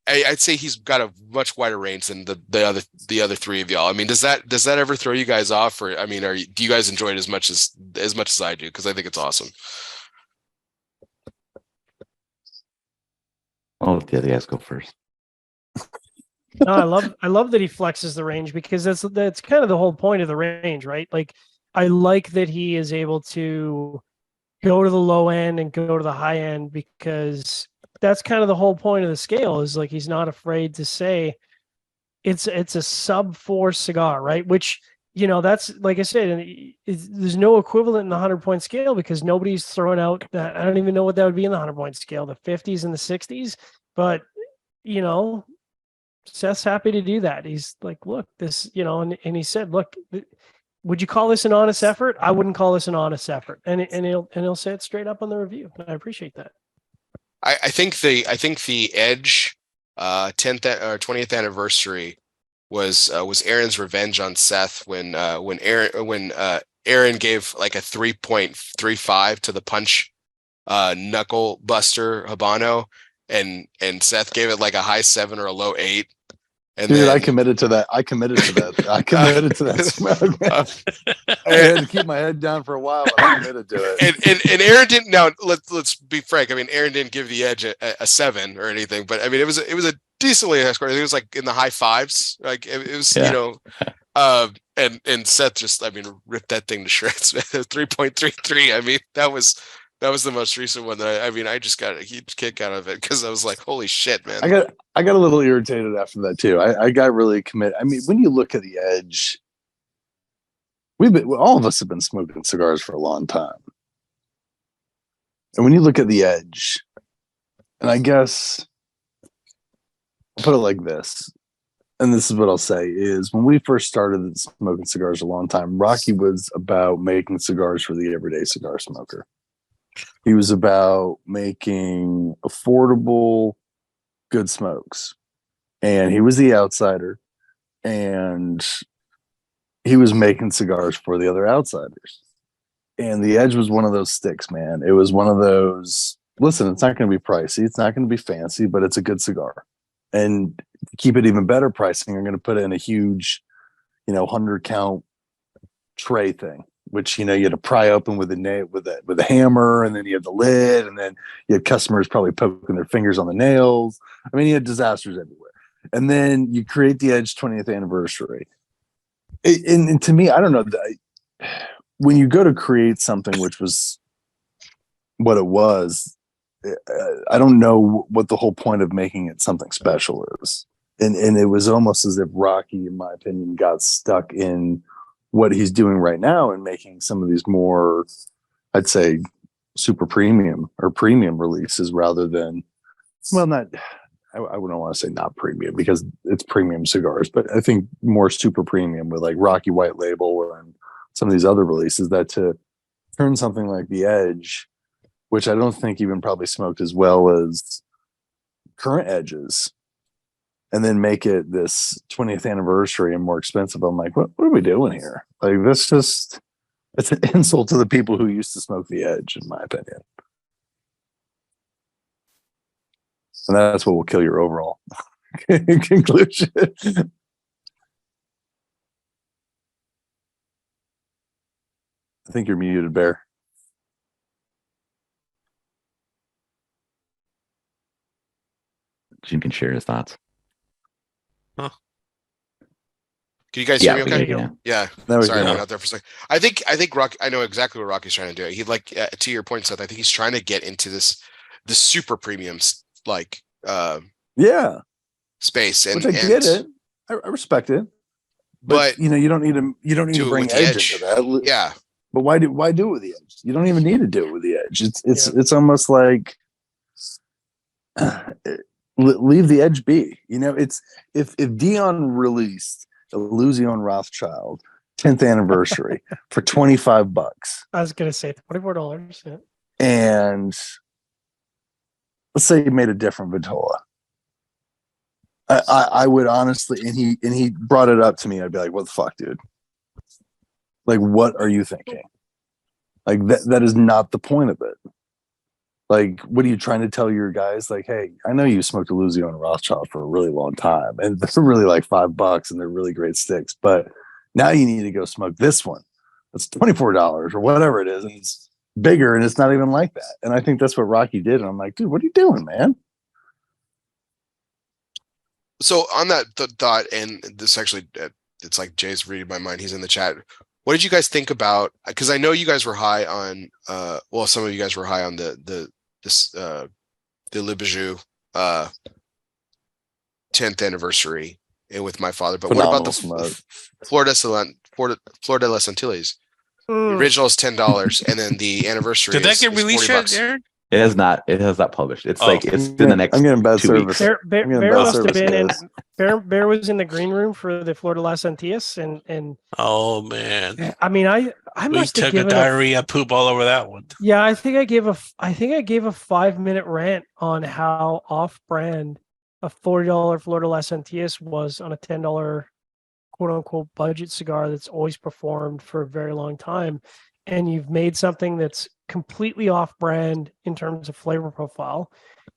I'd say he's got a much wider range than the other three of y'all. I mean, does that ever throw you guys off, or I mean, do you guys enjoy it as much as I do? Because I think it's awesome. Oh, the other guys go first. No, I love that he flexes the range, because that's kind of the whole point of the range, right? Like, I like that he is able to go to the low end and go to the high end, because that's kind of the whole point of the scale, is like he's not afraid to say it's a sub 4 cigar, right? Which, that's, like I said, there's no equivalent in the 100-point scale, because nobody's throwing out that. I don't even know what that would be in the 100-point scale, the 50s and the 60s. But Seth's happy to do that. He's like, look, this, and he said, look, would you call this an honest effort? I wouldn't call this an honest effort. And he'll say it straight up on the review. I appreciate that. I think the Edge 10th or 20th anniversary was Aaron's revenge on Seth when Aaron gave like a 3.35 to the Punch Knuckle Buster Habano, and Seth gave it like a high 7 or a low 8. And dude, then, I committed to that. I committed to that smoke, man. I had to keep my head down for a while, but I committed to it. And Aaron didn't. Now let's be frank. I mean, Aaron didn't give the Edge a 7 or anything, but I mean, it was a decently high score. I think it was like in the high 5s. Like it was, and Seth just, I mean, ripped that thing to shreds. 3.33. I mean, that was the most recent one that I just got a huge kick out of it, because I was like, holy shit, man. I got a little irritated after that too. I got really committed. I mean, when you look at the Edge, all of us have been smoking cigars for a long time. And when you look at the Edge, and I guess I'll put it like this, and this is what I'll say, is when we first started smoking cigars a long time, Rocky was about making cigars for the everyday cigar smoker. He was about making affordable, good smokes. And he was the outsider. And he was making cigars for the other outsiders. And the Edge was one of those sticks, man. It was one of those, listen, it's not going to be pricey. It's not going to be fancy, but it's a good cigar. And to keep it even better pricing, I'm going to put it in a huge, 100 count tray thing, which, you had to pry open with a hammer, and then you had the lid, and then you had customers probably poking their fingers on the nails. I mean, you had disasters everywhere. And then you create the Edge 20th anniversary. And to me, I don't know, when you go to create something which was what it was, I don't know what the whole point of making it something special is. And it was almost as if Rocky, in my opinion, got stuck in what he's doing right now and making some of these more, I'd say, super premium or premium releases rather than, well, not, I wouldn't want to say not premium because it's premium cigars, but I think more super premium with like Rocky White Label and some of these other releases, that to turn something like the Edge, which I don't think even probably smoked as well as current Edges, and then make it this 20th anniversary and more expensive. I'm like, what are we doing here? Like, it's an insult to the people who used to smoke the Edge, in my opinion. And that's what will kill your overall conclusion. I think you're muted, Bear. Jim can share his thoughts. Can you guys hear me okay? Yeah. Sorry, I went out there for a second. I think Rocky, I know exactly what Rocky's trying to do. He to your point, Seth, I think he's trying to get into the super premium space. And which I get it. I respect it. But you don't need to bring Edge into that. Yeah. But why do it with the Edge? You don't even need to do it with the Edge. It's almost like leave the Edge be. It's if Dion released Illusion Rothschild 10th anniversary for $25. I was gonna say $24. Yeah. And let's say he made a different Vitola. I would honestly, and he brought it up to me. I'd be like, "What the fuck, dude? Like, what are you thinking? Like that is not the point of it. Like, what are you trying to tell your guys? Like, hey, I know you smoked a Illusion Rothschild for a really long time, and they're really like $5, and they're really great sticks. But now you need to go smoke this one. It's $24 or whatever it is, and it's bigger, and it's not even like that. And I think that's what Rocky did. And I'm like, dude, what are you doing, man? So on that thought, and this actually, it's like Jay's reading my mind. He's in the chat. What did you guys think about? Because I know you guys were high on, some of you guys were high on the Le Bijou 10th anniversary and with my father. But Phenomenal what about the Flor de las Antilles? The original is $10, and then the anniversary. Did that get released yet, Aaron? It has not published. It's it's in the next. I'm getting bad 2 service. weeks. Bear must have been Bear was in the green room for the Flor de las Antilles, and oh man, I mean, I must have given a diarrhea poop all over that one. Yeah, I think I gave a 5-minute rant on how off-brand a $40 Flor de las Antilles was on a $10 quote unquote budget cigar that's always performed for a very long time, and you've made something that's completely off-brand in terms of flavor profile,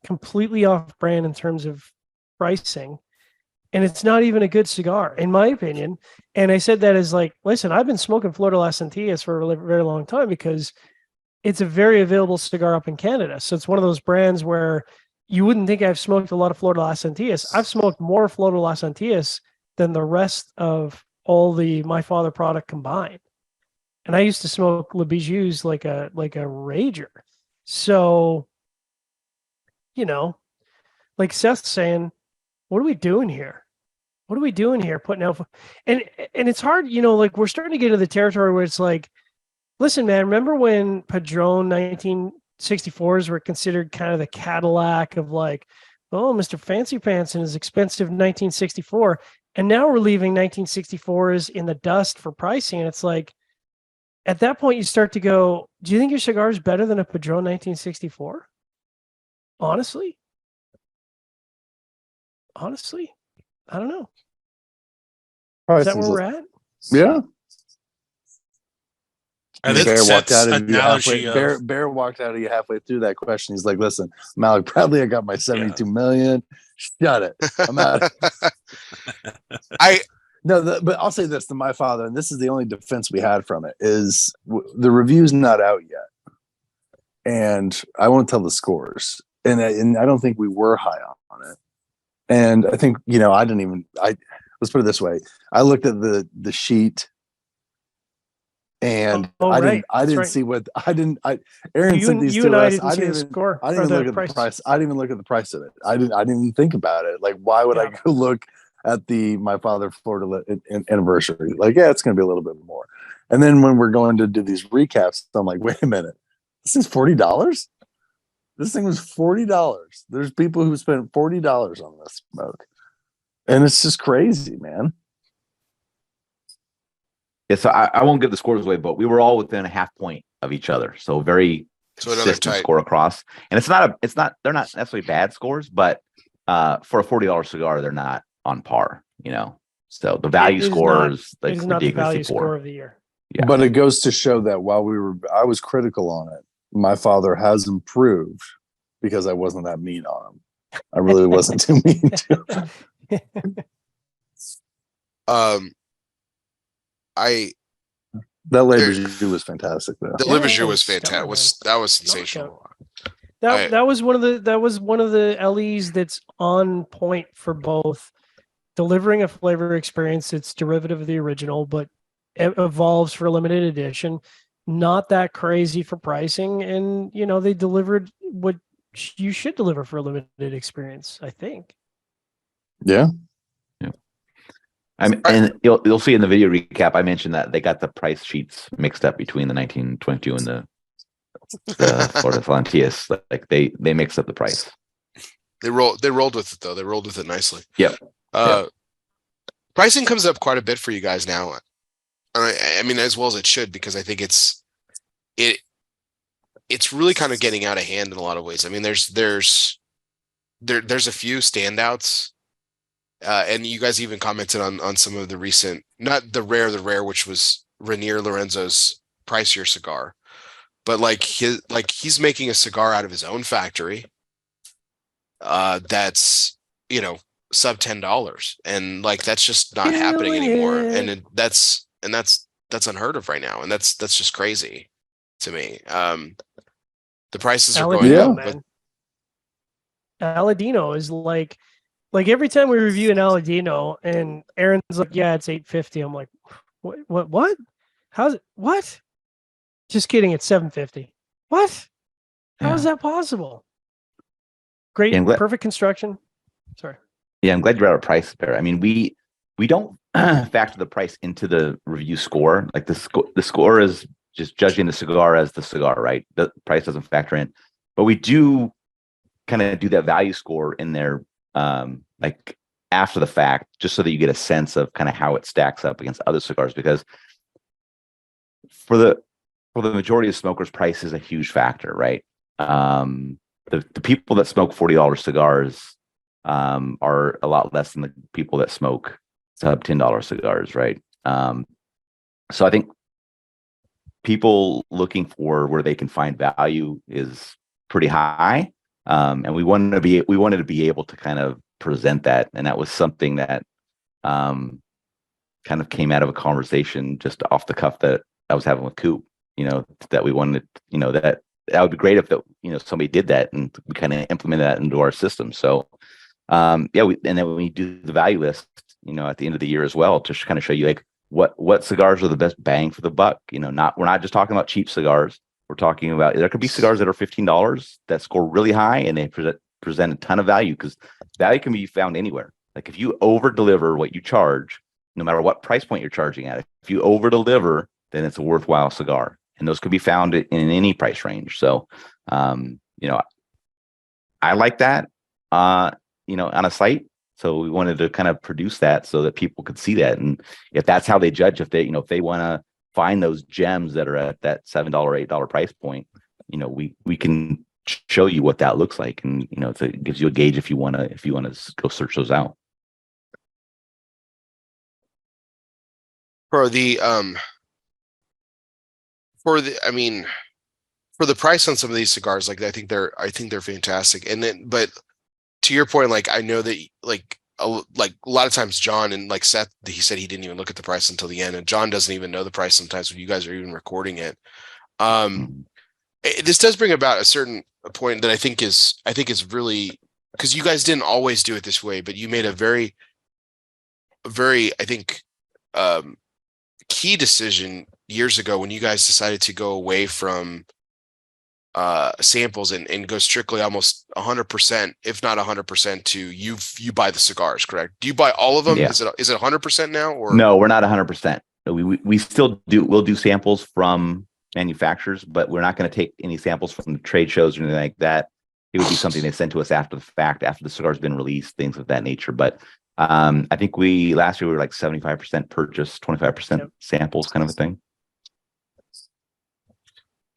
completely off-brand in terms of pricing, and it's not even a good cigar, in my opinion. And I said that as like, listen, I've been smoking Flor de las Antilles for a very long time because it's a very available cigar up in Canada. So it's one of those brands where you wouldn't think I've smoked a lot of Flor de las Antilles. I've smoked more Flor de las Antilles than the rest of all the My Father product combined. And I used to smoke Le Bijous like a rager. So, like Seth's saying, what are we doing here? What are we doing here? Putting out, and it's hard, like we're starting to get into the territory where it's like, listen, man, remember when Padron 1964s were considered kind of the Cadillac of like, oh, Mr. Fancy Pants and his expensive 1964. And now we're leaving 1964s in the dust for pricing. And it's like, at that point, you start to go, do you think your cigar is better than a Padron 1964? Honestly, I don't know. Is that where we're at? Yeah. Bear walked out of you Bear walked out of you halfway through that question. He's like, listen, Malik, probably I got my 72 million. Shut it. I'm out. But I'll say this to My Father, and this is the only defense we had from it, is the review's not out yet. And I won't tell the scores. And I don't think we were high on it. And I think, let's put it this way. I looked at the sheet and I didn't see what Aaron sent these to us. I didn't even look at the price. I didn't even look at the price of it. I didn't even think about it. Like, why would I go look at my father Florida anniversary? Like, yeah, it's going to be a little bit more. And then when we're going to do these recaps, I'm like, wait a minute, this is $40. This thing was $40. There's people who spent $40 on this smoke, and it's just crazy, man. Yeah, so I won't give the scores away, but we were all within a half point of each other. So very consistent score across. And they're not necessarily bad scores, but for a $40 cigar, they're not on par, So the value score is like ridiculously not the value poor. Score of the year. Yeah. But it goes to show that I was critical on it. My father has improved because I wasn't that mean on him. I really wasn't too mean to him. That Leverjus was fantastic though. The Leverjus was fantastic. That was sensational. That was one of the LEs that's on point for both delivering a flavor experience that's derivative of the original, but it evolves for a limited edition. Not that crazy for pricing, and they delivered what you should deliver for a limited experience, I think. Yeah. And you'll see in the video recap, I mentioned that they got the price sheets mixed up between the 1922 and the Florida Atlantis. Like they mixed up the price. They rolled with it though. They rolled with it nicely. Yep. Pricing comes up quite a bit for you guys now. I mean, as well as it should, because I think it's really kind of getting out of hand in a lot of ways. I mean, there's a few standouts. And you guys even commented on some of the recent, not the rare, which was Rainier Lorenzo's pricier cigar, but he's making a cigar out of his own factory. That's sub $10, and that's just not happening anymore. And that's unheard of right now, and that's just crazy to me. The prices are going up. But Aladino is like every time we review an Aladino and Aaron's like, yeah, it's $850. I'm like, what? How's it? What? Just kidding. It's $750. What? How is that possible? Great. Perfect construction. Sorry. Yeah. I'm glad you brought up price there. I mean, we don't factor the price into the review score. Like the score is just judging the cigar as the cigar, right? The price doesn't factor in, but we do kind of do that value score in there. Like after the fact, just so that you get a sense of kind of how it stacks up against other cigars, because for the majority of smokers, price is a huge factor, right? The people that smoke $40 cigars are a lot less than the people that smoke sub $10 cigars, right? So I think people looking for where they can find value is pretty high. And we wanted to be able to kind of present that, and that was something that kind of came out of a conversation just off the cuff that I was having with Coop. That we wanted, that would be great if somebody did that and we kind of implemented that into our system. So and then we do the value list, at the end of the year as well, to kind of show you what cigars are the best bang for the buck. We're not just talking about cheap cigars. We're talking about, there could be cigars that are $15 that score really high and they present a ton of value, because value can be found anywhere. Like if you over deliver what you charge, no matter what price point you're charging at, if you over deliver, then it's a worthwhile cigar, and those could be found in any price range. So, I like that, on a site. So we wanted to kind of produce that so that people could see that. And if that's how they judge, if they want to find those gems that are at that $7, $8 price point, we can show you what that looks like, and it gives you a gauge if you want to go search those out. For the price on some of these cigars, I think they're fantastic. And then, but to your point, I know that a lot of times John and Seth, he said he didn't even look at the price until the end, and John doesn't even know the price sometimes when you guys are even recording it. This does bring about a certain point that I think is really because you guys didn't always do it this way, but you made a very, I think, key decision years ago when you guys decided to go away from samples and go strictly almost 100%, if not 100%, to you buy the cigars, correct? Do you buy all of them? Yeah. Is it 100% now, or No, we're not 100%. We still we'll do samples from manufacturers, but we're not going to take any samples from the trade shows or anything like that. It would be something they send to us after the fact, after the cigar's been released, things of that nature. But I think last year we were like 75% purchase, 25% samples, kind of a thing.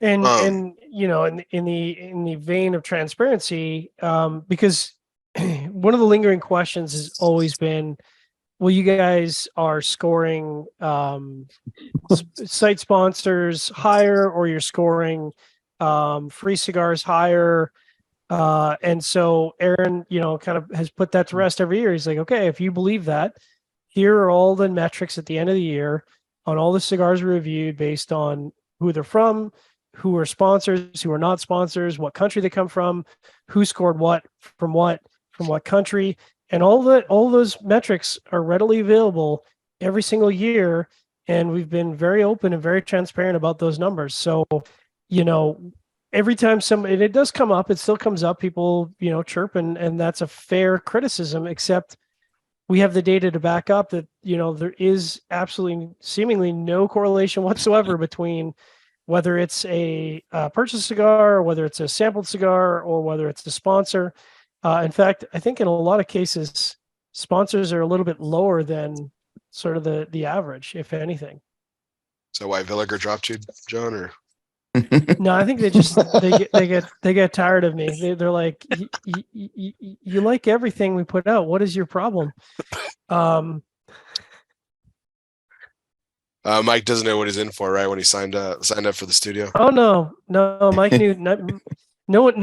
And you know, in the vein of transparency, because one of the lingering questions has always been, well, you guys are scoring site sponsors higher, or you're scoring free cigars higher. And so Aaron, you know, kind of has put that to rest every year. He's like, okay, if you believe that, here are all the metrics at the end of the year on all the cigars reviewed based on who they're from, who are sponsors, who are not sponsors, what country they come from, who scored what, from what country. And all those metrics are readily available every single year. And we've been very open and very transparent about those numbers. So, you know, every time and it does come up, it still comes up, people, you know, chirp, and that's a fair criticism, except we have the data to back up that, you know, there is absolutely seemingly no correlation whatsoever between whether it's a purchased cigar, or whether it's a sampled cigar, or whether it's a sponsor. In fact, I think in a lot of cases, sponsors are a little bit lower than sort of the average, if anything. so why Villiger dropped you, John? Or No, I think they get tired of me. They're like, you like everything we put out. What is your problem? Mike doesn't know what he's in for, right? When he signed up for the studio. Oh no, Mike knew. No one.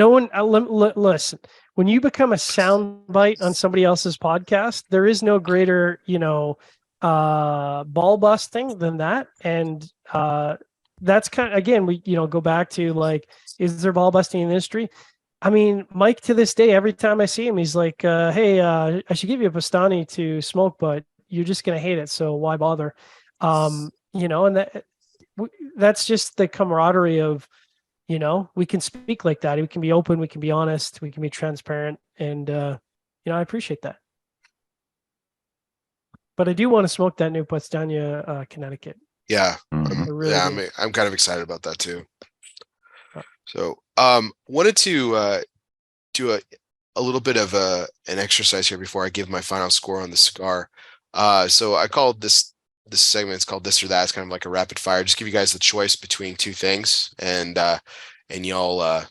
Listen, when you become a soundbite on somebody else's podcast, there is no greater, you know, ball busting than that. And that's kind of, again, we, you know, go back to like, is there ball busting in the industry? I mean, Mike, to this day, every time I see him, he's like, hey, I should give you a Pastani to smoke, but you're just gonna hate it, so why bother? You know, and that's just the camaraderie of, you know, we can speak like that. We can be open, we can be honest, we can be transparent. And, you know, I appreciate that. But I do want to smoke that new Pastania, Connecticut. Yeah. Really do. I'm kind of excited about that too. So, wanted to do a little bit of an exercise here before I give my final score on the cigar. So I called this segment, it's called This or That. It's kind of like a rapid fire. Just give you guys the choice between two things, and y'all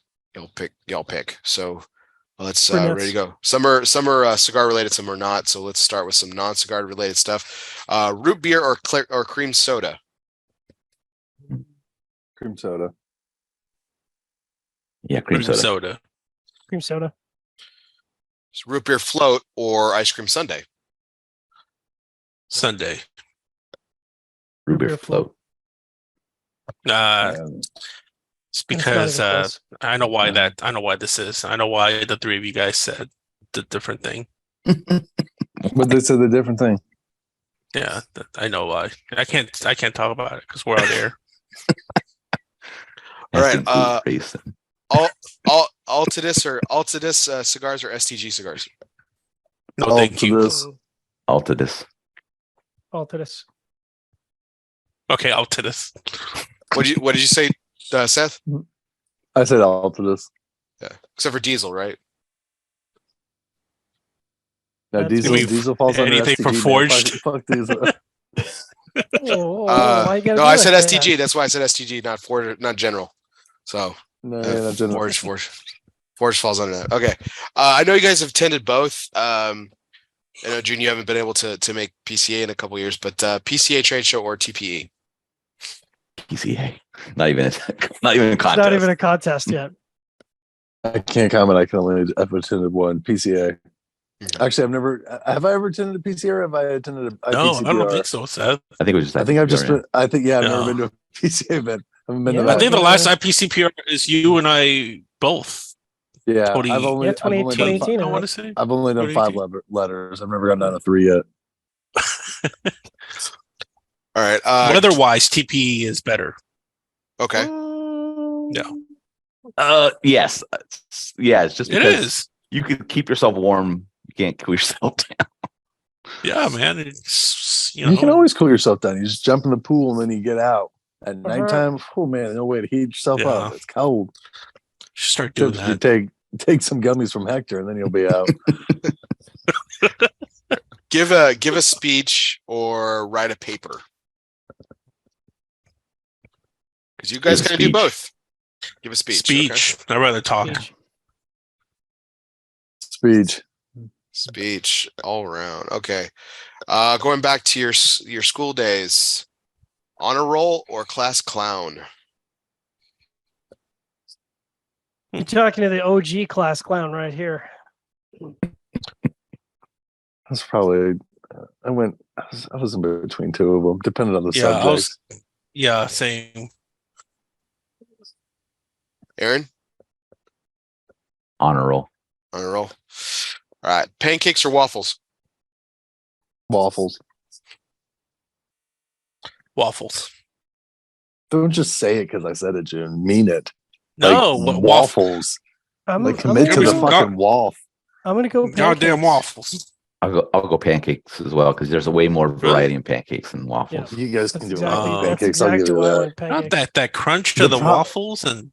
pick. So let's ready to go. Some are cigar related, some are not. So let's start with some non-cigar related stuff. Root beer or cream soda? Cream soda. Yeah, cream soda. Cream soda. Root beer float or ice cream sundae? Sunday. Root beer float. It's because I know why this is. I know why the three of you guys said the different thing. But they said the different thing. Yeah, I know why. I can't talk about it because we're out there. All right. Altadis cigars or STG cigars? No, thank you. Altadis. Okay, Altadis. What did you say, Seth? I said Altadis. Yeah, except for Diesel, right? No, Diesel falls under anything STG. for forged. Fuck Diesel. No, I said STG. That's why I said STG, not Ford, not General. So No, not General. Forged falls under that. Okay, I know you guys have tended both. I know, Jiunn, you haven't been able to make PCA in a couple of years, but PCA trade show or TPE? PCA. Not even a contest. Not even a contest yet. I can't comment. I've attended one PCA. Actually, have I ever attended a PCA or have I attended a No, PCPR? I don't think so, Seth. I think it was just. I've never been to a PCA event. I haven't been to I that. think the last IPCPR is you and I both. Yeah, 20 I've only 2018. I want to say. I've only done 5 letters. I've never gotten down to 3 yet. All right. Weather-wise, TP is better. Okay. Yes. Yeah, it's just It because is. you can keep yourself warm. You can't cool yourself down. Yeah, man. It's You can always cool yourself down. You just jump in the pool and then you get out. At Uh-huh. nighttime, oh man, no way to heat yourself up. It's cold. Should start doing Except if that. you take some gummies from Hector and then you'll be out. Give a speech or write a paper. Because you guys gotta do both. Give a speech. Speech. Okay. I'd rather talk. Speech. All around. Okay. Going back to your school days, honor roll or class clown? You're talking to the OG class clown right here. That's probably. I was in between 2 of them, depending on the subject. Same. Aaron? Honor roll. Honor roll. All right. Pancakes or waffles? Waffles. Don't just say it because I said it, Jiunn. Mean it. No, like, waffles. Commit to the fucking waffle. I'm gonna go pancakes. Goddamn waffles. I'll go pancakes as well because there's a way more variety in pancakes than waffles. Yeah. You guys can do pancakes. Pancakes. I'll give you Not that crunch to the waffles and.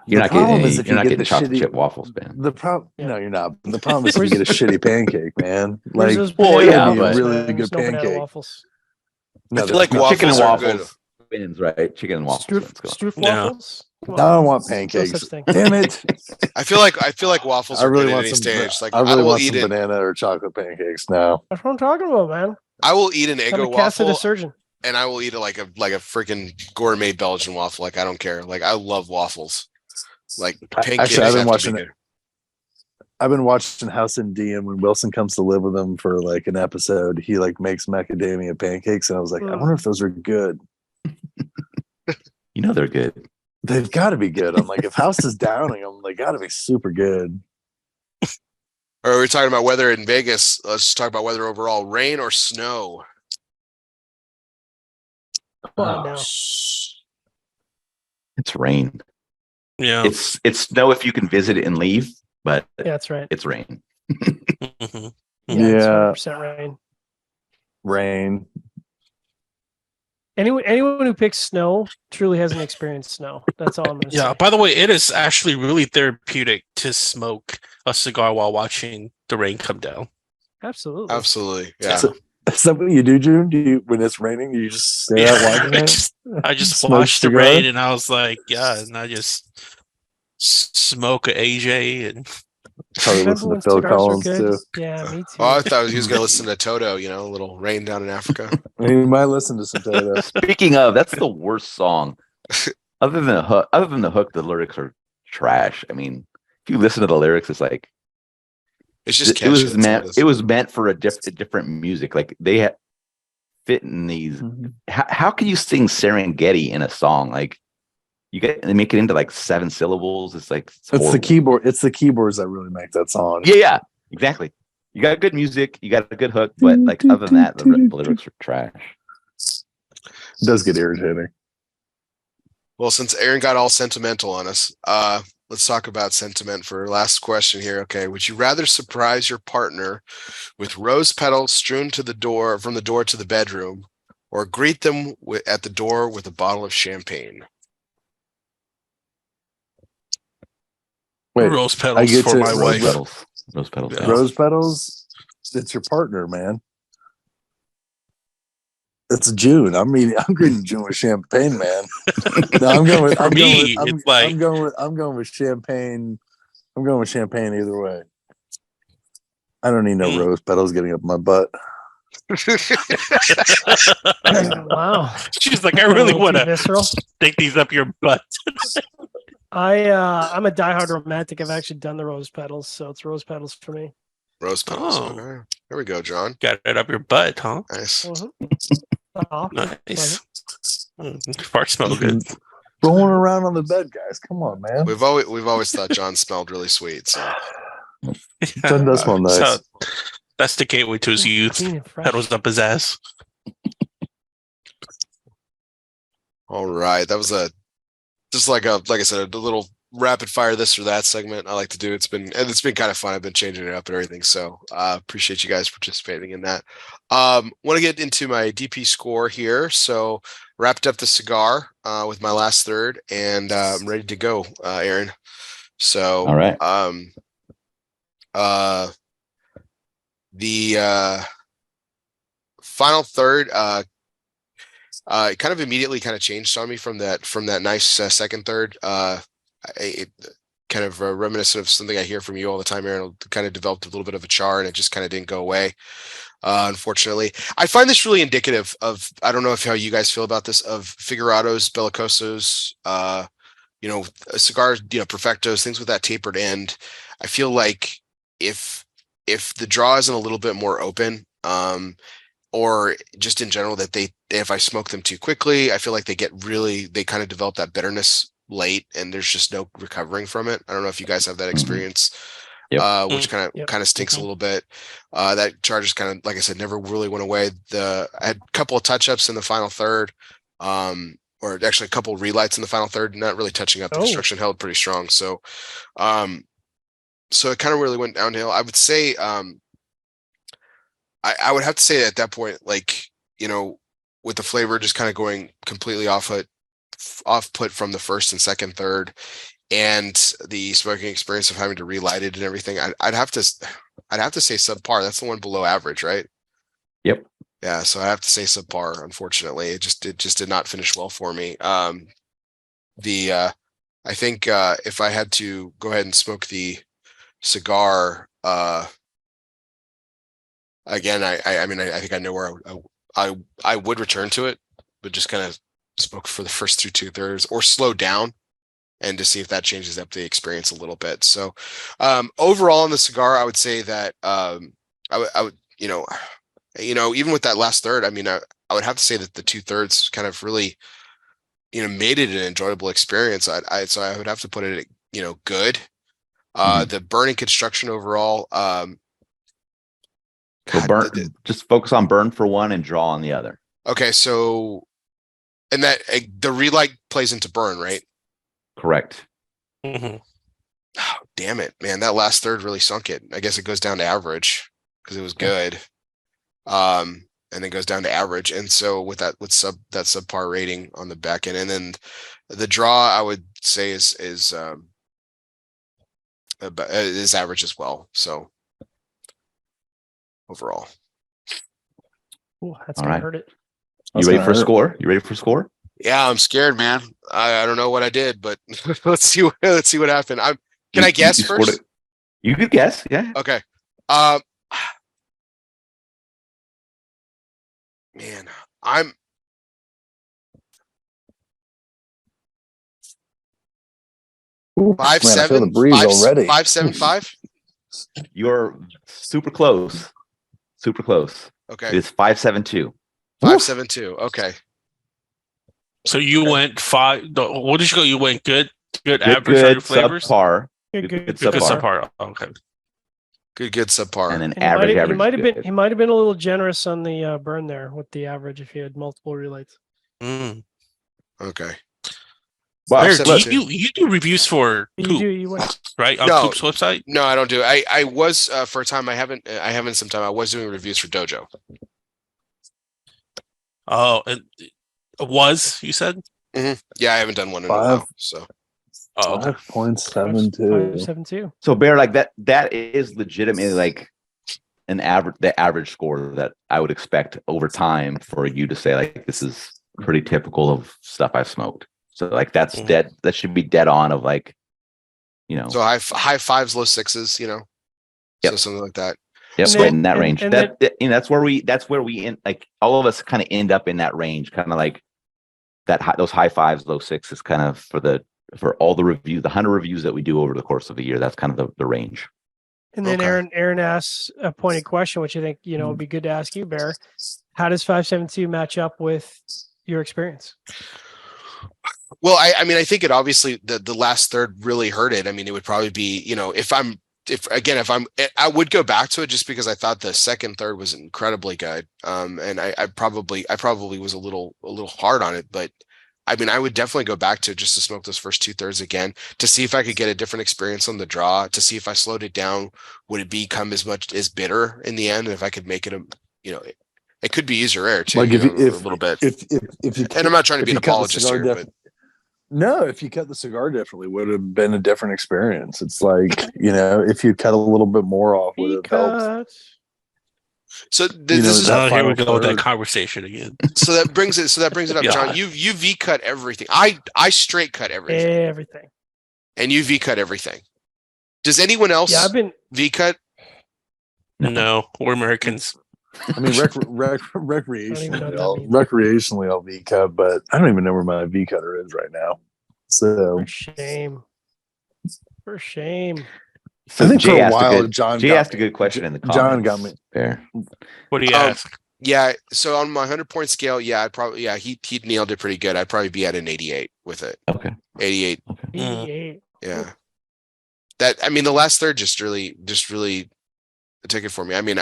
You're not getting chocolate chip waffles, man. The problem, no, you're not. The problem is if you get a shitty pancake, man. Like, but really good pancake. Waffles. No, I feel like waffles chicken and are waffles good. wins, right? Chicken and waffles. Stroof waffles. I don't want pancakes. Damn it! I feel like waffles. I really good want at any some. stage. Like I really will want eat some banana or chocolate pancakes now. That's what I'm talking about, man. I will eat an Eggo waffle, surgeon. and I will eat it like a freaking gourmet Belgian waffle. Like I don't care. Like I love waffles. Like pancakes. Actually, I've been watching House and D, and when Wilson comes to live with him for like an episode, he like makes macadamia pancakes, and I was like, I wonder if those are good. You know they're good. They've got to be good. I'm like, if House is downing them, they got to be super good. Or we're talking about weather in Vegas. Let's talk about weather overall. Rain or snow? It's rain. Yeah, it's snow if you can visit it and leave, but that's right. It's rain. Yeah, 100% rain. Anyone who picks snow truly hasn't experienced snow. That's all I'm going to say. Yeah. By the way, it is actually really therapeutic to smoke a cigar while watching the rain come down. Absolutely. Yeah. So, is that what you do, Jiunn? Do you, when it's raining, you just stay out watching it? I just watched the rain, and I was like, and I just smoke a AJ and probably listen to Phil Collins too. Yeah, me too. Oh, I thought he was going to listen to Toto. A little rain down in Africa. He might listen to some Toto. Speaking of, that's the worst song. Other than the hook, the lyrics are trash. I mean, if you listen to the lyrics, it's like it's just it was meant for a different music. Like they fit in these. Mm-hmm. How can you sing Serengeti in a song? Like they make it into like 7 syllables. It's like it's the keyboard. It's the keyboards that really make that song. Yeah, exactly. You got good music, you got a good hook, but like other than that, the lyrics are trash. It does get irritating. Well, since Aaron got all sentimental on us, let's talk about sentiment for last question here. Okay, would you rather surprise your partner with rose petals strewn from the door to the bedroom, or greet them at the door with a bottle of champagne? Wait, rose petals for my wife. Rose petals. Yeah. Rose petals. It's your partner, man. It's Jiunn. I'm greeting Jiunn with champagne, man. No, I'm going with. I'm going with champagne. I'm going with champagne either way. I don't need no rose petals getting up my butt. Wow. She's like, I really want to stick these up your butt. I'm a diehard romantic. I've actually done the rose petals, so it's rose petals for me. Rose petals. Oh. Okay. There we go, John. Got it up your butt, huh? Nice. Mm-hmm. Nice. Fart smell good. rolling around on the bed, guys. Come on, man. We've always thought John smelled really sweet. So John does smell nice. So that's the gateway to his youth. Clean and fresh. Pedals up his ass. all right, that was just like I said, a little rapid fire this or that segment I like to do. It's been kind of fun. I've been changing it up and everything. So appreciate you guys participating in that. Want to get into my DP score here. So wrapped up the cigar with my last third, and I'm ready to go, Aaron. So All right. The final third it kind of immediately kind of changed on me from that nice second third. It kind of reminiscent of something I hear from you all the time, Aaron. It kind of developed a little bit of a char, and it just kind of didn't go away. Unfortunately, I find this really indicative of, I don't know how you guys feel about this, of Figurados, Bellicosos, cigars, Perfectos, things with that tapered end. I feel like if the draw isn't a little bit more open, or just in general that if I smoke them too quickly, I feel like they kind of develop that bitterness late, and there's just no recovering from it. I don't know if you guys have that experience. Yep. Which kind of stinks a little bit. That charge is kind of, like I said, never really went away. I had a couple of touch-ups in the final third, or actually a couple of relights in the final third, not really touching up. The destruction held pretty strong. So it kind of really went downhill. I would say I would have to say at that point, like, with the flavor just kind of going completely off put from the first and second third, and the smoking experience of having to relight it and everything, I'd have to say subpar. That's the one below average, right? Yep. Yeah, so I have to say subpar. Unfortunately, it just did not finish well for me. I think if I had to go ahead and smoke the cigar again, I mean, I think I know where I would return to it, but just kind of smoke for the first two thirds, or slow down, and to see if that changes up the experience a little bit. So overall in the cigar, I would say that I would even with that last third, I mean, I would have to say that the 2/3 kind of really made it an enjoyable experience. So I would have to put it good. The burning construction overall, So just focus on burn for one and draw on the other. Okay, so and that the relight plays into burn, right? Correct. Mm-hmm. Oh, damn it, man! That last third really sunk it. I guess it goes down to average because it was good, and then goes down to average. And so with that subpar rating on the back end, and then the draw, I would say is average as well. So overall, That's gonna hurt it. You ready for a score? You ready for a score? Yeah, I'm scared, man. I don't know what I did, but let's see what happened. Can I guess first? You could guess, yeah. Okay. Man, I'm 5'7", 5'7", 5". You're super close. Super close. Okay. It's 5.72. 5.72. Okay. So you went 5. What did you go? You went good average on your flavors? Subpar. Good subpar. Okay. Good subpar. And then average. He might have been a little generous on the burn there with the average if he had multiple relights. Okay. Wow. You do reviews for Coop, right? On Coop's website? No, I don't do. I was for a time. I haven't some time. I was doing reviews for Dojo. Oh, and you said? Mm-hmm. Yeah, I haven't done one in a while. So 5.72. 5.72. So Bear, like that is legitimately like the average score that I would expect over time for you to say like this is pretty typical of stuff I've smoked. So like that's dead. That should be dead on of like, So high 5s, low 6s, Yep. So something like that. Yep, So, right in that range. That's where we end, like all of us kind of end up in that range, kind of like those high 5s, low 6s kind of for all the reviews, the 100 reviews that we do over the course of the year. That's kind of the range. And then Aaron asks a pointed question, which I think would be good to ask you, Bear. How does 5.72 match up with your experience? Well, I mean, I think it obviously the last third really hurt it. I mean, it would probably be, if I would go back to it just because I thought the second third was incredibly good. And I probably was a little hard on it, but I mean, I would definitely go back to just to smoke those first 2/3 again to see if I could get a different experience on the draw, to see if I slowed it down, would it become as bitter in the end? And if I could make it it could be easier air too, Like if a little bit. If you And I'm not trying to be an apologist here, but no, if you cut the cigar differently, would have been a different experience. It's like, if you cut a little bit more off, would have helped. So this is here we go third. with that conversation again. So that brings it up, Yeah. John. You V cut everything. I straight cut everything. Everything. And you V cut everything. Does anyone else Yeah, I've been V cut? No, we're Americans. I mean, recreationally, I'll V cut, but I don't even know where my V cutter is right now. So for shame. So I think Jay for a asked while, Jay asked a good question in the comments. John got me. There. What do you ask? Yeah. So on my 100-point scale, I'd probably he nailed it pretty good. I'd probably be at an 88 with it. Okay. 88. Okay. 88. Yeah. The last third just really took it for me. I mean,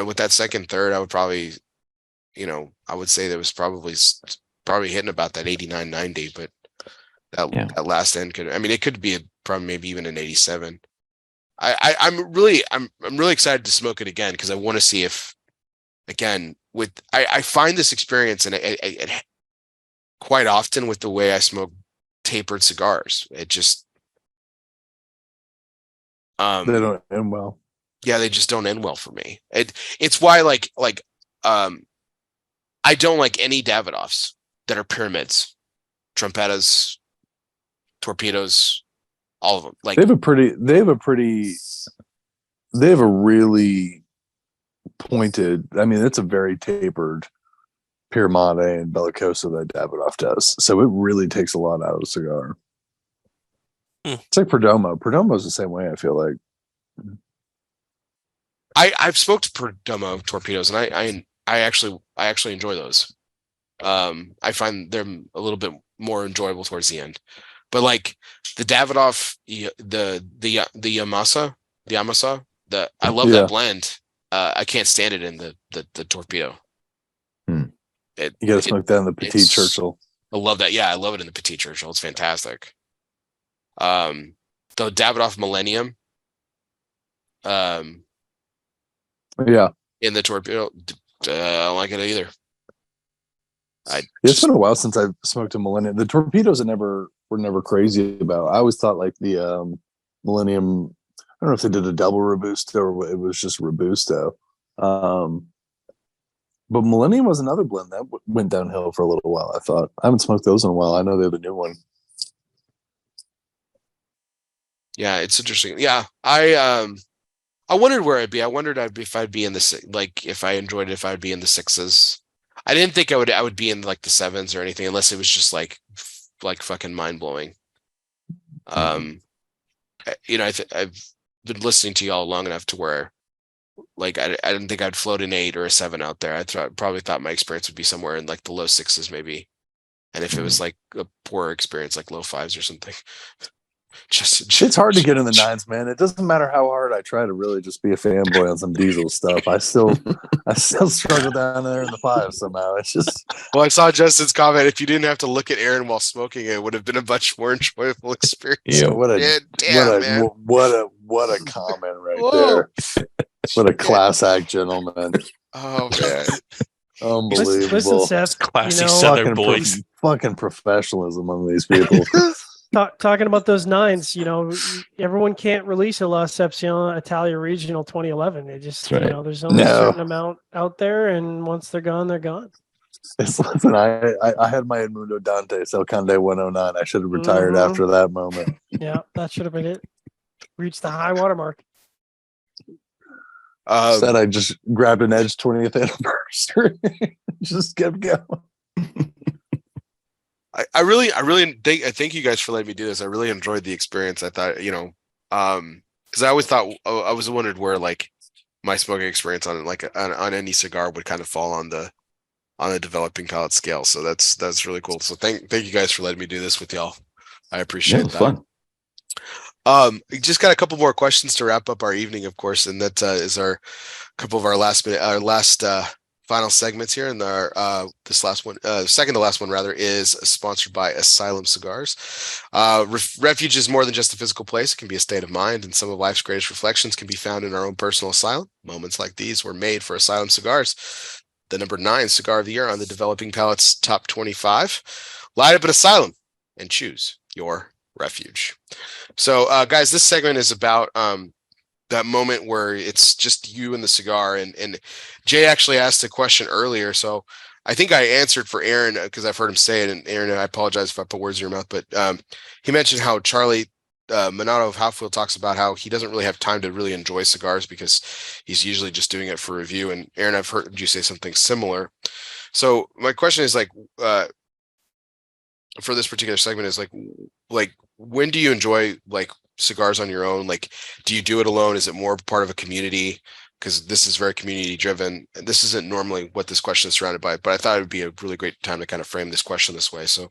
with that second third, I would probably, I would say that was probably hitting about that 89, 90, but that last end it could be probably maybe even an 87. I'm really excited to smoke it again because I want to see if, again, I find this experience and it quite often with the way I smoke tapered cigars, it just they don't end well. Yeah, they just don't end well for me. It's why I don't like any Davidoffs that are pyramids, trompetas, torpedoes, all of them. Like they have a really pointed. I mean, it's a very tapered Pyramide and Bellicoso that Davidoff does. So it really takes a lot out of the cigar. It's like Perdomo. Perdomo's the same way, I feel like. I've smoked Perdomo torpedoes and I actually enjoy those. I find them a little bit more enjoyable towards the end. But like the Davidoff, the Yamasa, I love that blend. I can't stand it in the torpedo. You gotta smoke that in the Petit Churchill. I love that. Yeah, I love it in the Petit Churchill. It's fantastic. The Davidoff Millennium. In the torpedo, I don't like it either. It's been a while since I've smoked a Millennium. The torpedoes were never crazy about. I always thought like the Millennium. I don't know if they did a double Robusto or it was just Robusto. But Millennium was another blend that went downhill for a little while. I thought I haven't smoked those in a while. I know they're the new one. Yeah, it's interesting. Yeah, I wondered where I'd be. I wondered if I'd be in the if I enjoyed it, if I'd be in the 6s. I didn't think I would be in like the 7s or anything, unless it was just like fucking mind blowing. I've been listening to y'all long enough to where like I didn't think I'd float an 8 or a 7 out there. I probably thought my experience would be somewhere in like the low 6s maybe, and if it was like a poor experience, like low 5s or something. It's hard to get in the 9s, man. It doesn't matter how hard I try to really just be a fanboy on some diesel stuff. I still struggle down there in the 5s somehow. It's just. Well, I saw Justin's comment. If you didn't have to look at Aaron while smoking, it would have been a much more enjoyable experience. Yeah, what a comment right there. What a class act, gentleman. Oh man, unbelievable. Listen, Seth, classy Southern boys. Fucking professionalism among these people. Talking about those 9s, everyone can't release a La Excepción Italia Regional 2011. It just, there's only a certain amount out there, and once they're gone, they're gone. Listen, I had my Edmundo Dantes El Conde 109. I should have retired after that moment. Yeah, that should have been it. Reached the high water mark. Said I just grabbed an Edge 20th anniversary. Just kept going. I thank you guys for letting me do this. I really enjoyed the experience. I thought, because I always thought I was wondered where like my smoking experience on any cigar would kind of fall on the on a developing palate scale. So that's really cool. So thank you guys for letting me do this with y'all. I appreciate it was that. fun. Just got a couple more questions to wrap up our evening, of course, and that is our couple of our last final segments here. And this last one, second to last one rather, is sponsored by Asylum Cigars. Refuge is more than just a physical place. It can be a state of mind, and some of life's greatest reflections can be found in our own personal asylum. Moments like these were made for Asylum Cigars. The number 9 cigar of the year on the Developing Palates Top 25. Light up at Asylum and choose your refuge. So, guys, this segment is about that moment where it's just you and the cigar. And Jay actually asked a question earlier, so I think I answered for Aaron because I've heard him say it. And Aaron, I apologize if I put words in your mouth, but he mentioned how Charlie Minato of Halfwheel talks about how he doesn't really have time to really enjoy cigars because he's usually just doing it for review. And Aaron, I've heard you say something similar. So my question is for this particular segment is like when do you enjoy like cigars on your own? Like, do you do it alone? Is it more part of a community? Because this is very community driven. And this isn't normally what this question is surrounded by, but I thought it would be a really great time to kind of frame this question this way. So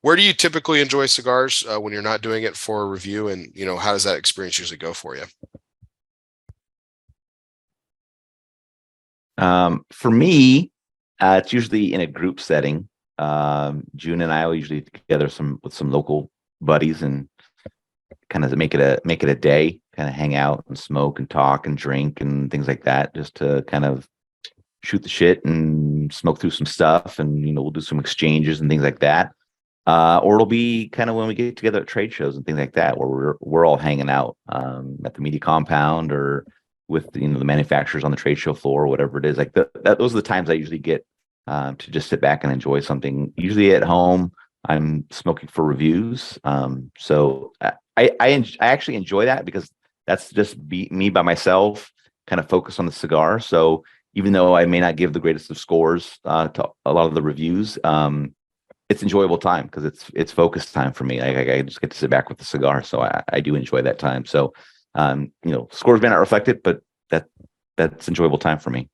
where do you typically enjoy cigars when you're not doing it for a review? And, you know, how does that experience usually go for you? For me, it's usually in a group setting. Jiunn and I will usually together with some local buddies and kind of make it a day, kind of hang out and smoke and talk and drink and things like that, just to kind of shoot the shit and smoke through some stuff. And, you know, we'll do some exchanges and things like that. Or it'll be kind of when we get together at trade shows and things like that, where we're all hanging out at the media compound or with, you know, the manufacturers on the trade show floor or whatever it is. Like those are the times I usually get to just sit back and enjoy something. Usually at home, I'm smoking for reviews. So I actually enjoy that because that's just me by myself, kind of focus on the cigar. So even though I may not give the greatest of scores to a lot of the reviews, it's enjoyable time because it's focus time for me. I just get to sit back with the cigar. So I do enjoy that time. So, you know, scores may not reflect it, but that's enjoyable time for me.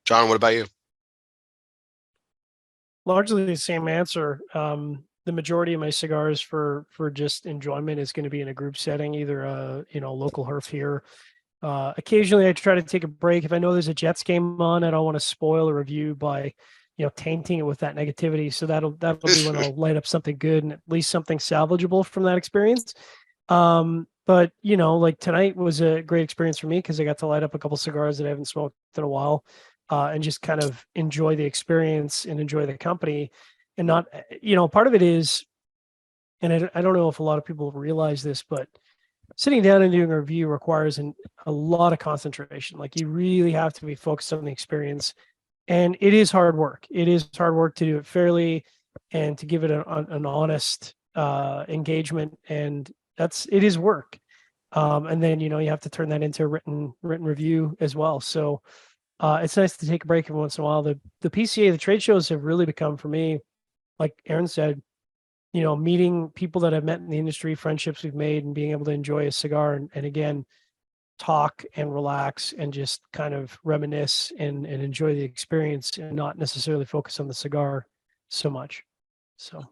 John, what about you? Largely the same answer. The majority of my cigars for just enjoyment is going to be in a group setting, either a local herf here. Occasionally I try to take a break if I know there's a Jets game on. I don't want to spoil a review by tainting it with that negativity. So that'll be when I'll light up something good and at least something salvageable from that experience. But like tonight was a great experience for me because I got to light up a couple cigars that I haven't smoked in a while. And just kind of enjoy the experience and enjoy the company. And not, part of it is, and I don't know if a lot of people realize this, but sitting down and doing a review requires a lot of concentration. Like you really have to be focused on the experience. And it is hard work. It is hard work to do it fairly and to give it an honest engagement. And it is work. And then, you have to turn that into a written review as well. So it's nice to take a break every once in a while. The PCA, the trade shows have really become for me, like Aaron said, meeting people that I've met in the industry, friendships we've made, and being able to enjoy a cigar and again, talk and relax and just kind of reminisce and enjoy the experience and not necessarily focus on the cigar so much. So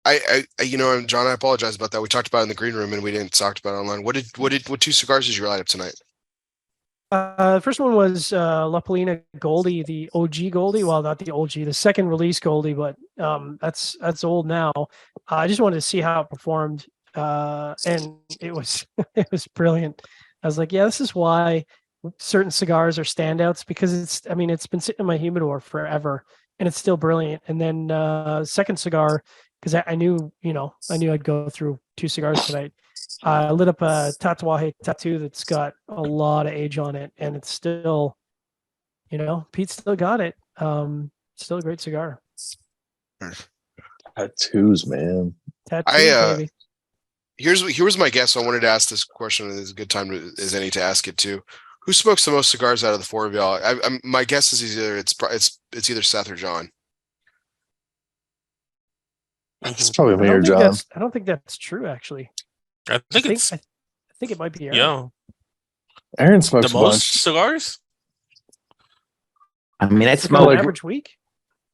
John, I apologize about that. We talked about it in the green room and we didn't talk about it online. What 2 cigars did you light up tonight? The first one was La Polina Goldie, the OG Goldie. Well, not the OG, the second release Goldie, but that's old now. I just wanted to see how it performed, and it was it was brilliant. I was like, yeah, this is why certain cigars are standouts because it's been sitting in my humidor forever, and it's still brilliant. And then second cigar, because I knew I'd go through 2 cigars tonight. I lit up a Tatuaje tattoo that's got a lot of age on it, and it's still, Pete still got it. Still a great cigar. Tattoos, man. Tattoos, baby. Here's my guess. I wanted to ask this question, and it's a good time as any to ask it too. Who smokes the most cigars out of the 4 of y'all? My guess is it's either Seth or John. It's probably me or John. I don't think that's true, actually. I think it might be Aaron. Yeah. Aaron smokes the most cigars. I mean, I Like smoke an average week.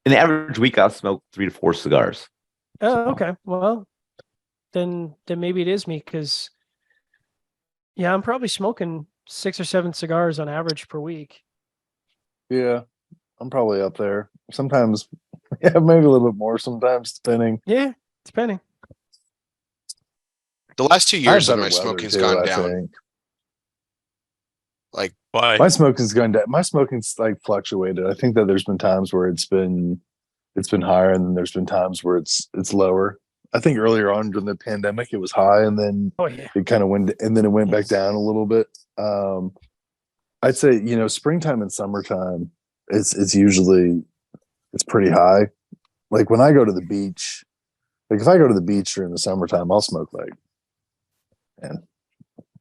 in the average week. I'll smoke 3 to 4 cigars. Oh, okay. Well, then maybe it is me because yeah, I'm probably smoking 6 or 7 cigars on average per week. Yeah, I'm probably up there. Sometimes, yeah, maybe a little bit more. Sometimes, depending. Yeah, depending. The last 2 I have years of better my weather smoking's too, gone I down. think. Like Why? My smoking's gone down. My smoking's like fluctuated. I think that there's been times where it's been higher, and then there's been times where it's lower. I think earlier on during the pandemic it was high, and then Oh yeah. it kind of went, and then it went back down a little bit. I'd say springtime and summertime it's usually it's pretty high. Like when I go to the beach, like if I go to the beach during the summertime, I'll smoke like, man,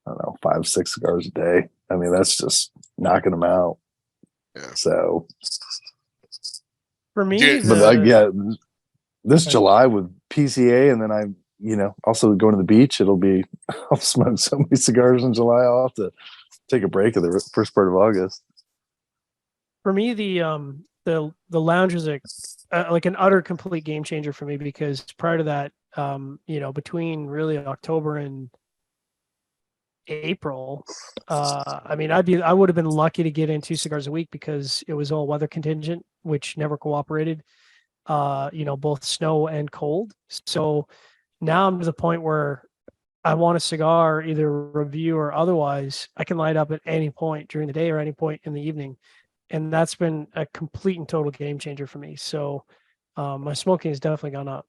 I don't know, 5-6 cigars a day. I mean, that's just knocking them out. Yeah. So, For me, Dude, but like, yeah, this Okay. July with PCA, and then I, also going to the beach, it'll be, I'll smoke so many cigars in July. I'll have to take a break at the first part of August. For me, the lounge is like an utter complete game changer for me because prior to that, between really October and April, I mean, I would have been lucky to get in 2 cigars a week because it was all weather contingent, which never cooperated. Both snow and cold. So now I'm to the point where I want a cigar, either review or otherwise. I can light up at any point during the day or any point in the evening. And that's been a complete and total game changer for me. So my smoking has definitely gone up.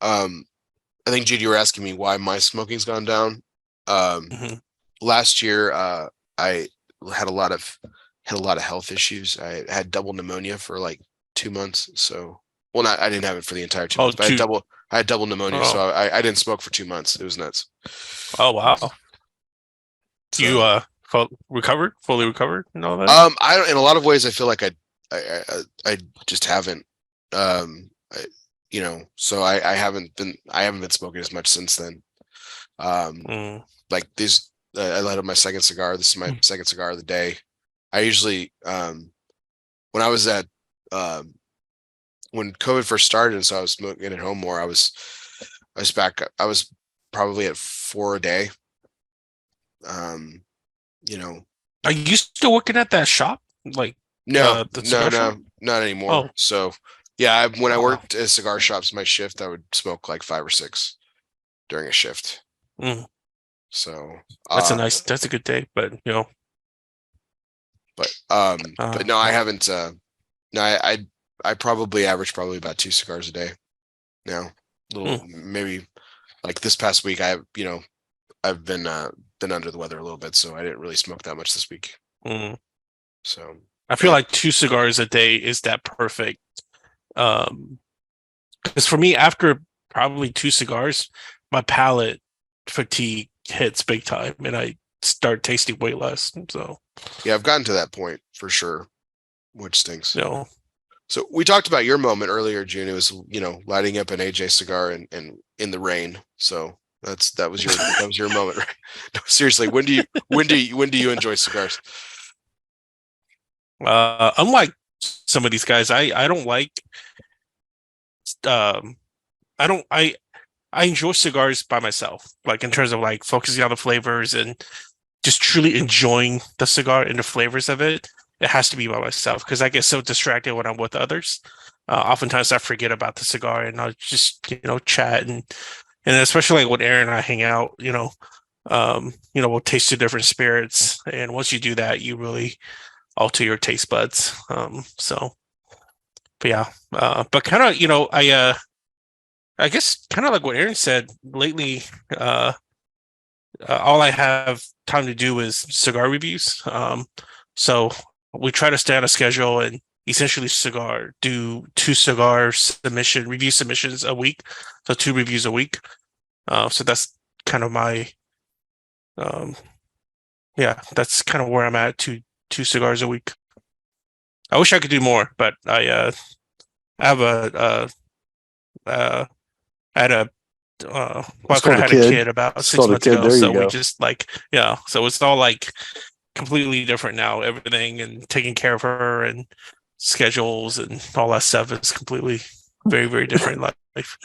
I think Jude, you were asking me why my smoking's gone down. Last year, I had a lot of health issues. I had double pneumonia for like 2 months. So, well, I didn't have it for the entire 2 months, but I had double pneumonia. So I didn't smoke for 2 months. It was nuts. Oh wow! So, You fully recovered, and all that. I don't. In a lot of ways, I feel like I just haven't. So I haven't been smoking as much since then. Like these, I light up my second cigar. This is my second cigar of the day. I usually, when I was at, when COVID first started, and so I was smoking at home more, I was probably at 4 a day. Are you still working at that shop? Like No, the cigar shop? not anymore. Oh. So yeah, when I worked at cigar shops, my shift, I would smoke like 5 or 6 during a shift. So that's a good day, but but no, I haven't. No, I probably average about 2 cigars a day now. Maybe like this past week, I've been under the weather a little bit, so I didn't really smoke that much this week. So I feel like 2 cigars a day is that perfect. Because for me, after probably 2 cigars, my palate fatigue hits big time, and I start tasting way less. So yeah, I've gotten to that point for sure, which stinks. No. So we talked about your moment earlier, Jiunn. It was lighting up an AJ cigar and in the rain. So that was your moment, right? No, seriously, when do you enjoy cigars? Unlike some of these guys, I don't like. I enjoy cigars by myself, like in terms of like focusing on the flavors and just truly enjoying the cigar and the flavors of it. It has to be by myself because I get so distracted when I'm with others. Oftentimes I forget about the cigar and I'll just chat and especially like when Aaron and I hang out, we'll taste 2 different spirits, and once you do that, you really alter your taste buds. But yeah, but kind of I guess kind of like what Aaron said lately. All I have time to do is cigar reviews. So we try to stay on a schedule and essentially do 2 cigar review submissions a week. So 2 reviews a week. So that's kind of my, that's kind of where I'm at. 2 cigars a week. I wish I could do more, but I have I had a wife and I had a kid about 6 months ago, so we just so it's all like completely different now. Everything and taking care of her and schedules and all that stuff is completely very, very different life.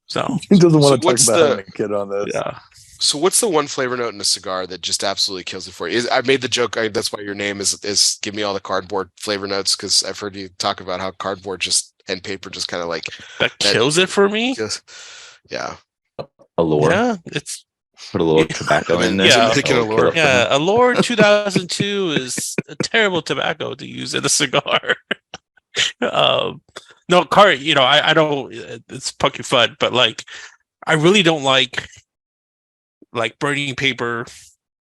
So He doesn't want So to talk what's about the- having a kid on this. yeah. So what's the one flavor note in a cigar that just absolutely kills it for you? I made the joke. That's why your name is give me all the cardboard flavor notes, because I've heard you talk about how cardboard and paper just kind of like That kills it for me. just, yeah. Allure. Yeah, it's Put a little tobacco And in then- there. Yeah. I'm thinking That'll kill Allure. it for yeah. me. Allure 2002 is a terrible tobacco to use in a cigar. No, I don't. It's pucky fun, but like, I really don't like burning paper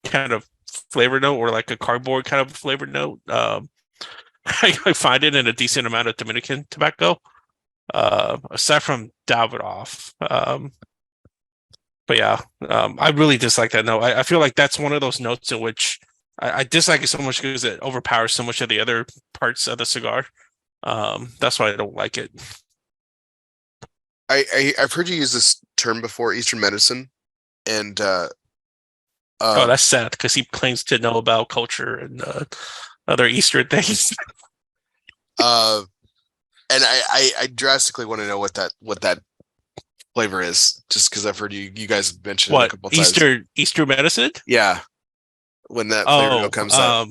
kind of flavor note or like a cardboard kind of flavor note. I find it in a decent amount of Dominican tobacco, aside from Davidoff. But yeah, I really dislike that note. I feel like that's one of those notes in which I dislike it so much because it overpowers so much of the other parts of the cigar. That's why I don't like it. I've heard you use this term before, Eastern medicine, and Oh, that's sad because he claims to know about culture and other Eastern things. and I drastically want to know what that flavor is, just because I've heard you guys mention it a What couple times. Eastern medicine? Yeah, when that flavor note comes up.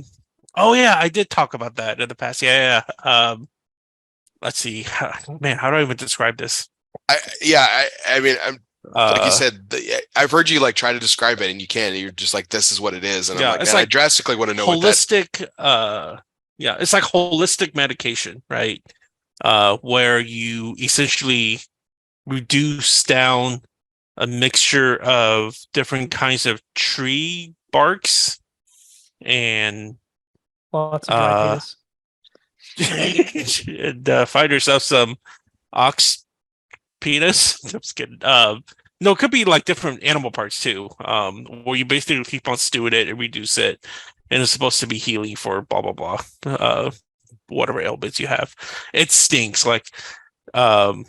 Oh yeah, I did talk about that in the past. Yeah. Let's see, man, how do I even describe this? I mean, I'm like you Uh, said, I've heard you like try to describe it, and you can't. You're just like, this is what it is, and Yeah, I'm like, it's man, I like drastically want to know what that. holistic. Yeah, it's like holistic medication, right? Where you essentially reduce down a mixture of different kinds of tree barks and Lots of dry penis. and find yourself some ox penis. I'm just kidding. No, it could be like different animal parts too. Where you basically keep on stewing it and reduce it, and it's supposed to be healing for blah blah blah. Whatever ailments you have. It stinks. Like, God,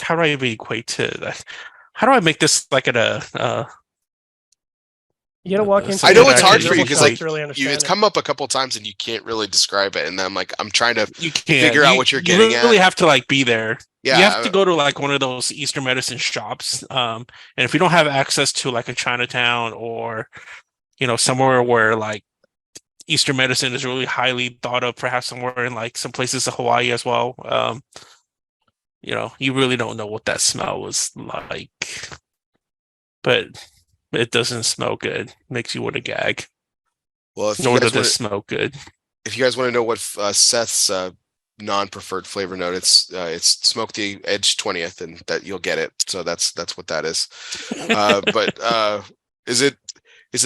how do I even equate to that? How do I make this like You gotta walk into. I know the it's hard for you medical because shop like to really understand it's it. come up a couple times and you can't really describe it, and then I'm trying to you can't figure out what you're getting You really at. have to like be there. Yeah, You have to go to like one of those Eastern medicine shops. And if you don't have access to like a Chinatown or somewhere where like Eastern medicine is really highly thought of, perhaps somewhere in like some places of Hawaii as well. You really don't know what that smell was like, but it doesn't smell good. Makes you want to gag. Well, if Nor does it smell good. you guys want to know what Seth's non-preferred flavor note, it's smoke the edge 20th, and that you'll get it. So that's what that is. But is it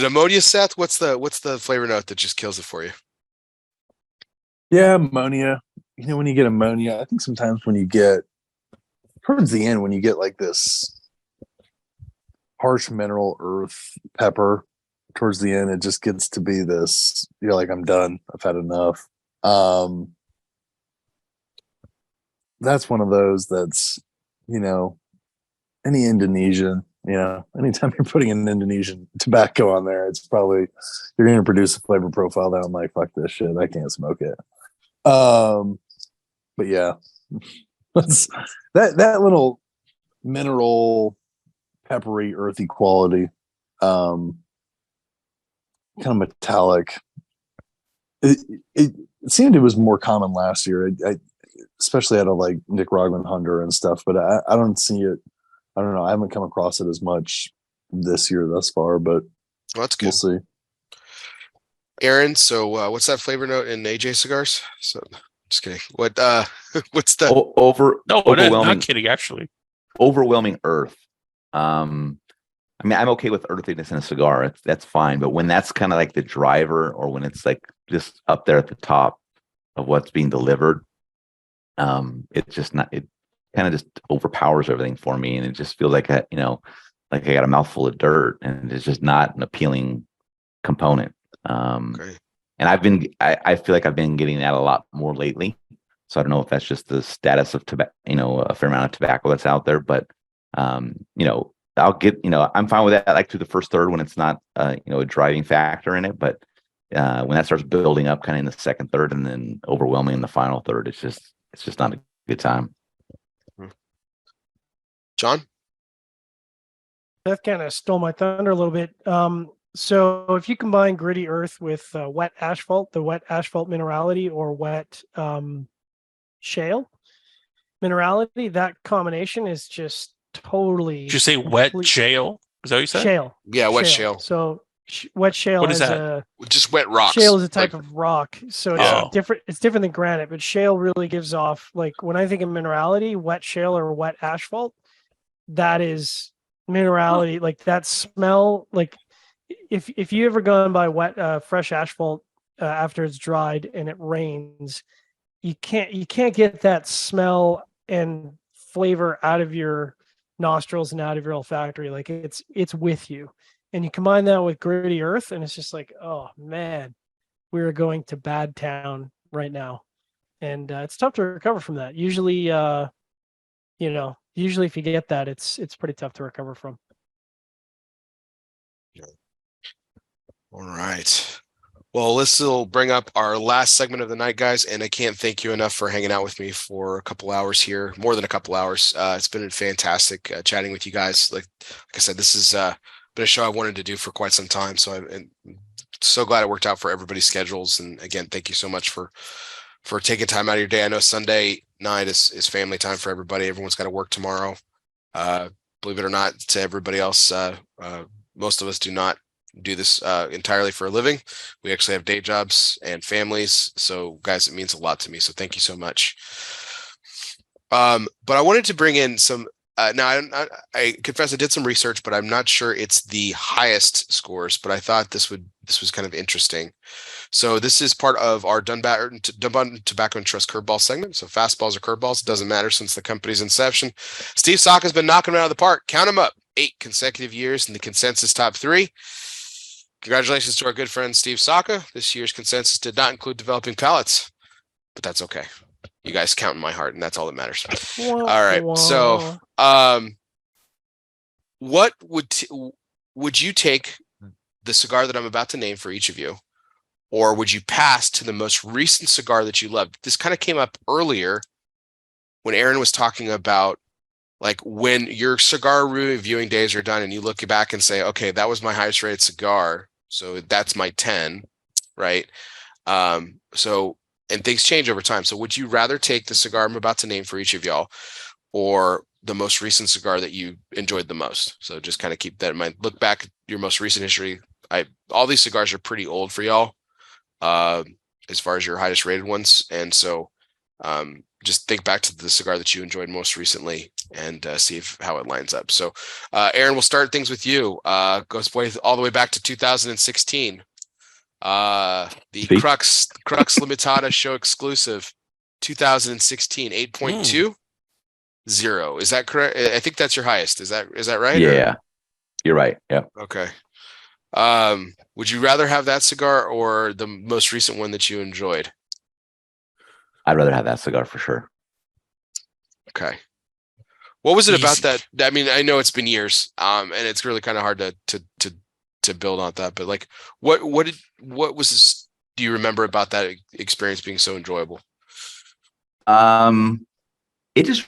ammonia, Seth? What's the flavor note that just kills it for you? Yeah, ammonia. When you get ammonia, I think sometimes when you get towards the end, when you get like this harsh mineral earth pepper towards the end, it just gets to be this, you're like, I'm done. I've had enough. That's one of those that's, any Indonesian, anytime you're putting an Indonesian tobacco on there, it's probably, you're going to produce a flavor profile that I'm like, fuck this shit. I can't smoke it. But yeah, that little mineral, peppery, earthy quality, kind of metallic. It seemed it was more common last year. I especially out of like Nick Rogman Hunter and stuff, but I don't see it. I don't know. I haven't come across it as much this year thus far, but Well, that's good. we'll see. Aaron, so what's that flavor note in AJ cigars? So just kidding. What's the No, Not kidding. Actually, overwhelming earth. I mean, I'm okay with earthiness in a cigar. That's fine. But when that's kind of like the driver, or when it's like just up there at the top of what's being delivered, it's just not. It kind of just overpowers everything for me, and it just feels like like I got a mouthful of dirt, and it's just not an appealing component. okay. And I feel like I've been getting that a lot more lately. So I don't know if that's just the status of tobacco, a fair amount of tobacco that's out there, but I'll get, I'm fine with that, like through the first third when it's not, a driving factor in it. But when that starts building up kind of in the second third and then overwhelming in the final third, it's just not a good time. John? That kind of stole my thunder a little bit. So if you combine gritty earth with wet asphalt, the wet asphalt minerality or wet shale minerality, that combination is just totally. Did you say wet shale? Is that what you said? Shale. Yeah, wet shale. So wet shale What is has that? Just wet rocks. shale is a type Like, of rock, so it's Yeah. different. It's different than granite, but shale really gives off, like, when I think of minerality, wet shale or wet asphalt, that is minerality. Like that smell. Like if you ever gone by wet fresh asphalt after it's dried and it rains, you can't get that smell and flavor out of your nostrils and out of your olfactory. Like it's with you. And you combine that with gritty earth, and it's just like, oh man, we're going to bad town right now. And it's tough to recover from that. Usually, usually if you get that, it's pretty tough to recover from. all right. Well, this will bring up our last segment of the night, guys. And I can't thank you enough for hanging out with me for a couple hours here, more than a couple hours. It's been fantastic chatting with you guys. Like I said, this is been a show I wanted to do for quite some time. So I'm so glad it worked out for everybody's schedules. And again, thank you so much for taking time out of your day. I know Sunday night is family time for everybody. Everyone's got to work tomorrow. Believe it or not, to everybody else, most of us do not do this entirely for a living. We actually have day jobs and families. So guys, it means a lot to me. So thank you so much. But I wanted to bring in some, now I confess I did some research, but I'm not sure it's the highest scores, but I thought this was kind of interesting. So this is part of our Dunbar Tobacco and Trust curveball segment. So fastballs or curveballs, it doesn't matter since the company's inception. Steve Saka's been knocking them out of the park. Count them up. 8 consecutive years in the consensus top 3. Congratulations to our good friend Steve Saka. This year's consensus did not include Developing Palates, but that's okay. You guys count in my heart, and that's all that matters. All right. So, what would you take the cigar that I'm about to name for each of you, or would you pass to the most recent cigar that you loved? This kind of came up earlier when Aaron was talking about, like, when your cigar reviewing days are done and you look back and say, okay, that was my highest rated cigar, so that's my 10, right? So, and things change over time. So would you rather take the cigar I'm about to name for each of y'all, or the most recent cigar that you enjoyed the most? So just kind of keep that in mind. Look back at your most recent history. All these cigars are pretty old for y'all, as far as your highest rated ones. And so just think back to the cigar that you enjoyed most recently and see how it lines up. So Aaron, we'll start things with you. Goes all the way back to 2016. The Crux Limitada show exclusive 2016 8.20. Is that correct? I think that's your highest. Is that right? Yeah, you're right. Yeah. Okay. Would you rather have that cigar or the most recent one that you enjoyed? I'd rather have that cigar for sure. Okay. What was it Easy. about that? I mean, I know it's been years, and it's really kind of hard to build on that. But like, what was this? Do you remember about that experience being so enjoyable? It just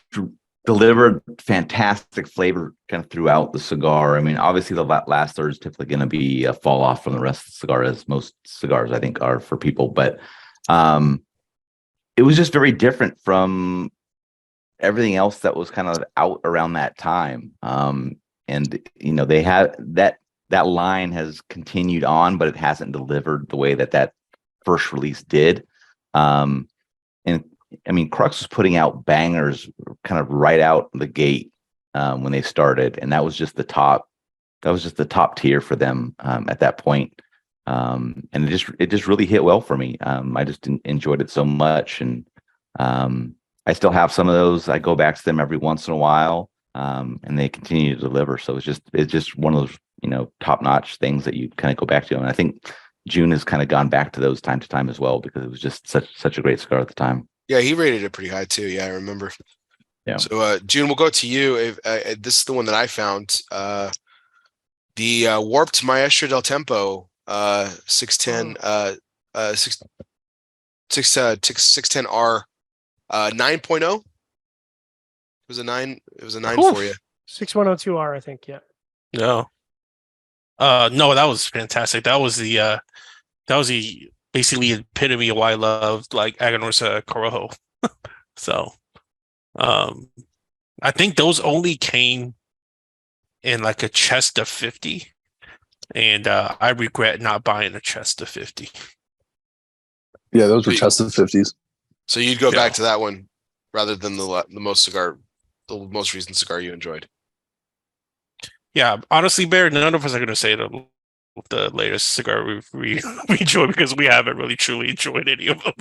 delivered fantastic flavor kind of throughout the cigar. I mean, obviously the last third is typically going to be a fall off from the rest of the cigar, as most cigars I think are for people. But it was just very different from everything else that was kind of out around that time. And you know, they have that line has continued on, but it hasn't delivered the way that first release did. And I mean, Crux was putting out bangers kind of right out the gate when they started, and that was just the top. That was just the top tier for them at that point. And it just really hit well for me. I just enjoyed it so much, and I still have some of those. I go back to them every once in a while, and they continue to deliver. So it's just one of those, you know, top notch things that you kind of go back to. And I think Jiunn has kind of gone back to those time to time as well, because it was just such a great cigar at the time. Yeah, he rated it pretty high too. Yeah, I remember. Yeah. So Jiunn, we'll go to you. This is the one that I found. The Warped Maestro del Tempo 610, 610R, 9.0. It was a 9. It was a 9 for you. 6102R, I think. Yeah. No. No, that was fantastic. That was the basically epitome of why I loved like Aganorsa Corojo. So, I think those only came in like a chest of 50, and I regret not buying a chest of 50. Yeah, those were chest of 50s. So you'd go back to that one rather than the most recent cigar you enjoyed. Yeah, honestly, Bear, none of us are going to say the latest cigar we enjoy because we haven't really truly enjoyed any of them.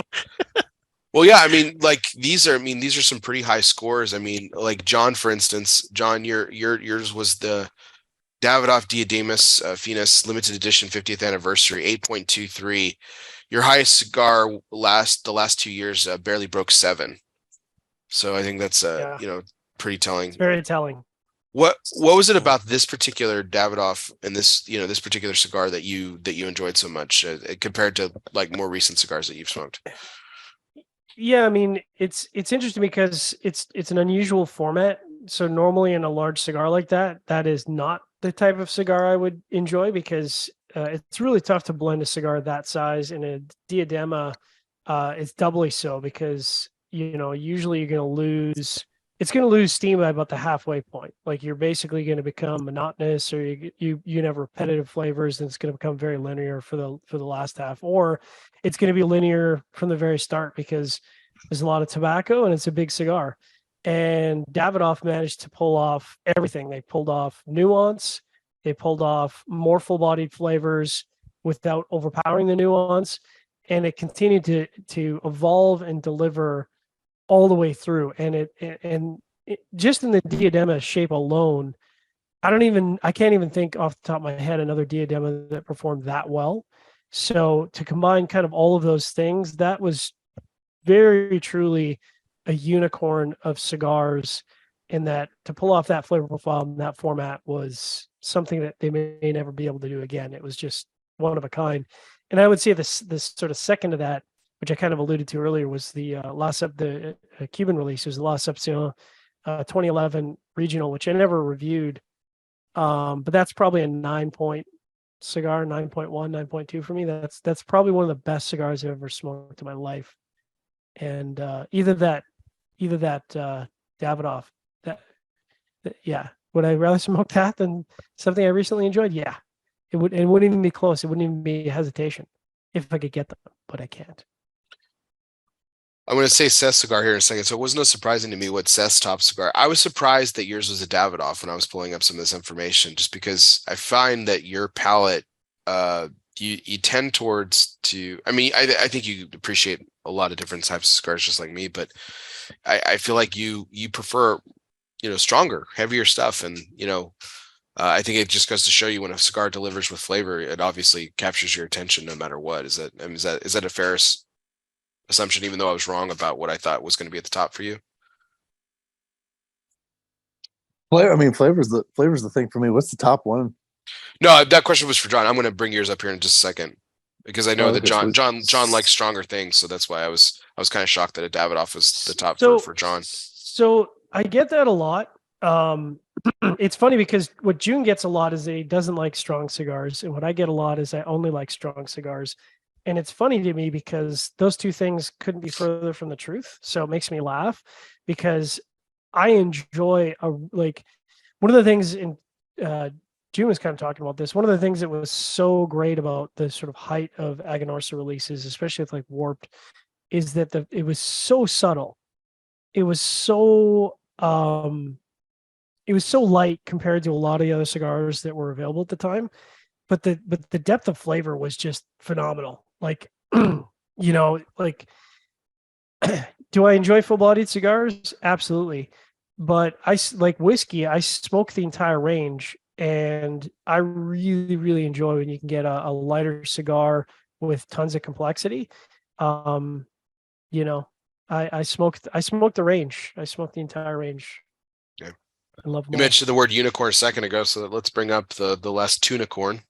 Well, yeah, I mean, like these are some pretty high scores. I mean, like John, for instance, John, yours was the Davidoff Diademus Finas limited edition 50th anniversary, 8.23. Your highest cigar the last 2 years barely broke 7. So I think that's pretty telling. It's very telling. What was it about this particular Davidoff and this particular cigar that you enjoyed so much compared to like more recent cigars that you've smoked? Yeah, I mean, it's interesting because it's an unusual format. So normally in a large cigar like that is not the type of cigar I would enjoy because it's really tough to blend a cigar that size. In a diadema, it's doubly so because usually you're going to lose. It's going to lose steam by about the halfway point. Like you're basically going to become monotonous, or you have repetitive flavors, and it's going to become very linear for the last half, or it's going to be linear from the very start because there's a lot of tobacco and it's a big cigar. And Davidoff managed to pull off everything. They pulled off nuance, they pulled off more full-bodied flavors without overpowering the nuance, and it continued to evolve and deliver all the way through. And it just in the diadema shape alone, I can't even think off the top of my head another diadema that performed that well. So to combine kind of all of those things, that was very truly a unicorn of cigars, in that to pull off that flavor profile in that format was something that they may never be able to do again. It was just one of a kind. And I would say this sort of second to that, which I kind of alluded to earlier, was the Cuban release. It was the La Excepcion 2011 regional, which I never reviewed. But that's probably a 9-point cigar, 9.1, 9.2 for me. That's probably one of the best cigars I've ever smoked in my life. And either that Davidoff, would I rather smoke that than something I recently enjoyed? Yeah, it wouldn't even be close. It wouldn't even be a hesitation if I could get them, but I can't. I'm going to say Seth's cigar here in a second. So it was no surprising to me what Seth's top cigar. I was surprised that yours was a Davidoff when I was pulling up some of this information, just because I find that your palate, you tend towards I think you appreciate a lot of different types of cigars just like me, but I feel like you prefer, stronger, heavier stuff. And, I think it just goes to show you when a cigar delivers with flavor, it obviously captures your attention no matter what. Is that a fair assumption, even though I was wrong about what I thought was going to be at the top for you? I mean, flavor's the thing for me. What's the top one? No, that question was for John. I'm going to bring yours up here in just a second because I know that John likes stronger things, so that's why I was kind of shocked that a Davidoff was the top for John. So I get that a lot. It's funny because what Jiunn gets a lot is that he doesn't like strong cigars, and what I get a lot is I only like strong cigars. And it's funny to me because those two things couldn't be further from the truth. So it makes me laugh because I enjoy one of the things in Jiunn was kind of talking about this. One of the things that was so great about the sort of height of Aganorsa releases, especially with like Warped, is that it was so subtle. It was so light compared to a lot of the other cigars that were available at the time. But the depth of flavor was just phenomenal. Like, do I enjoy full-bodied cigars? Absolutely. But I like whiskey. I smoke the entire range, and I really, really enjoy when you can get a lighter cigar with tons of complexity. I smoked the range. I smoked the entire range. Okay. I love them. You mentioned the word unicorn a second ago, so let's bring up the last Tunicorn.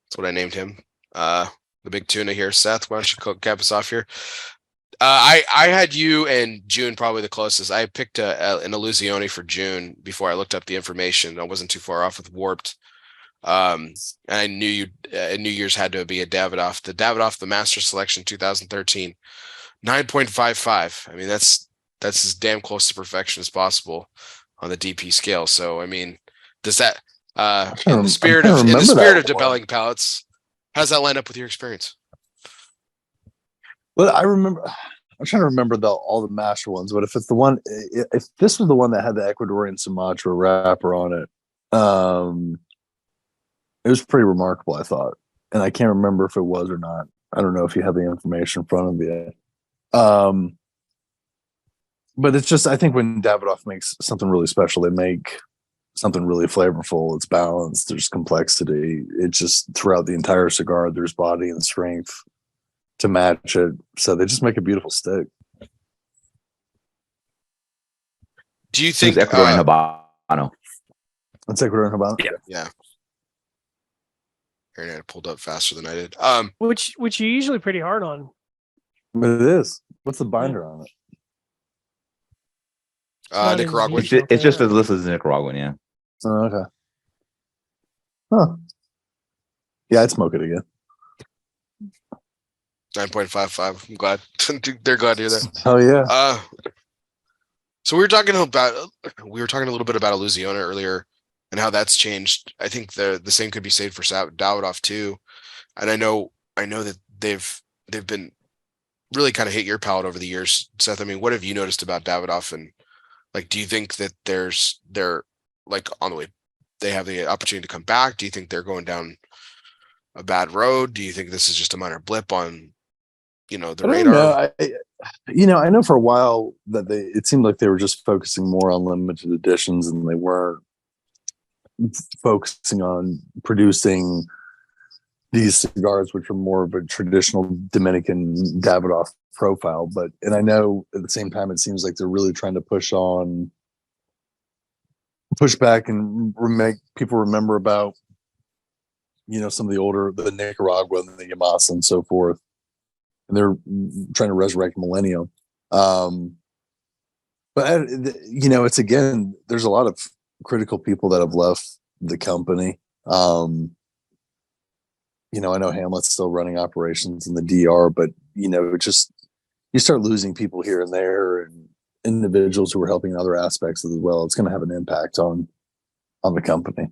That's what I named him. the big tuna here. Seth, why don't you cap us off here? I had you and Jiunn probably the closest. I picked an ELOsione for Jiunn before I looked up the information. I wasn't too far off with Warped. And I knew New Year's had to be a Davidoff. The Davidoff, the Master Selection 2013, 9.55. I mean, that's as damn close to perfection as possible on the DP scale. So, I mean, does that in the spirit of Developing Palates, how does that line up with your experience? Well, I'm trying to remember all the master ones, but if it's the one, if this was the one that had the Ecuadorian Sumatra wrapper on it, it was pretty remarkable, I thought. And I can't remember if it was or not. I don't know if you have the information in front of you. But it's just, I think when Davidoff makes something really special, they make something really flavorful. It's balanced. There's complexity. It's just throughout the entire cigar, there's body and strength to match it. So they just make a beautiful stick. Do you think Ecuadorian Habano? It's Ecuadorian Habano. Yeah. Aaron had it pulled up faster than I did. Which you're usually pretty hard on. But it is. What's the binder on it? Nicaraguan. It's just as listed as Nicaraguan, yeah. Oh, okay. Huh. Yeah, I'd smoke it again. 9.55. I'm glad. They're glad to hear that. Oh yeah. So we were talking a little bit about ELOsione earlier and how that's changed. I think the same could be said for Davidoff too. And I know that they've been really kind of hit your palate over the years, Seth. I mean, what have you noticed about Davidoff, and like, do you think that they're like on the way, they have the opportunity to come back? Do you think they're going down a bad road? Do you think this is just a minor blip on, the radar? I know for a while that it seemed like they were just focusing more on limited editions, and they weren't focusing on producing these cigars, which are more of a traditional Dominican Davidoff profile. And I know at the same time, it seems like they're really trying to push back and make people remember about, some of the Nicaragua and the Yamasa and so forth. And they're trying to resurrect Millennium. But it's, again, there's a lot of critical people that have left the company. I know Hamlet's still running operations in the DR, but you start losing people here and there, and individuals who are helping in other aspects as well. It's going to have an impact on the company.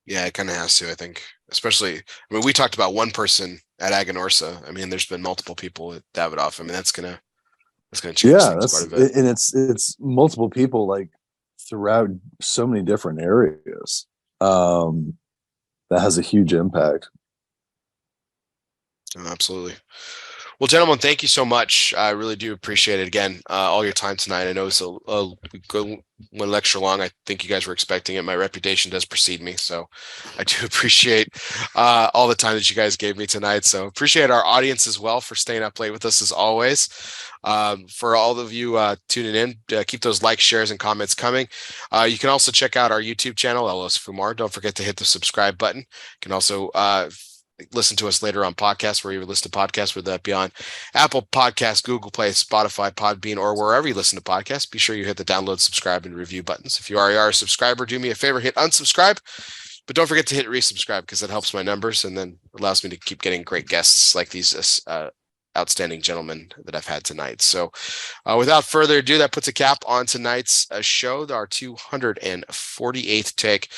Yeah, it kind of has to, I think. Especially, we talked about one person at Aganorsa. I mean, there's been multiple people at Davidoff. I mean, that's gonna change things quite a bit. And it's multiple people like throughout so many different areas. That has a huge impact. Oh, absolutely. Well, gentlemen, thank you so much. I really do appreciate it. Again, all your time tonight. I know it's one lecture long. I think you guys were expecting it. My reputation does precede me, so I do appreciate all the time that you guys gave me tonight. So appreciate our audience as well for staying up late with us as always. For all of you tuning in, keep those likes, shares, and comments coming. You can also check out our YouTube channel, ELOsoFumar. Don't forget to hit the subscribe button. You can also listen to us later on podcasts, where you listen to podcasts, whether that be on Apple Podcasts, Google Play, Spotify, Podbean, or wherever you listen to podcasts. Be sure you hit the download, subscribe, and review buttons. If you already are a subscriber, do me a favor, hit unsubscribe, but don't forget to hit resubscribe, because that helps my numbers and then allows me to keep getting great guests like these outstanding gentlemen that I've had tonight. So without further ado, that puts a cap on tonight's show, our 248th take.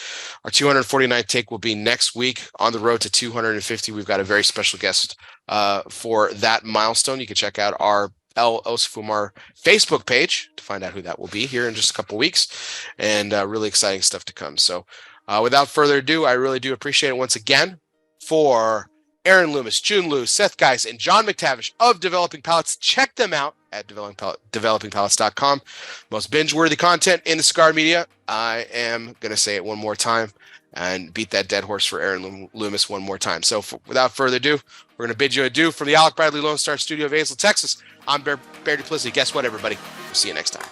Our 249th take will be next week, on the road to 250. We've got a very special guest for that milestone. You can check out our ELOsoFumar Facebook page to find out who that will be here in just a couple weeks, and really exciting stuff to come. So without further ado, I really do appreciate it once again. For Aaron Loomis, Jiunn Liu, Seth Geise, and John McTavish of Developing Palates. Check them out at developingpalates.com. Most binge-worthy content in the cigar media. I am going to say it one more time and beat that dead horse for Aaron Loomis one more time. So without further ado, we're going to bid you adieu from the Alec Bradley Lone Star Studio of Azle, Texas. I'm Bear Duplessis. Guess what, everybody? We'll see you next time.